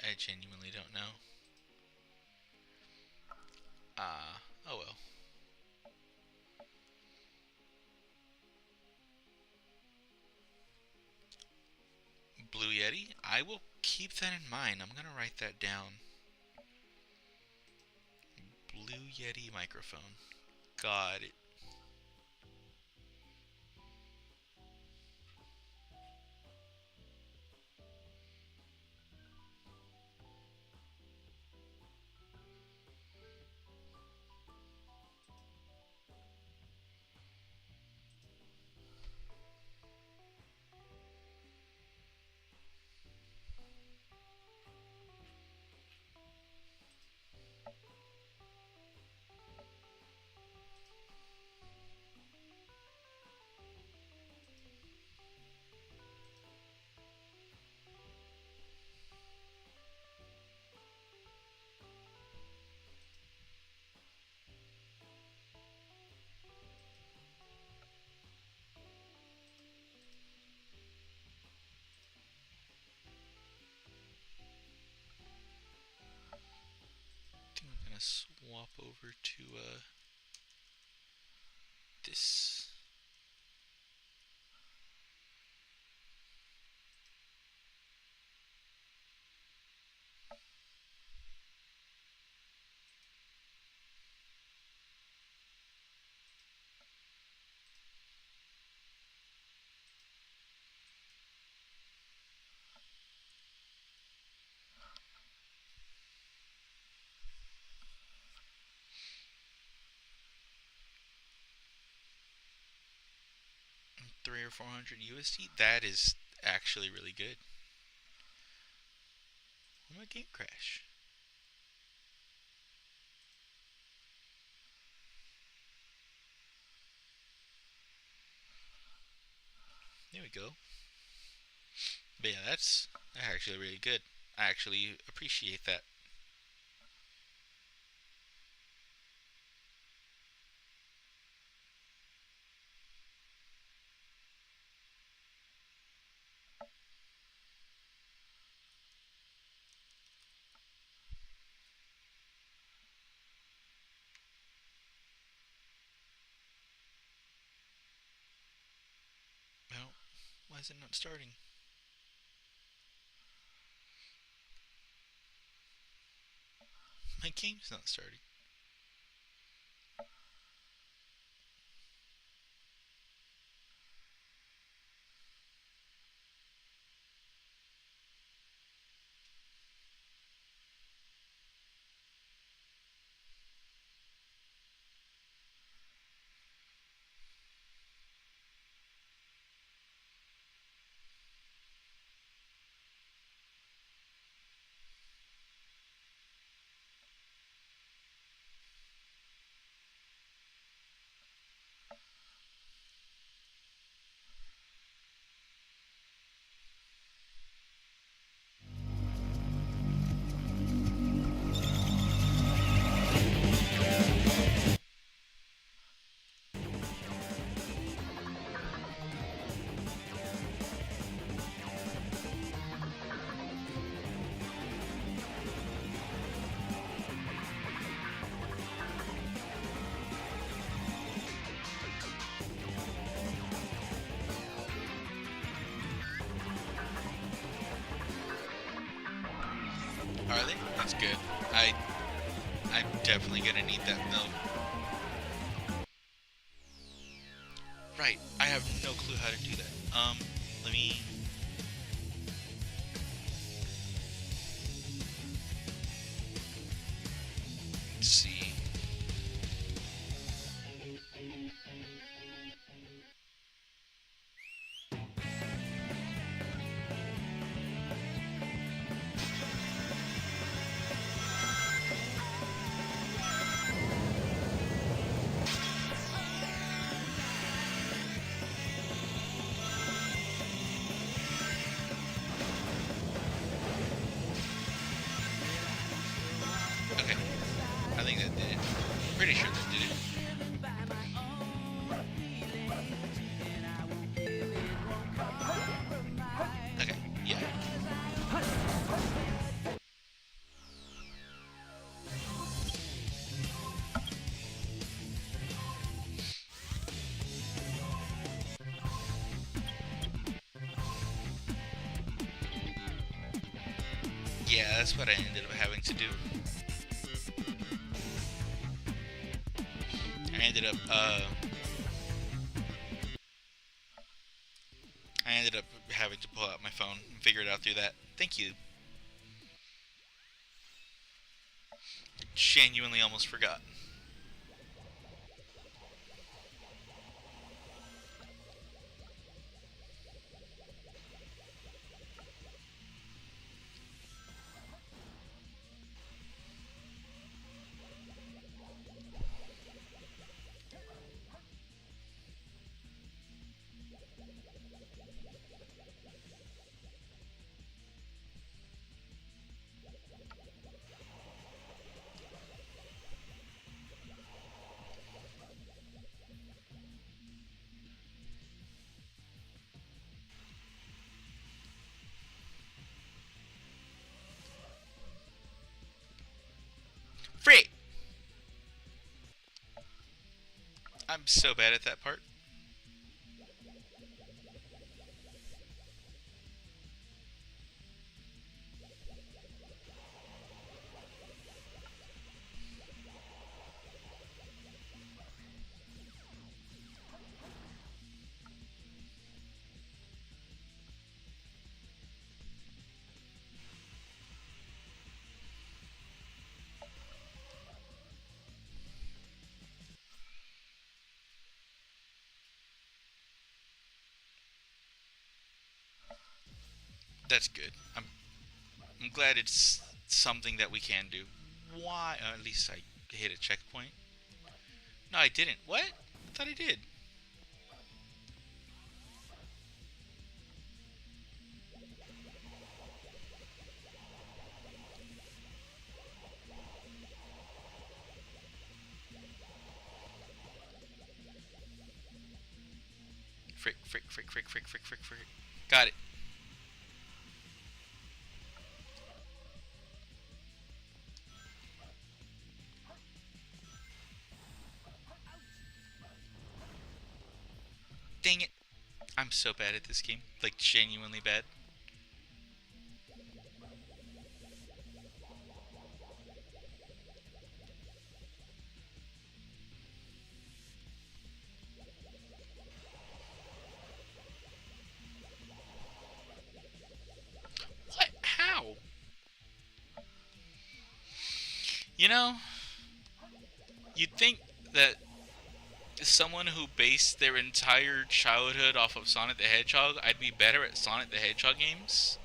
I genuinely don't know. Oh well. Blue Yeti? I will keep that in mind. I'm gonna write that down. Blue Yeti microphone. Got it. I think I'm gonna swap over to this. 3 or 400 USD. That is actually really good. Why my game crash? There we go. But yeah, that's actually really good. I actually appreciate that. Well, why is it not starting? My game's not starting. Are they? That's good. I'm definitely gonna need that milk. Right, I have no clue how to do that. Let me. See. Okay, I think that did it. Pretty sure that did it. Okay, yeah. Yeah, that's what I ended up having to do. I ended up having to pull out my phone and figure it out through that. Thank you. Genuinely almost forgot. Free! I'm so bad at that part. That's good. I'm glad it's something that we can do. Why? At least I hit a checkpoint. No, I didn't. What? I thought I did. Frick, frick, frick, frick, frick, frick, frick, frick. Got it. Dang it. I'm so bad at this game. Like, genuinely bad. What? How? You know, you'd think that someone who based their entire childhood off of Sonic the Hedgehog, I'd be better at Sonic the Hedgehog games.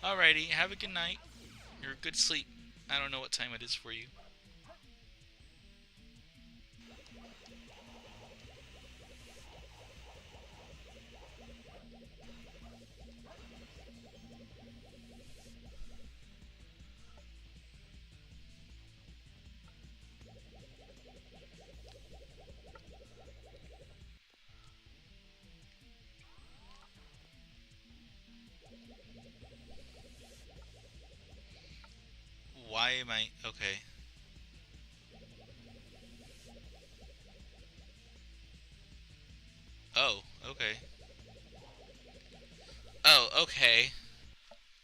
Alrighty, have a good night. You're good sleep. I don't know what time it is for you. Why am I... Okay. Oh, okay. Oh, okay.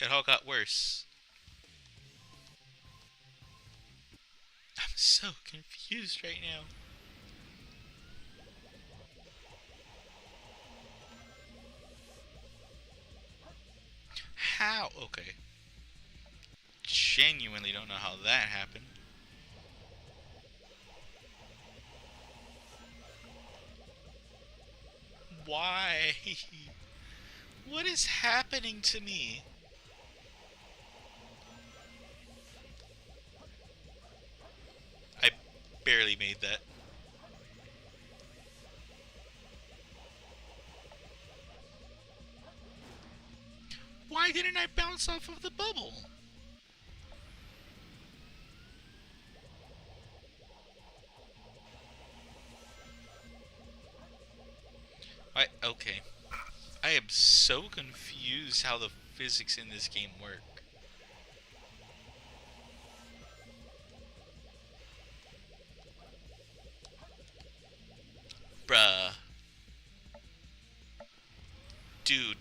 It all got worse. I'm so confused right now. How? Okay. Genuinely don't know how that happened. Why? What is happening to me? I barely made that. Why didn't I bounce off of the bubble? Okay. I am so confused how the physics in this game work. Bruh. Dude.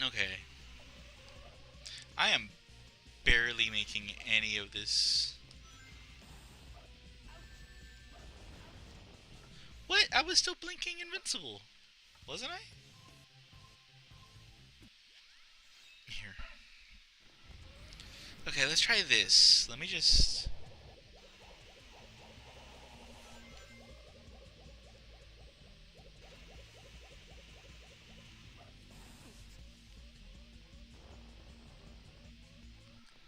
Okay. I am barely making any of this. What? I was still blinking invincible. Wasn't I? Here. Okay, let's try this. Let me just...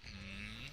Hmm.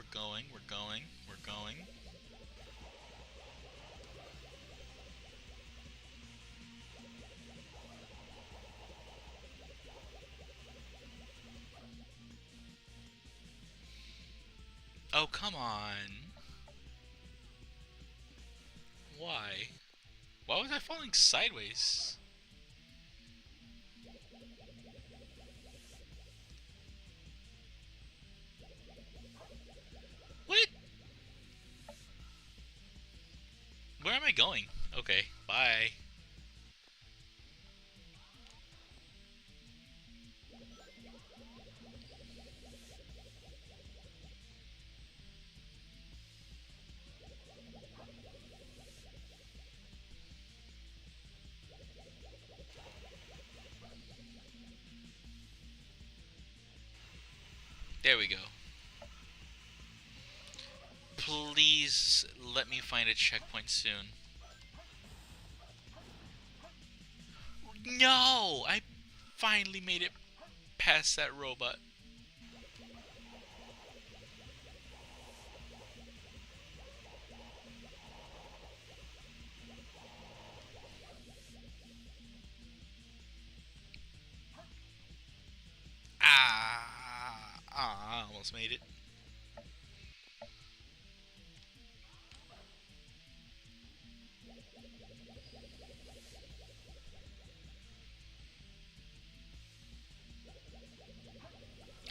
We're going, we're going, we're going. Oh, come on. Why? Why was I falling sideways? What? Where am I going? Okay, bye. There we go. Please let me find a checkpoint soon. No! I finally made it past that robot. I almost made it.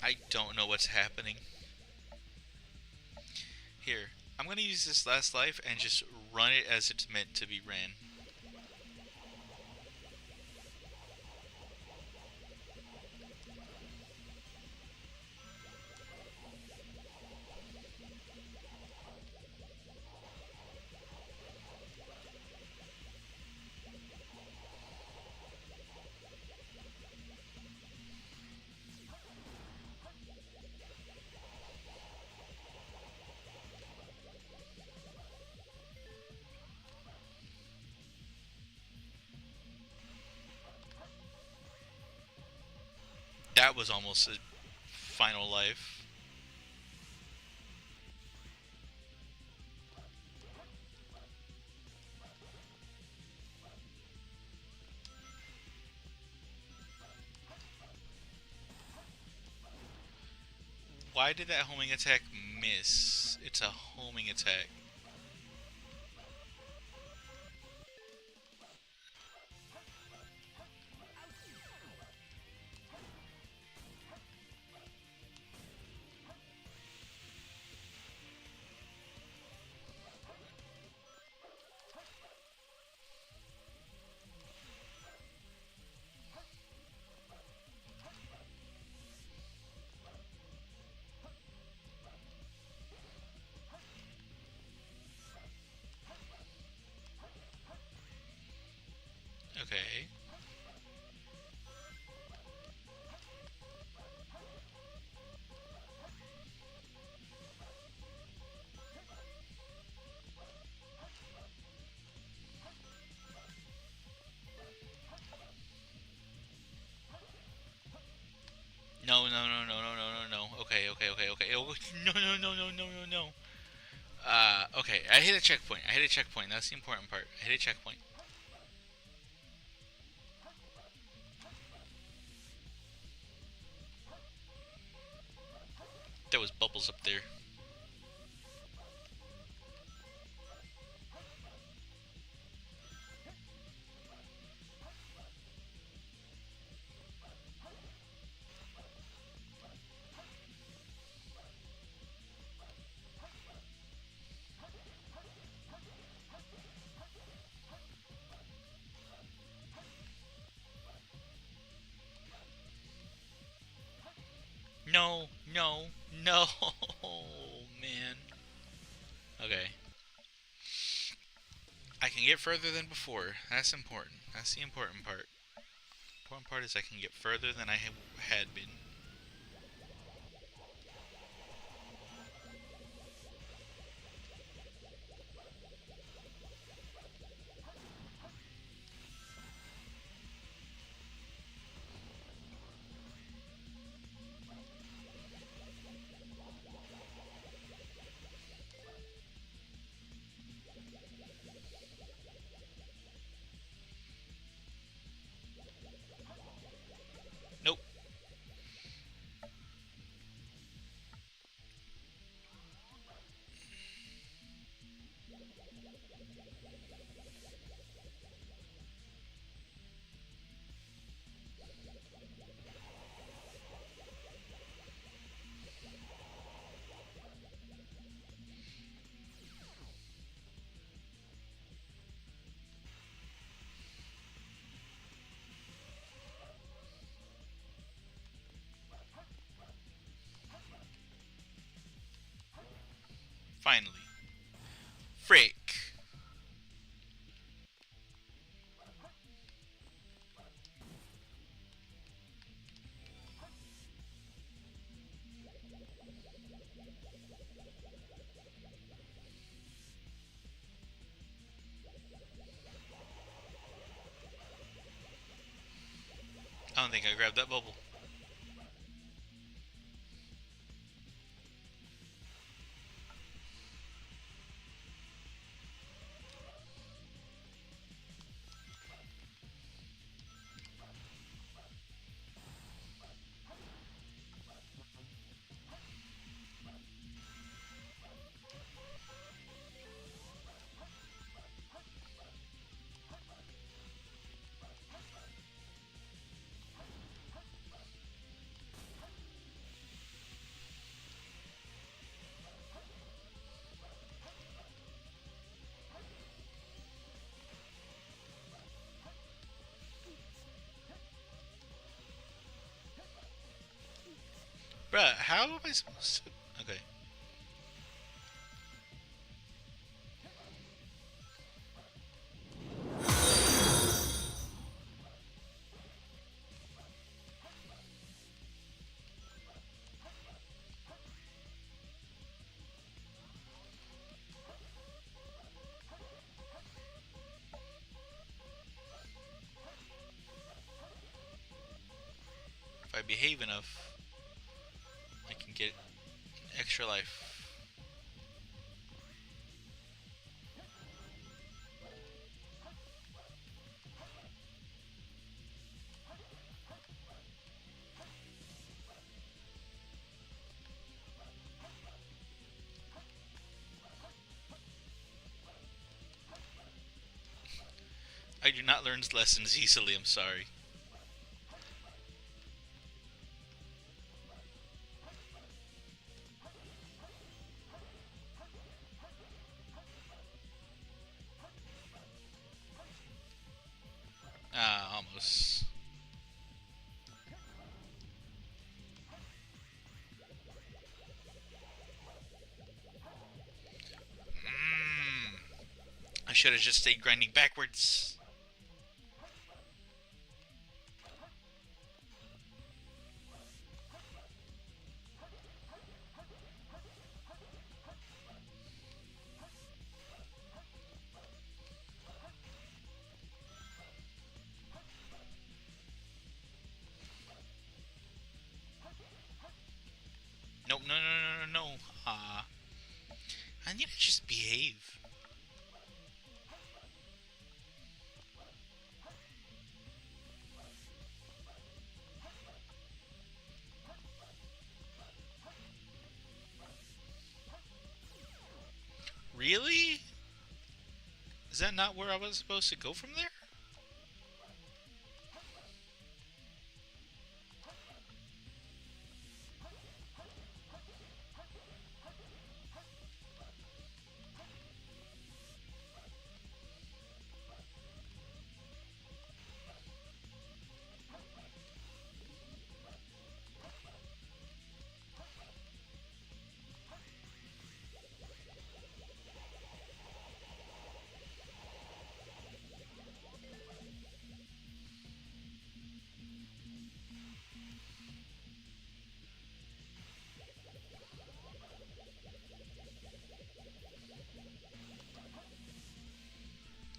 I don't know what's happening. Here, I'm gonna use this last life and just run it as it's meant to be ran. That was almost a final life. Why did that homing attack miss? It's a homing attack. Okay. No, no, no, no, no, no, no, no. Okay, okay, okay, okay. Oh, no, no, no, no, no, no, no. Okay. I hit a checkpoint. I hit a checkpoint. That's the important part. I hit a checkpoint. There was bubbles up there. No, no, no, man. Okay. I can get further than before. That's important. That's the important part. The important part is I can get further than I had been. Finally. Frick. I don't think I grabbed that bubble. Bruh, how am I supposed to... Okay. If I behave enough, I can get extra life. I do not learn lessons easily, I'm sorry. Ah, almost. I should have just stayed grinding backwards. Nope, no, no, no, no, no. I need to just behave. Really? Is that not where I was supposed to go from there?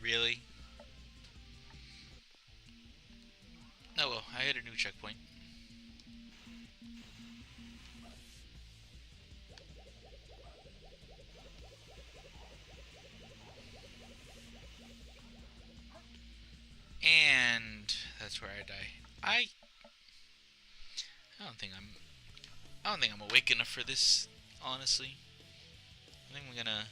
Really? Oh well, I hit a new checkpoint. And that's where I die. I don't think I'm awake enough for this, honestly. I think we're gonna...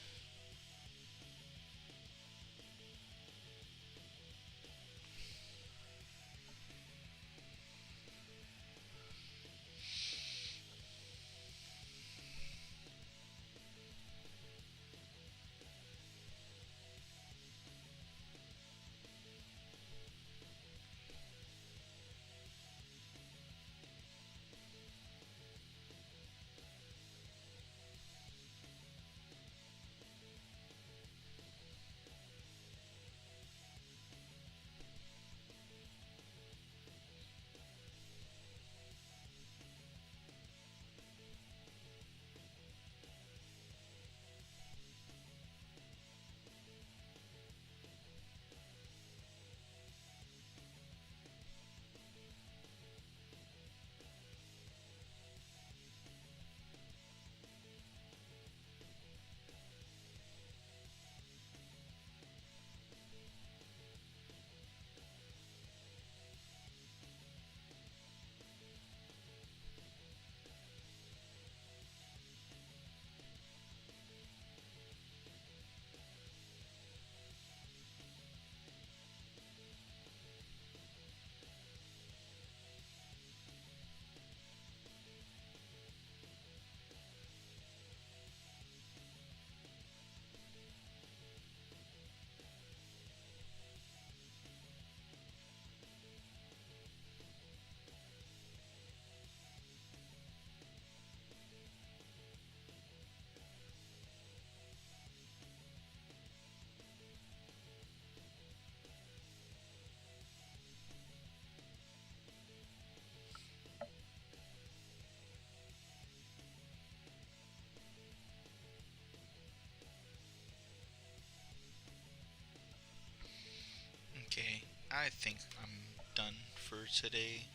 I think I'm done for today.